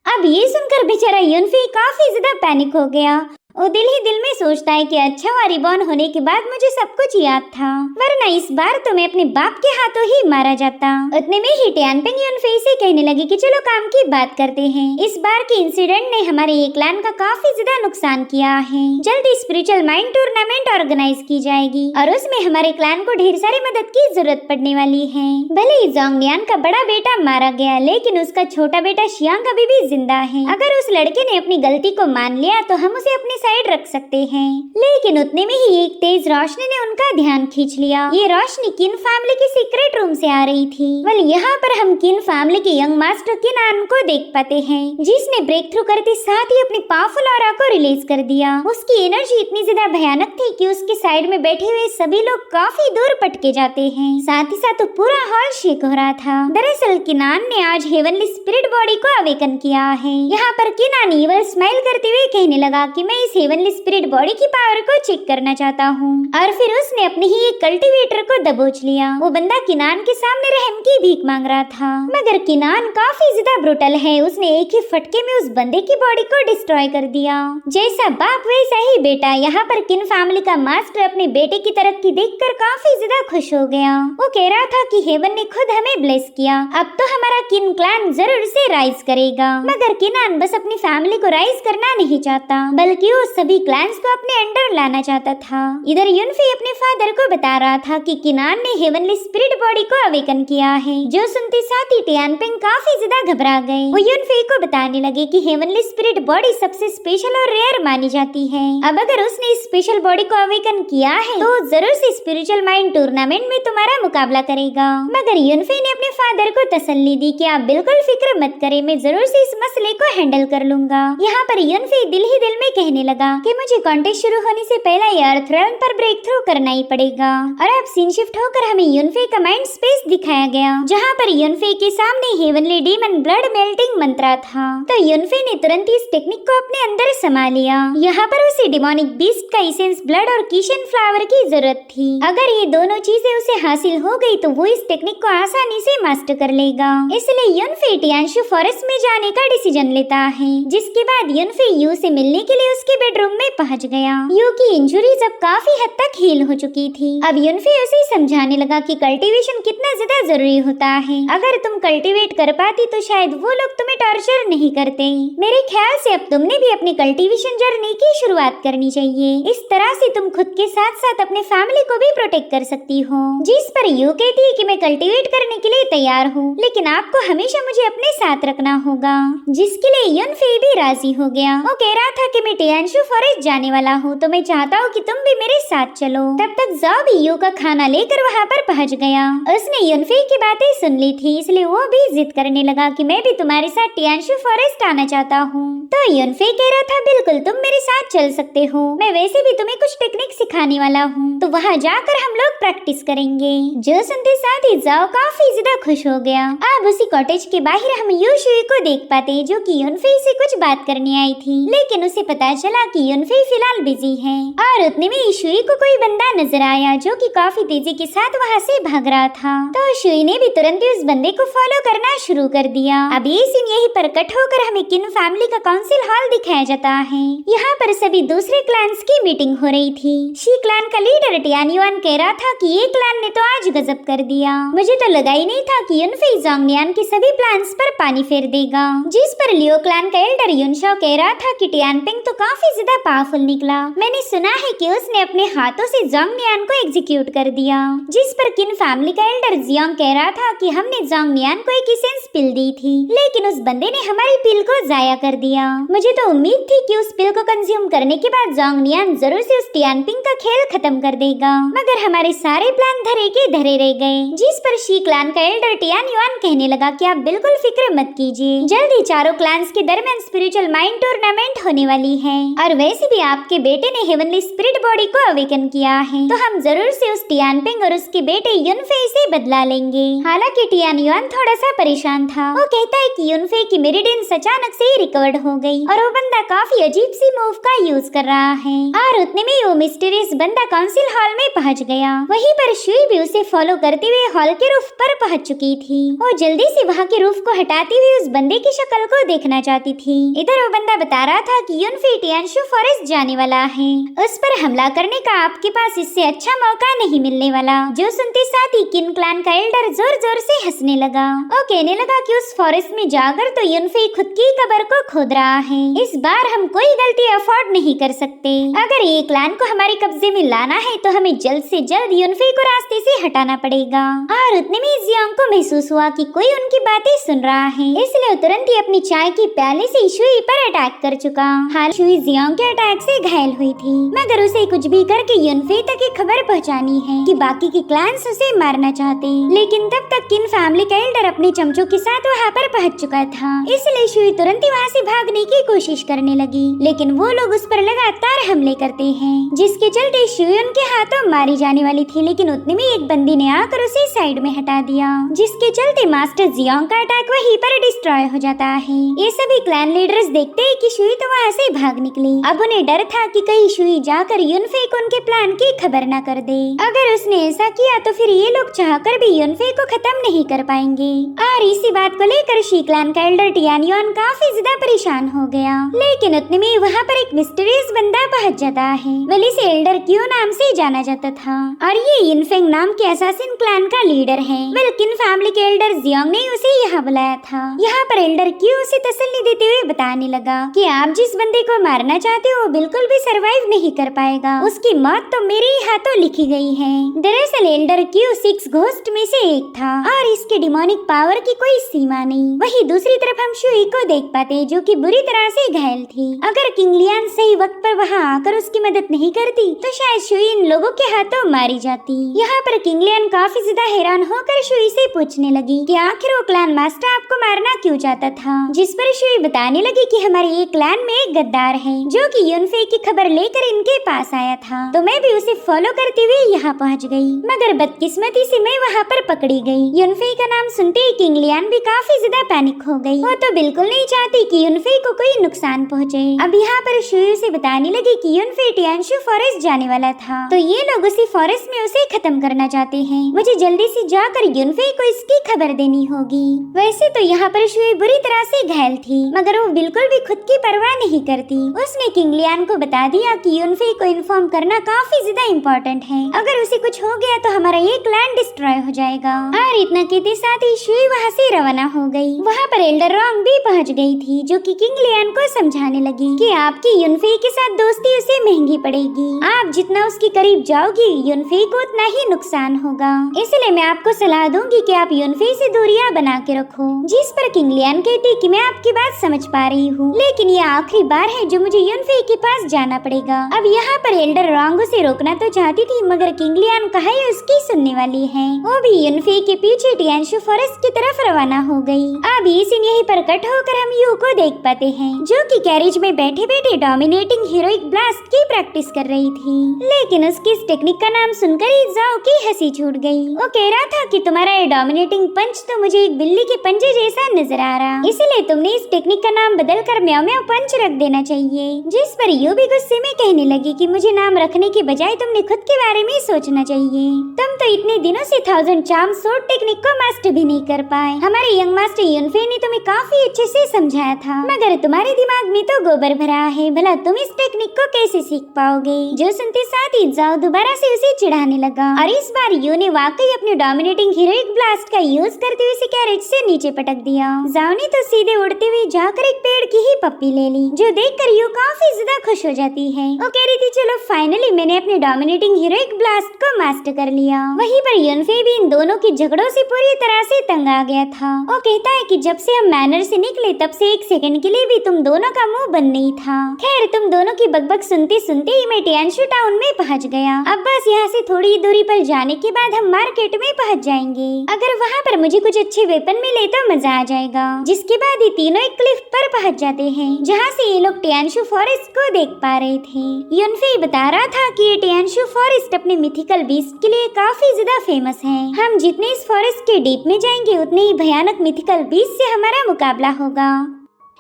[SPEAKER 1] अब ये सुनकर बेचारा युनफी काफी ज्यादा पैनिक हो गया। वो दिल ही दिल में सोचता है कि अच्छा हुआ रिबॉर्न होने के बाद मुझे सब कुछ याद था, वरना इस बार तो मैं अपने बाप के हाथों ही मारा जाता। उतने में ही टियानपिंग युनफी से कहने लगी कि चलो काम की बात करते हैं। इस बार के इंसिडेंट ने हमारे एक क्लैन का काफी ज्यादा नुकसान किया है। जल्दी स्पिरिचुअल माइंड टूर्नामेंट ऑर्गेनाइज की जाएगी और उसमें हमारे क्लैन को ढेर सारी मदद की जरूरत पड़ने वाली है। भले ही जोंगलियान का बड़ा बेटा मारा गया, लेकिन उसका छोटा बेटा शियांग अभी भी जिंदा है। अगर उस लड़के ने अपनी गलती को मान लिया तो हम उसे अपने साइड रख सकते हैं। लेकिन उतने में ही एक तेज रोशनी ने उनका ध्यान खींच लिया। ये रोशनी किन फैमिली के सीक्रेट रूम से आ रही थी। वेल यहाँ पर हम किन फैमिली के यंग मास्टर किनान को देख पाते हैं, जिसने ब्रेक थ्रू करते साथ ही अपनी पावरफुल ऑरा को रिलीज कर दिया। उसकी एनर्जी इतनी ज्यादा भयानक थी कि उसके साइड में बैठे हुए सभी लोग काफी दूर पटके जाते हैं। साथ ही साथ पूरा हॉल शेक हो रहा था। दरअसल किनान ने आज हेवनली स्पिरिट बॉडी को अवेकन किया है। यहाँ पर किनान ईवल स्माइल करते हुए कहने लगा कि मैं इस हेवनली स्पिरिट बॉडी की पावर को चेक करना चाहता हूँ। और फिर उसने अपने ही एक कल्टीवेटर को दबोच लिया। वो बंदा किनान के सामने रहम की भीख मांग रहा था, मगर किनान काफी ज्यादा ब्रुटल है। उसने एक ही फटके में उस बंदे की बॉडी को डिस्ट्रॉय कर दिया। जैसा बाप वैसा ही बेटा। यहाँ पर किन फैमिली का मास्टर अपने बेटे की तरक्की देखकर काफी ज्यादा खुश हो गया। वो कह रहा था कि हेवन ने खुद हमें ब्लेस किया, अब तो हमारा किन क्लैन जरूर से राइज करेगा। मगर किनान बस अपनी फैमिली को राइज करना नहीं चाहता, बल्कि वो सभी क्लैंस को अपने अंडर लाना चाहता था। इधर युनफी अपने फादर को बता रहा था कि किनान ने हेवनली स्पिरिट बॉडी को अवेकन किया है। जो सुनते साथ ही टियानपिंग काफी ज्यादा घबरा गए। वो युनफी को बताने लगे कि हेवनली स्पिरिट बॉडी सबसे स्पेशल और रेयर मानी जाती है। अब अगर उसने इस स्पेशल बॉडी को अवेकन किया है तो जरूर से स्पिरिचुअल माइंड टूर्नामेंट में तुम्हारा मुकाबला करेगा। मगर युनफी ने अपने फादर को तसल्ली दी कि आप बिल्कुल फिक्र मत करें, मैं जरूर से इस मसले को हैंडल कर लूंगा। यहाँ पर युनफी दिल ही दिल में कहने लगा कि मुझे कॉन्टेस्ट शुरू होने से पहले ये अर्थ रेल्म पर ब्रेक थ्रू करना ही पड़ेगा। और अब सीन शिफ्ट होकर हमें युनफी का माइंड स्पेस दिखाया गया, जहाँ पर युनफी के सामने हेवनली डीमन ब्लड मेल्टिंग मंत्रा था। तो युनफी ने तुरंत इस टेक्निक को अपने अंदर समा लिया। यहाँ पर उसे डिमोनिक बीस्ट का इसेंस ब्लड और किशन फ्लावर की जरूरत थी। अगर ये दोनों चीजें उसे हासिल हो गई तो वो इस टेक्निक को आसानी से मास्टर कर लेगा। इसलिए युनफी टियानशु फॉरेस्ट में जाने का डिसीजन लेता है। जिसके बाद युनफी यू से मिलने के लिए उसके बेडरूम में पहुंच गया। यू की इंजुरीज अब काफी हद तक हील हो चुकी थी। अब युनफी उसे समझाने लगा कि कल्टीवेशन कितना ज्यादा जरूरी होता है। अगर तुम कल्टीवेट कर पाती तो शायद वो लोग तुम्हें टॉर्चर नहीं करते। मेरे ख्याल से अब तुमने भी अपनी कल्टीवेशन जर्नी की शुरुआत करनी चाहिए। इस तरह से तुम खुद के साथ साथ अपने फैमिली को भी प्रोटेक्ट कर सकती हो। जिस पर यू कहती है कि मैं कल्टीवेट करने के लिए तैयार हूँ, लेकिन आपको हमेशा मुझे अपने साथ रखना होगा। जिसके लिए युनफी भी राजी हो गया। वो कह रहा था कि मैं टियान टियानशु फॉरेस्ट जाने वाला हूँ, तो मैं चाहता हूँ कि तुम भी मेरे साथ चलो। तब तक ज़ाओ भी यू का खाना लेकर वहाँ पर पहुँच गया। उसने युनफे की बातें सुन ली थी, इसलिए वो भी जिद करने लगा कि मैं भी तुम्हारे साथ टियानशु फॉरेस्ट आना चाहता हूँ। तो युनफे कह रहा था बिल्कुल तुम मेरे साथ चल सकते हो, मैं वैसे भी तुम्हें कुछ टेक्निक सिखाने वाला हूँ, तो वहाँ जाकर हम लोग प्रैक्टिस करेंगे। जो सुनते साथ ही ज़ाओ काफी ज्यादा खुश हो गया। अब उसी कॉटेज के बाहर हम यू शुई को देख पाते जो कि युनफे से कुछ बात करने आई थी, लेकिन उसे पता चला कि युनफे फिलहाल बिजी है। और उतने में शुई को कोई बंदा नजर आया जो कि काफी तेजी के साथ वहाँ से भाग रहा था। तो शुई ने भी तुरंत ही उस बंदे को फॉलो करना शुरू कर दिया। अब ये सीन यही पर कट होकर हमें किन फैमिली का काउंसिल हॉल दिखाया जाता है। यहाँ पर सभी दूसरे क्लैंस की मीटिंग हो रही थी। शी क्लैन का लीडर टियान युआन कह रहा था कि ये क्लैन ने तो आज गजब कर दिया, मुझे तो लगा ही नहीं था कि युनफे जोंगनियान के सभी प्लान्स पर पानी फेर देगा। जिस पर लियो क्लैन का एल्डर युनशाओ कह रहा था कि टियानपिंग तो काफी ज्यादा पावरफुल निकला, मैंने सुना है कि उसने अपने हाथों से जोंगनियान को एग्जीक्यूट कर दिया। जिस पर किन फैमिली का एल्डर जियांग कह रहा था कि हमने जोंगनियान को एक एसेंस पिल दी थी, लेकिन उस बंदे ने हमारी पिल को जाया कर दिया। मुझे तो उम्मीद थी कि उस पिल को कंज्यूम करने के बाद जोंगनियान जरूर से उस टियानपिंग का खेल खत्म कर देगा, मगर हमारे सारे प्लान धरे के धरे रह गए। जिस पर शी क्लैन का एल्डर टियान युआन कहने लगा कि आप बिल्कुल फिक्र मत कीजिए, जल्द ही चारों क्लैंस के दरमियान स्पिरिचुअल माइंड टूर्नामेंट होने वाली है, और वैसे भी आपके बेटे ने हेवनली स्पिरिट बॉडी को अवेकन किया है, तो हम जरूर से उस टियानपिंग और उसके बेटे युनफे से बदला लेंगे। हालांकि टियान युआन थोड़ा सा परेशान था। वो कहता है कि युनफे की मेरिडियंस अचानक से ही रिकवर्ड हो गई और वो बंदा काफी अजीब सी मूव का यूज कर रहा है। और उतने में वो मिस्टीरियस बंदा काउंसिल हॉल में पहुंच गया। वहीं पर शुई भी उसे फॉलो करते हुए हॉल के रूफ पर पहुंच चुकी थी। वो जल्दी से वहाँ के रूफ को हटाते हुए उस बंदे की शक्ल को देखना चाहती थी। इधर वो बंदा बता रहा था कि युनफे टियानशु फॉरेस्ट जाने वाला है, उस पर हमला करने का आपके पास इससे अच्छा मौका नहीं मिलने वाला। जो सुनते साथ ही किन क्लैन का एल्डर जोर जोर से हंसने लगा। वो कहने लगा कि उस फॉरेस्ट में जाकर तो युनफे खुद की कब्र को खोद रहा है, इस बार हम कोई गलती अफोर्ड नहीं कर सकते। अगर ये क्लैन को हमारे कब्जे में लाना है तो हमें जल्द से जल्द युनफे को रास्ते से हटाना पड़ेगा। और उतने में जियांग को महसूस हुआ कि कोई उनकी बातें सुन रहा है, इसलिए तुरंत ही अपनी चाय की प्याले से शुई पर अटैक कर चुका। हाल शुई जियांग के अटैक से घायल हुई थी, मगर उसे कुछ भी करके युनफे तक ये खबर पहुंचानी है कि बाकी के क्लैंस उसे मारना चाहते। लेकिन तब तक किन फैमिली का एल्डर अपने चमचों के साथ वहाँ पर पहुंच चुका था, इसलिए शुई तुरंत ही वहाँ से भागने की कोशिश करने लगी, लेकिन वो लोग उस पर लगातार हमले करते हैं, जिसके चलते शुई उनके हाथों मारी जाने वाली थी। लेकिन उतने में एक बंदी ने आकर उसे साइड में हटा दिया, जिसके चलते मास्टर जियांग का अटैक वहीं पर डिस्ट्रॉय हो जाता है। ये सभी क्लैन लीडर्स देखते हैं कि शुई तो वहाँ से भाग निकली। अब उन्हें डर था कि कहीं शुई जाकर युनफे को उनके प्लान की खबर न कर दे। अगर उसने ऐसा किया तो फिर ये लोग चाहकर भी युनफे को खत्म नहीं कर पाएंगे। और इसी बात को लेकर शी क्लैन का एल्डर टियान युआन काफी ज्यादा परेशान हो गया। लेकिन उतने में वहाँ पर एक मिस्टीरियस बंदा पहुँच जाता है। वली से एल्डर क्यू नाम से जाना जाता था, और ये यिनफेंग नाम के असैसिन क्लैन का लीडर है। किन फैमिली के एल्डर जियांग ने उसे यहाँ बुलाया था। यहाँ पर एल्डर क्यू उसे तसल्ली देते हुए बताने लगा कि आप जिस बंदे को मारना चाहते हो वो बिल्कुल भी सरवाइव नहीं कर पाएगा, उसकी मौत तो मेरे ही हाथों लिखी गई है। दरअसल एल्डर क्यू 6 घोस्ट में से एक था और इसके डिमोनिक पावर की कोई सीमा नहीं। वहीं दूसरी तरफ हम शुई को देख पाते जो कि बुरी तरह से घायल थी। अगर किंग लियान सही वक्त पर वहाँ आकर उसकी मदद नहीं करती तो शायद शुई इन लोगों के हाथों मारी जाती। यहाँ पर किंग लियान काफी ज्यादा हैरान होकर शुई से पूछने लगी कि आखिर वो क्लैन मास्टर आपको मारना क्यों चाहता था। जिस पर शुई बताने लगी कि हमारे एक क्लैन में एक गद्दार है जो कि युनफे की खबर लेकर इनके पास आया था, तो मैं भी उसे फॉलो करते हुए यहाँ पहुँच गई। मगर बदकिस्मती से मैं वहाँ पर पकड़ी गई। युनफे का नाम सुनते ही किंग लियान भी काफी ज्यादा पैनिक हो गई। वो तो बिल्कुल नहीं चाहती कि युनफे को कोई नुकसान पहुँचे। अब यहाँ पर शुई से बताने लगी कि युनफे टियानशु फॉरेस्ट जाने वाला था, तो ये लोग उसी फॉरेस्ट में उसे खत्म करना चाहते हैं। मुझे जल्दी से जाकर युनफे को इसकी खबर देनी होगी। वैसे तो यहाँ पर शुई बुरी तरह से घायल थी, मगर वो बिल्कुल भी खुद की परवाह नहीं करती। उसने किंग लियान को बता दिया कि युनफे को इन्फॉर्म करना काफी ज्यादा इम्पोर्टेंट है, अगर उसे कुछ हो गया तो हमारा ये क्लैन डिस्ट्रॉय हो जाएगा। और इतना कहते साथ ही शुई वहाँ से रवाना हो गई। वहाँ पर एल्डर रॉन्ग भी पहुँच गई थी जो कि किंग लियान को समझाने लगी कि आपकी युनफे के साथ दोस्ती उसे महंगी पड़ेगी। आप जितना उसके करीब जाओगी युनफे को उतना ही नुकसान होगा, इसलिए मैं आपको सलाह दूंगी कि आप युनफे से दूरियां बना के रखो। जिस पर किंग लियान कहती कि मैं आपकी बात समझ पा रही हूँ, लेकिन ये आखिरी बार है जो मुझे मुझे युनफे के पास जाना पड़ेगा। अब यहाँ पर एल्डर रॉन्ग उसे रोकना तो चाहती थी, मगर किंग लियान कहा ये उसकी सुनने वाली है। वो भी युनफे के पीछे टियानशु फॉरेस्ट की तरफ रवाना हो गई। अब ये सीन यहीं पर कट होकर हम यू को देख पाते हैं, जो कि कैरेज में बैठे बैठे डोमिनेटिंग हीरोइक ब्लास्ट की प्रैक्टिस कर रही थी। लेकिन उसकी इस टेक्निक का नाम सुनकर ही जाओ की हंसी छूट गई। वो कह रहा था कि तुम्हारा ये डोमिनेटिंग पंच तो मुझे एक बिल्ली के पंजे जैसा नजर आ रहा, इसलिए तुमने इस टेक्निक का नाम बदलकर म्याओ म्याओ पंच रख देना चाहिए। जिस पर यू भी गुस्से में कहने लगी कि मुझे नाम रखने के बजाय तुमने खुद के बारे में सोचना चाहिए। तुम तो इतने दिनों से 1000 चार्म सोर्ड टेक्निक को मास्टर भी नहीं कर पाए। हमारे यंग मास्टर युनफे ने तुम्हें काफी अच्छे से समझाया था, मगर तुम्हारे दिमाग में तो गोबर भरा है। भला तुम इस टेक्निक को कैसे सीख पाओगे? जो सुनते साथ ही जाओ दोबारा से उसे चिढ़ाने लगा, और इस बार यू ने वाकई अपने डोमिनेटिंग हीरोइक ब्लास्ट का यूज करते हुए उसे कैरेज से नीचे पटक दिया। जाओ ने तो सीधे उड़ते हुए जाकर एक पेड़ की ही पप्पी ले ली, जो देखकर यू काफी ज्यादा खुश हो जाती है। वो कह रही थी चलो फाइनली मैंने अपने डोमिनेटिंग हीरोइक ब्लास्ट को मास्टर कर लिया। वहीं पर युनफे भी इन दोनों की झगड़ों से पूरी तरह से तंग आ गया था। वो कहता है कि जब से हम मैनर से निकले तब से एक सेकंड के लिए भी तुम दोनों का मुंह बंद नहीं था। खैर तुम दोनों की बकबक सुनते सुनते ही मैं टियानशु टाउन में पहुंच गया। अब बस यहाँ से थोड़ी दूरी पर जाने के बाद हम मार्केट में पहुंच जाएंगे। अगर वहाँ पर मुझे कुछ अच्छे वेपन मिले तो मजा आ जाएगा। जिसके बाद ये तीनों एक क्लिफ पर पहुंच जाते हैं, जहाँ से ये लोग टियानशु फॉरेस्ट को देख पा रहे थे। युनफे बता रहा था कि ये टियानशु फॉरेस्ट अपने मिथिकल बीस्ट के लिए काफी ज्यादा फेमस है। हम जितने इस फॉरेस्ट के डीप में जाएंगे उतने ही भयानक मिथिकल बीस्ट से हमारा मुकाबला होगा।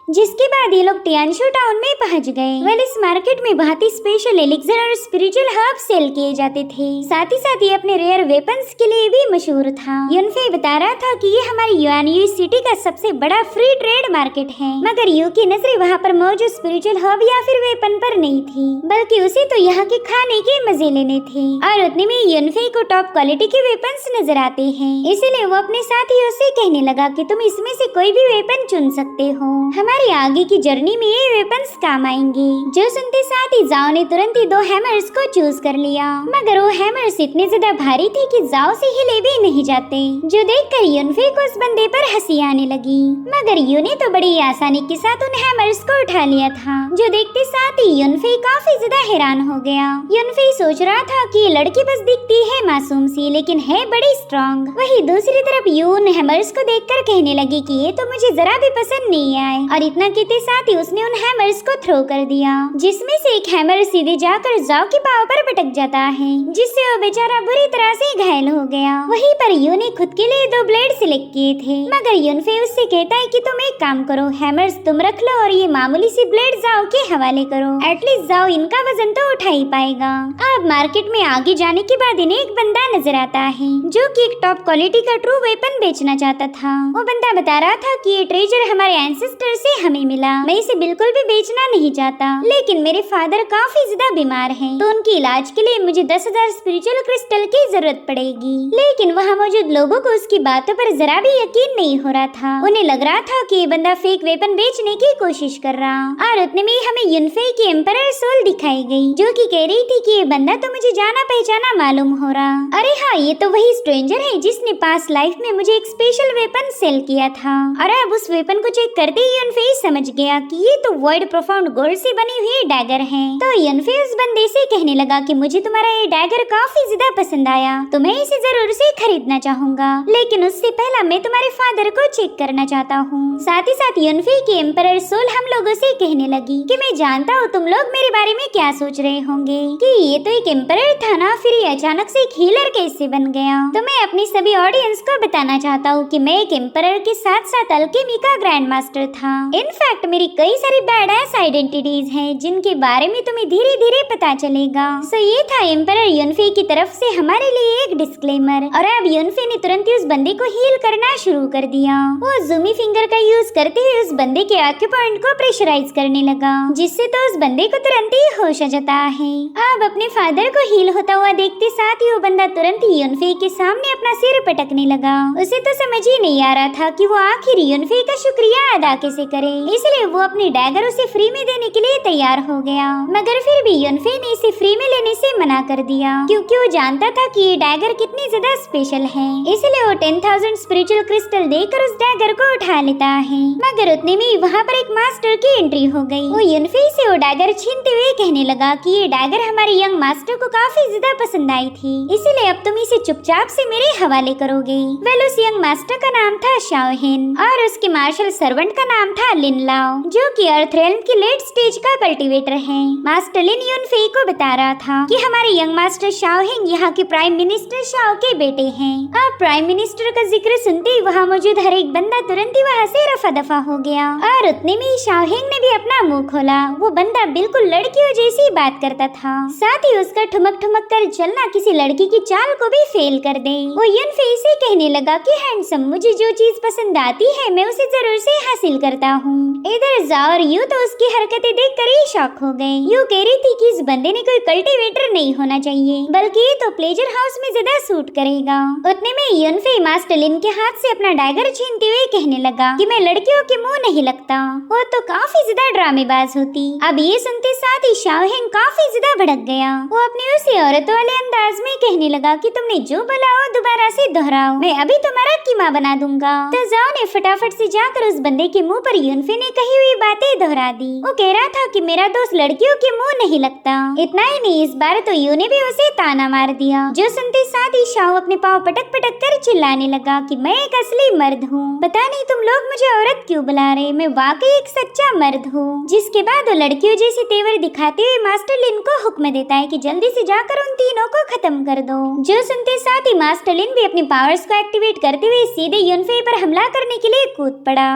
[SPEAKER 1] जिसके बाद ये लोग टियानशु टाउन में पहुंच गए। वेल इस मार्केट में बहुत ही स्पेशल एलिक्सर और स्पिरिचुअल हर्ब सेल किए जाते थे। साथ ही ये अपने रेयर वेपन्स के लिए भी मशहूर था। युनफे बता रहा था कि ये हमारी युआनयू सिटी का सबसे बड़ा फ्री ट्रेड मार्केट है, मगर यू की नजरें वहाँ पर मौजूद स्पिरिचुअल हर्ब या फिर वेपन पर नहीं थी, बल्कि उसे तो यहाँ के खाने के मजे लेने थे। और उतने में युनफे को टॉप क्वालिटी के वेपन्स नजर आते हैं, इसीलिए वो अपने साथियों से कहने लगा कि तुम इसमें से कोई भी वेपन चुन सकते हो, हमारी आगे की जर्नी में ये वेपन्स काम आएंगे। जो सुनते साथ ही जाओ ने तुरंत ही 2 हैमर्स को चूज कर लिया, मगर वो हैमर्स इतने ज्यादा भारी थे कि जाओ से हिले भी नहीं जाते। जो देखकर युनफे को उस बंदे पर हंसी आने लगी, मगर यू ने तो बड़ी आसानी के साथ उन हैमर्स को उठा लिया था। जो देखते साथ ही युनफे काफी ज्यादा हैरान हो गया। युनफे सोच रहा था कि ये लड़की बस दिखती है मासूम सी, लेकिन है बड़ी स्ट्रॉन्ग। वही दूसरी तरफ यू उन हैमर्स को देखकर कहने लगी कि ये तो मुझे जरा भी पसंद नहीं आए, और इतना कहते साथ ही उसने उन हैमर्स को थ्रो कर दिया, जिसमें से एक हैमर सीधे जाकर जाओ की पाव पर पटक जाता है, जिससे वो बेचारा बुरी तरह से घायल हो गया। वहीं पर यू ने खुद के लिए 2 ब्लेड सिलेक्ट किए थे, मगर युनफे उससे कहता है कि तुम एक काम करो, हैमर्स तुम रख लो और ये मामूली सी ब्लेड जाओ के हवाले करो, एटलीस्ट जाओ इनका वजन तो उठा ही पाएगा। अब मार्केट में आगे जाने के बाद इन्हें एक बंदा नजर आता है, जो कि एक टॉप क्वालिटी का ट्रू वेपन बेचना चाहता था। वो बंदा बता रहा था कि ये ट्रेजर हमारे एंसेस्टर से हमें मिला, मैं इसे बिल्कुल भी बेचना नहीं चाहता, लेकिन मेरे फादर काफी ज्यादा बीमार हैं, तो उनके इलाज के लिए मुझे 10,000 स्पिरिचुअल क्रिस्टल की जरूरत पड़ेगी। लेकिन वहाँ मौजूद लोगों को उसकी बातों पर जरा भी यकीन नहीं हो रहा था। उन्हें लग रहा था कि ये बंदा फेक वेपन बेचने की कोशिश कर रहा। और उतने में हमें युनफे की एम्परर सोल दिखाई गई, जो कि कह रही थी कि ये बंदा तो मुझे जाना पहचाना मालूम हो रहा। अरे हाँ, ये तो वही स्ट्रेंजर है जिसने पास्ट लाइफ में मुझे एक स्पेशल वेपन सेल किया था। और अब उस वेपन को चेक करते ही युनफे समझ गया कि ये तो वॉइड प्रोफाउंड गोल्ड से बनी हुई डैगर है। तो युनफे उस बंदे से कहने लगा कि मुझे तुम्हारा ये डैगर काफी ज्यादा पसंद आया, तो मैं इसे जरूर से खरीदना चाहूंगा, लेकिन उससे पहला मैं तुम्हारे फादर को चेक करना चाहता हूँ। साथ ही साथ युनफे की एम्परर सोल हम लोगों से कहने लगी कि मैं जानता हूँ तुम लोग मेरे बारे में क्या सोच रहे होंगे कि ये तो एक एम्परर था ना, फिर ये अचानक से एक हीलर कैसे बन गया। तो मैं अपनी सभी ऑडियंस को बताना चाहता हूँ कि मैं एक एम्परर के साथ साथ अल्केमी का ग्रैंड मास्टर था। इनफैक्ट मेरी कई सारी बैड एस आइडेंटिटीज हैं, जिनके बारे में तुम्हें धीरे धीरे पता चलेगा। सो ये था एम्परर युनफे की तरफ से हमारे लिए एक डिस्क्लेमर। और अब युनफे ने तुरंत ही उस बंदे को हील करना शुरू कर दिया। वो जूमी फिंगर का यूज करते हुए उस बंदे के एक्यूपॉइंट को प्रेशराइज करने लगा, जिससे तो उस बंदे को तुरंत ही होश आ जाता है। अब अपने फादर को हील होता हुआ देखते साथ ही वो बंदा तुरंत ही युनफे के सामने अपना सिर पटकने लगा। उसे तो समझ ही नहीं आ रहा था कि वो आखिर युनफे का शुक्रिया अदा कैसे करे। करे, इसलिए वो अपनी डैगर उसे फ्री में देने के लिए तैयार हो गया। मगर फिर भी युनफे ने इसे फ्री में लेने से मना कर दिया, क्योंकि वो जानता था कि ये डैगर कितनी ज्यादा स्पेशल है। इसलिए वो 10,000 स्पिरिचुअल क्रिस्टल देकर उस डैगर को उठा लेता है। मगर उतने में वहाँ पर एक मास्टर की एंट्री हो गई। वो युनफे से वो डैगर छीनते हुए कहने लगा कि ये डैगर हमारे यंग मास्टर को काफी ज्यादा पसंद आई थी, इसलिए अब तुम इसे चुपचाप से मेरे हवाले करोगे। वेल उस यंग मास्टर का नाम था शाओहेन और उसके मार्शल सर्वेंट का नाम था लिन लाओ, जो कि अर्थ रेल्म की लेट स्टेज का कल्टीवेटर है। मास्टर लिन युनफे को बता रहा था कि हमारे यंग मास्टर शाओहेन यहाँ के प्राइम मिनिस्टर शाओ के बेटे हैं। और प्राइम मिनिस्टर का जिक्र सुनते ही वहाँ मौजूद हर एक बंदा तुरंत ही वहाँ से रफा दफा हो गया। और उतने में शाओहेन ने भी अपना मुंह खोला। वो बंदा बिल्कुल लड़कियों जैसी बात करता था, साथ ही उसका ठुमक ठुमक कर चलना किसी लड़की की चाल को भी फेल कर दे। वो युनफे से कहने लगा कि हैंडसम, मुझे जो चीज पसंद आती है मैं उसे जरूर से हासिल करता हूँ। इधर जाओ और यू तो उसकी हरकतें देखकर ही शॉक हो गए। यू कह रही थी कि इस बंदे ने कोई कल्टीवेटर नहीं होना चाहिए, बल्कि ये तो प्लेजर हाउस में ज्यादा सूट करेगा। उतने में युनफे मास्टर लिन के हाथ से अपना डैगर छीनते हुए कहने लगा कि मैं लड़कियों के मुंह नहीं लगता, वो तो काफी ज्यादा ड्रामेबाज होती। अब ये सुनते साथ ही शाओहेन काफी ज्यादा भड़क गया। वो अपने उसी औरत वाले अंदाज में कहने लगा कि तुमने जो बोला वो दोबारा से दोहराओ, मैं अभी तुम्हारा कीमा बना दूंगा। तो जाओ ने फटाफट से जाकर उस बंदे के मुंह पर युनफे ने कही हुई बातें दोहरा दी। वो कह रहा था कि मेरा दोस्त लड़कियों के मुंह नहीं लगता। इतना ही नहीं, इस बार तो यू ने भी उसे ताना मार दिया, जो सुनते साथ ही शाओ अपने पाँव पटक पटक कर चिल्लाने लगा कि मैं एक असली मर्द हूँ। पता नहीं तुम लोग मुझे औरत क्यों बुला रहे, मैं वाकई एक सच्चा मर्द हूँ। जिसके बाद वो लड़कियों जैसे तेवर दिखाते हुए मास्टर लिन को हुक्म देता है कि जल्दी से जाकर उन तीनों को खत्म कर दो। जो सुनते साथ ही मास्टर लिन भी अपनी पावर्स को एक्टिवेट करते हुए सीधे युनफे पर हमला करने के लिए कूद पड़ा।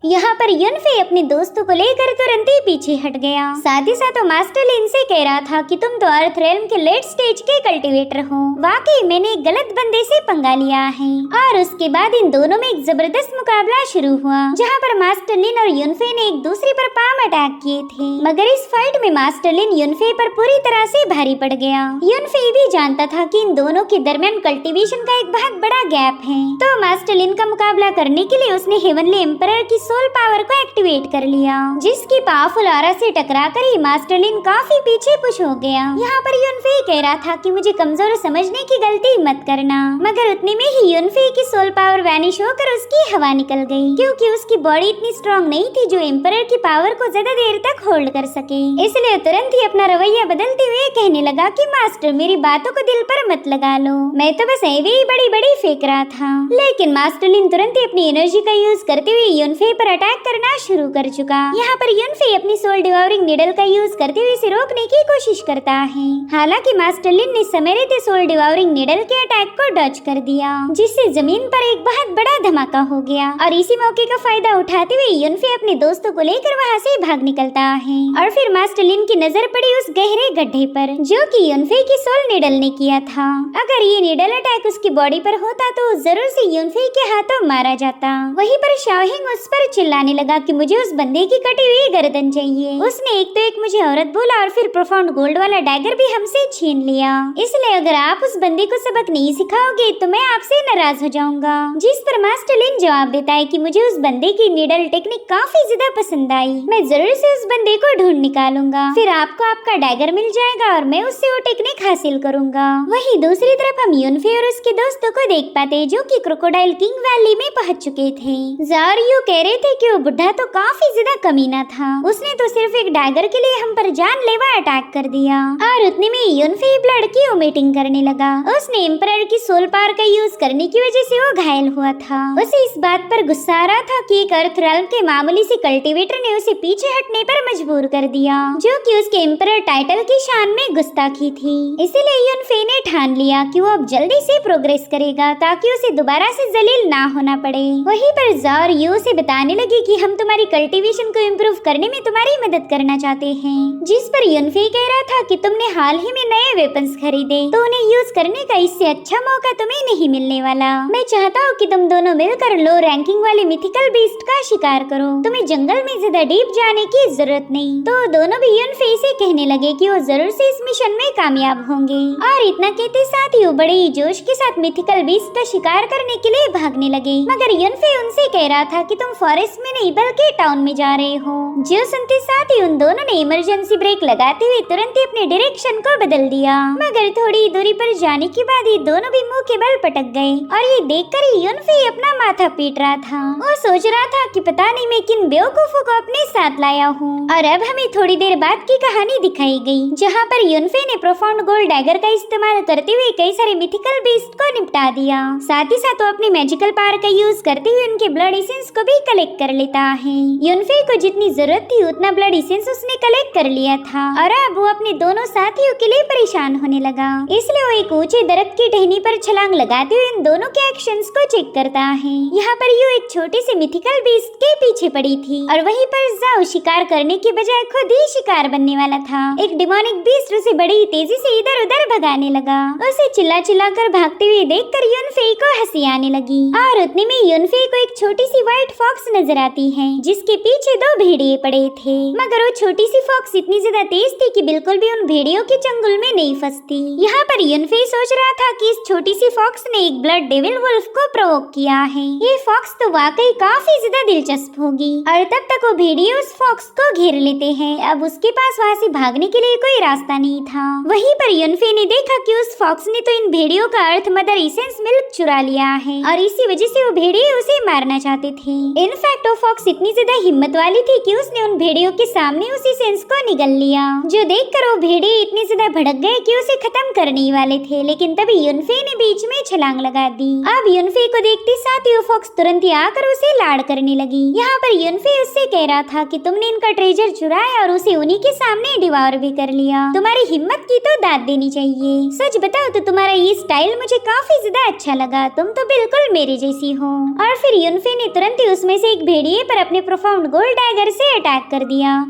[SPEAKER 1] यहाँ पर युनफे अपने दोस्तों को लेकर तुरंत ही पीछे हट गया। साथ ही साथ वो मास्टर लिन से कह रहा था कि तुम तो अर्थ रेल्म के लेट स्टेज के कल्टीवेटर हो, वाकई मैंने एक गलत बंदे से पंगा लिया है। और उसके बाद इन दोनों में एक जबरदस्त मुकाबला शुरू हुआ, जहाँ पर मास्टर लिन और युनफे ने एक दूसरे पर पाम अटैक किए थे। मगर इस फाइट में मास्टर लिन युनफे पर पूरी तरह से भारी पड़ गया। युनफे भी जानता था कि इन दोनों के दरमियान कल्टीवेशन का एक बहुत बड़ा गैप है, तो मास्टर लिन का मुकाबला करने के लिए उसने हेवनली एम्परर की सोल पावर को एक्टिवेट कर लिया, जिसकी पावरफुल ऑरा से टकराकर ही मास्टर लिन काफी पीछे पुश हो गया। यहाँ पर युनफे कह रहा था कि मुझे कमजोर समझने की गलती मत करना, मगर उतने में ही युनफे की सोल पावर वैनिश होकर उसकी हवा निकल गई, क्योंकि उसकी बॉडी इतनी स्ट्रॉन्ग नहीं थी जो एम्परर की पावर को ज्यादा देर तक होल्ड कर सके। इसलिए तुरंत ही अपना रवैया बदलते हुए कहने लगा कि मास्टर मेरी बातों को दिल पर मत लगा लो, मैं तो बस ऐवे ही बड़ी बड़ी फेंक रहा था। लेकिन मास्टर लिन तुरंत ही अपनी एनर्जी का यूज करते हुए युनफे पर अटैक करना शुरू कर चुका। यहाँ पर युनफे अपनी सोल डिवावरिंग निडल का यूज करते हुए इसे रोकने की कोशिश करता है। हालांकि मास्टर लिन ने समय रहते सोल डिवावरिंग निडल के अटैक को डॉज कर दिया, जिससे जमीन पर एक बहुत बड़ा धमाका हो गया। और इसी मौके का फायदा उठाते हुए युनफे अपने दोस्तों को लेकर वहाँ से भाग निकलता है। और फिर मास्टर लिन की नजर पड़ी उस गहरे गड्ढे पर, जो कि युनफे की सोल निडल ने किया था। अगर ये निडल अटैक उसकी बॉडी पर होता तो जरूर से युनफे के हाथों मारा जाता। वहीं पर शाओहेन उस पर चिल्लाने लगा कि मुझे उस बंदे की कटी हुई गर्दन चाहिए। उसने एक तो एक मुझे औरत बोला और फिर प्रोफाउंड गोल्ड वाला डैगर भी हमसे छीन लिया। इसलिए अगर आप उस बंदे को सबक नहीं सिखाओगे तो मैं आपसे नाराज हो जाऊंगा। जिस पर मास्टर लिन जवाब देता है कि मुझे उस बंदे की निडल टेक्निक काफी ज्यादा पसंद आई, मैं जरूर से उस बंदे को ढूंढ निकालूंगा, फिर आपको आपका डैगर मिल जाएगा और मैं उससे वो टेक्निक हासिल करूंगा। वहीं दूसरी तरफ हम युनफे और उसके दोस्तों को देख पाते, जो कि क्रोकोडाइल किंग वैली में पहुंच चुके थे। ज़ारियो कह रहे थे कि वो बुढ़ा तो काफी ज्यादा कमीना था, उसने तो सिर्फ एक डैगर के लिए हम पर जानलेवा अटैक कर दिया। और उतने में युनफे ब्लड की वोमिटिंग करने लगा। उसने एम्परर की सोल पावर का यूज करने की वजह से वो घायल हुआ था। उसे इस बात पर गुस्सा आ रहा था कि एक अर्थ रेल्म के मामूली से कल्टीवेटर ने उसे पीछे हटने पर मजबूर कर दिया, जो कि उसके एम्परर टाइटल की शान में गुस्ताखी थी। इसीलिए युनफे ने ठान लिया कि वो अब जल्दी से प्रोग्रेस करेगा, ताकि उसे दोबारा से जलील ना होना पड़े। वहीं पर ज़ारियो से बताने लगी कि हम तुम्हारी कल्टीवेशन को इम्प्रूव करने में तुम्हारी मदद करना चाहते हैं। जिस पर युनफे कह रहा था कि तुमने हाल ही में नए वेपन्स खरीदे, तो उन्हें यूज करने का इससे अच्छा मौका तुम्हें नहीं मिलने वाला। मैं चाहता हूँ कि तुम दोनों मिलकर लो रैंकिंग वाले मिथिकल बीस्ट का शिकार करो, तुम्हें जंगल में ज्यादा डीप जाने की जरूरत नहीं। तो दोनों भी युनफे से कहने लगे कि वो जरूर से इस मिशन में कामयाब होंगे। और इतना कहते साथ ही वो बड़े ही जोश के साथ मिथिकल बीस्ट का शिकार करने के लिए भागने लगे। मगर युनफे उनसे कह रहा था कि तुम फॉरेस्ट में नहीं बल्कि के टाउन में जा रहे हो। जो सुनते साथ ही उन दोनों ने इमरजेंसी ब्रेक लगाते हुए तुरंत ही अपने डायरेक्शन को बदल दिया, मगर थोड़ी दूरी पर जाने के बाद ये दोनों भी मुंह के बल पटक गए और ये देखकर यूनफी अपना माथा पीट रहा था। वो सोच रहा था कि पता नहीं मैं किन बेवकूफों को अपने साथ लाया हूँ। और अब हमें थोड़ी देर बाद की कहानी दिखाई गई, जहाँ पर यूनफी ने प्रोफाउंड गोल्ड डैगर का इस्तेमाल करते हुए कई सारे मिथिकल बीस्ट को निपटा दिया। साथ ही साथ वो अपनी मैजिकल पावर का यूज करते हुए उनके ब्लड एसेंस को भी कलेक्ट कर लेता है। यूनफी को जितनी जरूरत थी उतना ब्लड एसेंस उसने कलेक्ट कर लिया था और अब वो अपने दोनों साथियों के लिए परेशान होने लगा। इसलिए वो एक ऊंचे दरख्त की टहनी पर छलांग लगाते हुए इन दोनों के एक्शंस को चेक करता है। यहाँ पर यू एक छोटे से मिथिकल बीस्ट के पीछे पड़ी थी और वहीं पर जाओ शिकार करने के बजाय खुद ही शिकार बनने वाला था। एक डिमोनिक बीस्ट उसे बड़ी तेजी से इधर उधर भगाने लगा। उसे चिल्ला चिल्ला कर भागते हुए देखकर यूनफी को हंसी आने लगी और उतने में यूनफी को एक छोटी सी व्हाइट फॉक्स नजर आती है, जिसके पीछे दो भेड़िए पड़े थे। मगर वो छोटी सी फॉक्स इतनी ज्यादा तेज थी कि बिल्कुल भी उन भेड़ियों के चंगुल में नहीं फंसती। यहाँ पर यूनफी सोच रहा था कि इस छोटी सी फॉक्स ने एक ब्लड डेविल वुल्फ को प्रोवोक किया है। ये फॉक्स तो वाकई काफी ज्यादा दिलचस्प होगी। और तब तक वो भेड़िए उस फॉक्स को घेर लेते हैं। अब उसके पास वहाँ से भागने के लिए कोई रास्ता नहीं था। वहीं पर यूनफी ने देखा कि उस फॉक्स ने तो इन भेड़ियों का अर्थ मदर एसेंस मिल्क चुरा लिया है और इसी वजह से वो भेड़िए उसे मारना चाहते थे। इनफैक्ट वो फॉक्स इतनी ज्यादा हिम्मत वाली थी कि उसने उन भेड़ियों के सामने उस एसेंस को निगल लिया, जो देखकर वो भेड़िए इतने ज्यादा भड़क गए कि उसे खत्म करने ही वाले थे। लेकिन तभी यूनफी ने बीच में छलांग लगा दी। अब यूनफी को देखते साथ ही वो फॉक्स तुरंत ही आकर उसे लाड़ करने लगी। यहाँ पर यूनफी उससे कह रहा था कि तुमने इनका ट्रेजर चुराया और उसे उन्हीं के सामने डिवोर भी कर लिया। तुम्हारी हिम्मत की तो दाद देनी चाहिए। सच बताओ तो तुम्हारा ये स्टाइल मुझे काफी ज्यादा अच्छा लगा। तुम तो बिल्कुल मेरे जैसी हो। और फिर यूनफी ने तुरंत ही उसमें से एक भेड़िए पर अपने प्रोफाउंड गोल्ड डैगर से अटैक कर दिया,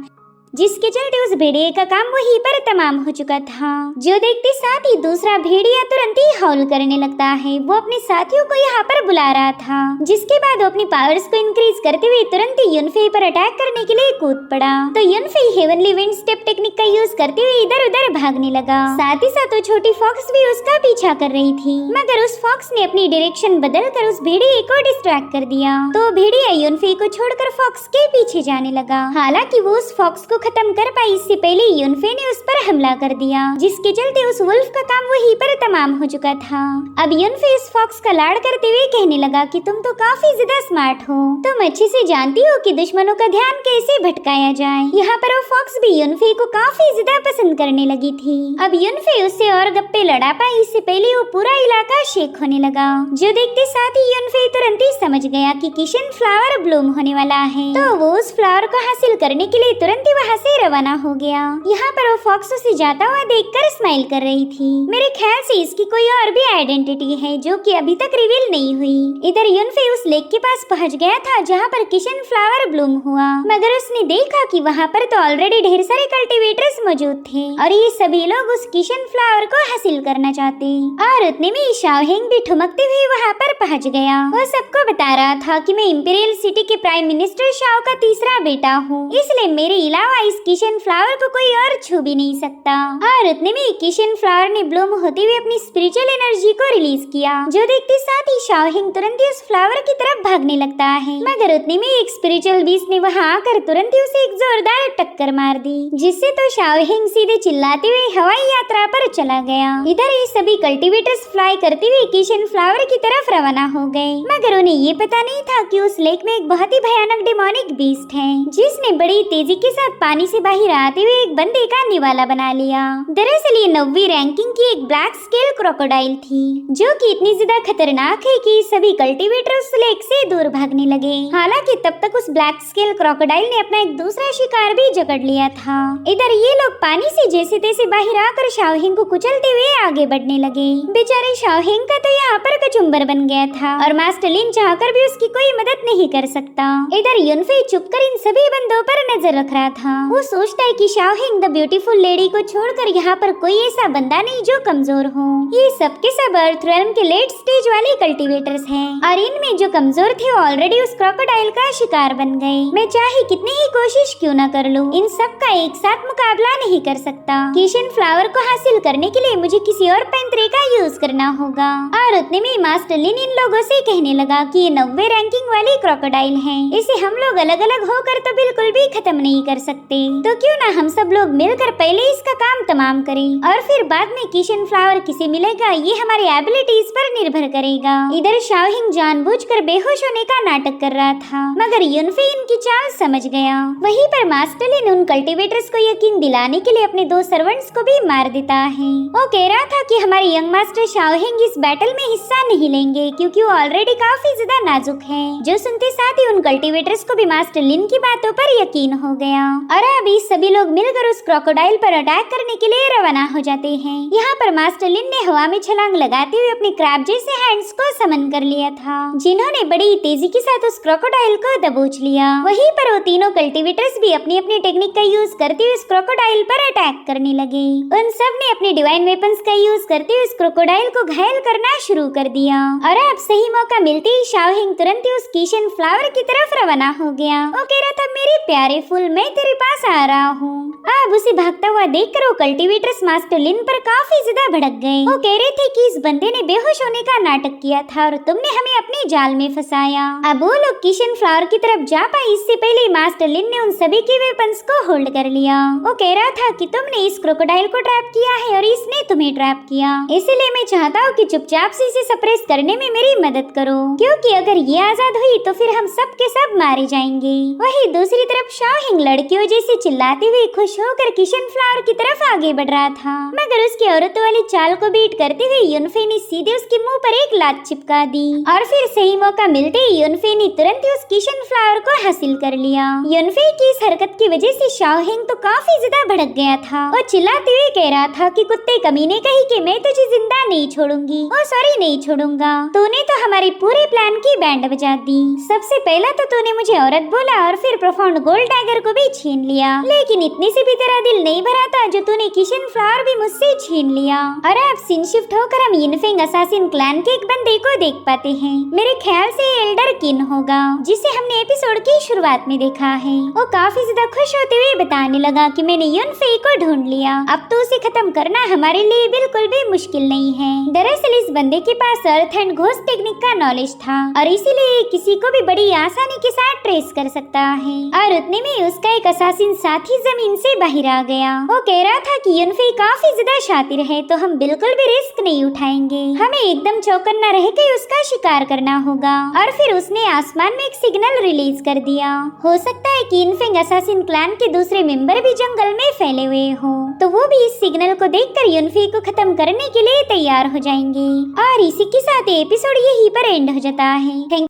[SPEAKER 1] जिसके चलते उस भेड़िए का काम वहीं पर तमाम हो चुका था। जो देखते साथ ही दूसरा भेड़िया तुरंत ही हॉल करने लगता है। वो अपने साथियों को यहाँ पर बुला रहा था, जिसके बाद वो अपनी पावर्स को इंक्रीज करते हुए तुरंत ही यूनफी पर अटैक करने के लिए कूद पड़ा। तो यूनफी हेवनली विंड स्टेप टेक्निक का यूज करते हुए इधर उधर भागने लगा। साथ ही साथ वो छोटी फॉक्स भी उसका पीछा कर रही थी, मगर उस फॉक्स ने अपनी डायरेक्शन बदल कर उस भेड़िए को डिस्ट्रैक्ट कर दिया। तो भेड़िया यूनफी को छोड़कर फॉक्स के पीछे जाने लगा। हालांकि वो उस फॉक्स को खत्म कर पाई इससे पहले यूनफी ने उस पर हमला कर दिया, जिसके चलते उस वुल्फ का काम वहीं पर तमाम हो चुका था। अब यूनफी उस फॉक्स का लाड़ करते हुए कहने लगा कि तुम तो काफी ज्यादा स्मार्ट हो। तुम अच्छे से जानती हो कि दुश्मनों का ध्यान कैसे भटकाया जाए। यहाँ पर वो फॉक्स भी यूनफी को काफी ज्यादा पसंद करने लगी थी। अब यूनफी उससे और गप्पे लड़ा पाई इससे पहले वो पूरा इलाका शेक होने लगा। जो देखते साथ ही यूनफी तुरंत ही समझ गया कि किशन फ्लावर ब्लूम होने वाला है, तो वो उस फ्लावर को हासिल करने के लिए तुरंत ही वहाँ से रवाना हो गया। यहाँ पर वो फॉक्स उसे जाता हुआ देखकर स्माइल कर रही थी। मेरे ख्याल से इसकी कोई और भी आइडेंटिटी है जो कि अभी तक रिवील नहीं हुई। इधर यूनफी उस लेक के पास पहुँच गया था जहाँ पर किशन फ्लावर ब्लूम हुआ, मगर उसने देखा कि वहाँ पर तो ऑलरेडी ढेर सारे कल्टीवेटर्स मौजूद थे और ये सभी लोग उस किशन फ्लावर को हासिल करना चाहते। और उतने में शाओहेंग भी ठुमकते हुए वहाँ पर पहुँच गया। वो सबको बता रहा था कि मैं इंपीरियल सिटी के प्राइम मिनिस्टर शाओ का तीसरा बेटा हूँ, इसलिए मेरे अलावा इस किशन फ्लावर को कोई और छू भी नहीं सकता। और उतने में किशन फ्लावर ने ब्लूम होते हुए अपनी स्पिरिचुअल एनर्जी को रिलीज किया, जो देखते साथ ही शाओहेंग तुरंत ही उस फ्लावर की तरफ भागने लगता है। मगर उतने में एक स्पिरिचुअल बीस्ट ने वहां आकर तुरंत ही उसे एक जोरदार टक्कर मार दी, जिससे तो शाओहेंग सीधे चिल्लाते हुए हवाई यात्रा पर चला गया। इधर ये सभी कल्टीवेटर्स फ्लाई करते हुए किशन फ्लावर की तरफ रवाना हो गए, मगर उन्हें ये पता नहीं था कि उस लेक में एक बहुत ही भयानक डिमोनिक बीस्ट है, जिसने बड़ी तेजी के साथ पानी से बाहर आते हुए एक बंदे का निवाला बना लिया। दरअसल ये 9वीं रैंकिंग की एक ब्लैक स्केल क्रोकोडाइल थी, जो कि इतनी ज्यादा खतरनाक है कि सभी कल्टीवेटर उस लेक से दूर भागने लगे। हालांकि तब तक उस ब्लैक स्केल क्रोकोडाइल ने अपना एक दूसरा शिकार भी जकड़ लिया था। इधर ये लोग पानी से जैसे तैसे बाहर आकर शाओहेंग को कुचलते हुए आगे बढ़ने लगे। बेचारे शाओहेंग का तो यहाँ पर कचुम्बर बन गया था और मास्टर लिन चाहकर भी उसकी कोई मदद नहीं कर सकता। इधर यूनफी चुपकर इन सभी बंदों पर नजर रख रहा था। वो सोचता है कि शाओहिंग द ब्यूटीफुल लेडी को छोड़कर यहाँ पर कोई ऐसा बंदा नहीं जो कमजोर हो। ये सब के सब अर्थ रेल्म के लेट स्टेज वाले कल्टीवेटर्स हैं और इनमें जो कमजोर थे वो ऑलरेडी उस क्रोकोडाइल का शिकार बन गए। मैं चाहे कितनी ही कोशिश क्यों न कर लूं, इन सब का एक साथ मुकाबला नहीं कर सकता। किशन फ्लावर को हासिल करने के लिए मुझे किसी और पैंतरे का यूज करना होगा। और उतने में मास्टर लिन इन लोगों से कहने लगा कि ये 90 रैंकिंग वाली क्रोकोडाइल है, इसे हम लोग अलग अलग होकर तो बिल्कुल भी खत्म नहीं कर सकते, तो क्यों ना हम सब लोग मिलकर पहले इसका काम तमाम करें और फिर बाद में किशन फ्लावर किसे मिलेगा ये हमारी एबिलिटीज पर निर्भर करेगा। इधर शाओहिंग जानबूझकर बेहोश होने का नाटक कर रहा था, मगर युनफे इनकी चाल समझ गया। वहीं पर मास्टर लिन उन कल्टीवेटर्स को यकीन दिलाने के लिए अपने 2 सर्वेंट्स को भी मार देता है। वो कह रहा था कि हमारे यंग मास्टर शाओहिंग इस बैटल में हिस्सा नहीं लेंगे क्योंकि वो ऑलरेडी काफी ज्यादा नाजुक है। जो सुनते साथ ही उन कल्टीवेटर्स को भी मास्टर लिन की बातों पर यकीन हो गया और अभी सभी लोग मिलकर उस क्रोकोडाइल पर अटैक करने के लिए रवाना हो जाते हैं। यहाँ पर मास्टर लिन ने हवा में छलांग लगाते हुए अपने क्रैब जैसे हैंड्स को समन कर लिया था, जिन्होंने बड़ी तेजी के साथ उस क्रोकोडाइल को दबोच लिया। वहीं पर वो तीनों कल्टीवेटर्स भी अपनी अपनी टेक्निक का यूज करते हुए उस क्रोकोडाइल पर अटैक करने लगे। उन सब ने अपने डिवाइन वेपन्स का यूज करते हुए उस क्रोकोडाइल को घायल करना शुरू कर दिया और अब सही मौका मिलते ही शाओहिंग तुरंत ही उस किशन फ्लावर की तरफ रवाना हो गया। वो कह रहा था मेरे प्यारे फूल मैं तेरे पास आ रहा हूँ। अब उसे भागता हुआ देखकर वो कल्टीवेटर्स मास्टर लिन पर काफी ज्यादा भड़क गए। वो कह रहे थे कि इस बंदे ने बेहोश होने का नाटक किया था और तुमने हमें अपने जाल में फंसाया। अब वो लोग किशन फ्लावर की तरफ जा पाए इससे पहले मास्टर लिन ने उन सभी के वेपन्स को होल्ड कर लिया। वो कह रहा था कि तुमने इस क्रोकोडाइल को ट्रैप किया है और इसने तुम्हें ट्रैप किया, इसलिए मैं चाहता हूँ कि चुपचाप से इसे सप्रेस करने में मेरी मदद करो, क्योंकि अगर ये आजाद हुई तो फिर हम सब के सब मारे जाएंगे। वही दूसरी तरफ शाओहिंग लड़कियों जैसे चिल्लाते हुए खुश होकर किशन फ्लावर की तरफ आगे बढ़ रहा था, मगर उसकी औरतों वाली चाल को बीट करते हुए युनफे ने सीधे उसके मुंह पर एक लात चिपका दी और फिर सही मौका मिलते ही युनफे ने तुरंत ही उस किशन फ्लावर को हासिल कर लिया। युनफे की इस हरकत की वजह से शाओहिंग तो काफी ज्यादा भड़क गया था और चिल्लाते हुए कह रहा था कि कुत्ते कमीने कहीं कि मैं तुझे जिंदा नहीं छोड़ूंगी, ओ सॉरी नहीं छोड़ूंगा। तूने तो हमारे पूरे प्लान की बैंड बजा दी। सबसे पहला तो तूने मुझे औरत बोला और फिर प्रोफाउंड गोल्ड टाइगर को भी छीन लिया, लेकिन इतने से भी तेरा दिल नहीं भरा था जो तूने किशन फ्लावर भी मुझसे छीन लिया। और अब सीन शिफ्ट होकर हम यिनफेंग असासिन क्लैन के एक बंदे को देख पाते हैं। मेरे ख्याल से एल्डर किन होगा, जिसे हमने एपिसोड की शुरुआत में देखा है। वो काफी ज्यादा खुश होते हुए बताने लगा कि मैंने युनफे को ढूंढ लिया, अब तो उसे खत्म करना हमारे लिए बिल्कुल भी मुश्किल नहीं है। दरअसल इस बंदे के पास अर्थ एंड घोस्ट टेक्निक का नॉलेज था और इसीलिए किसी को भी बड़ी आसानी के साथ ट्रेस कर सकता है। और उतने में उसका एक असासिन साथी जमीन से बाहर आ गया। वो कह रहा था कि युनफे काफी ज्यादा शातिर है तो हम बिल्कुल भी रिस्क नहीं उठाएंगे, हमें एकदम चौकन्ना रह के उसका शिकार करना होगा। और फिर उसने आसमान में एक सिग्नल रिलीज कर दिया। हो सकता है कि यिनफेंग असासिन क्लैन के दूसरे मेंबर भी जंगल में फैले हुए हो, तो वो भी इस सिग्नल को देखकर युनफे को खत्म करने के लिए तैयार हो जाएंगे। और इसी के साथ एपिसोड यहीं पर एंड हो जाता है।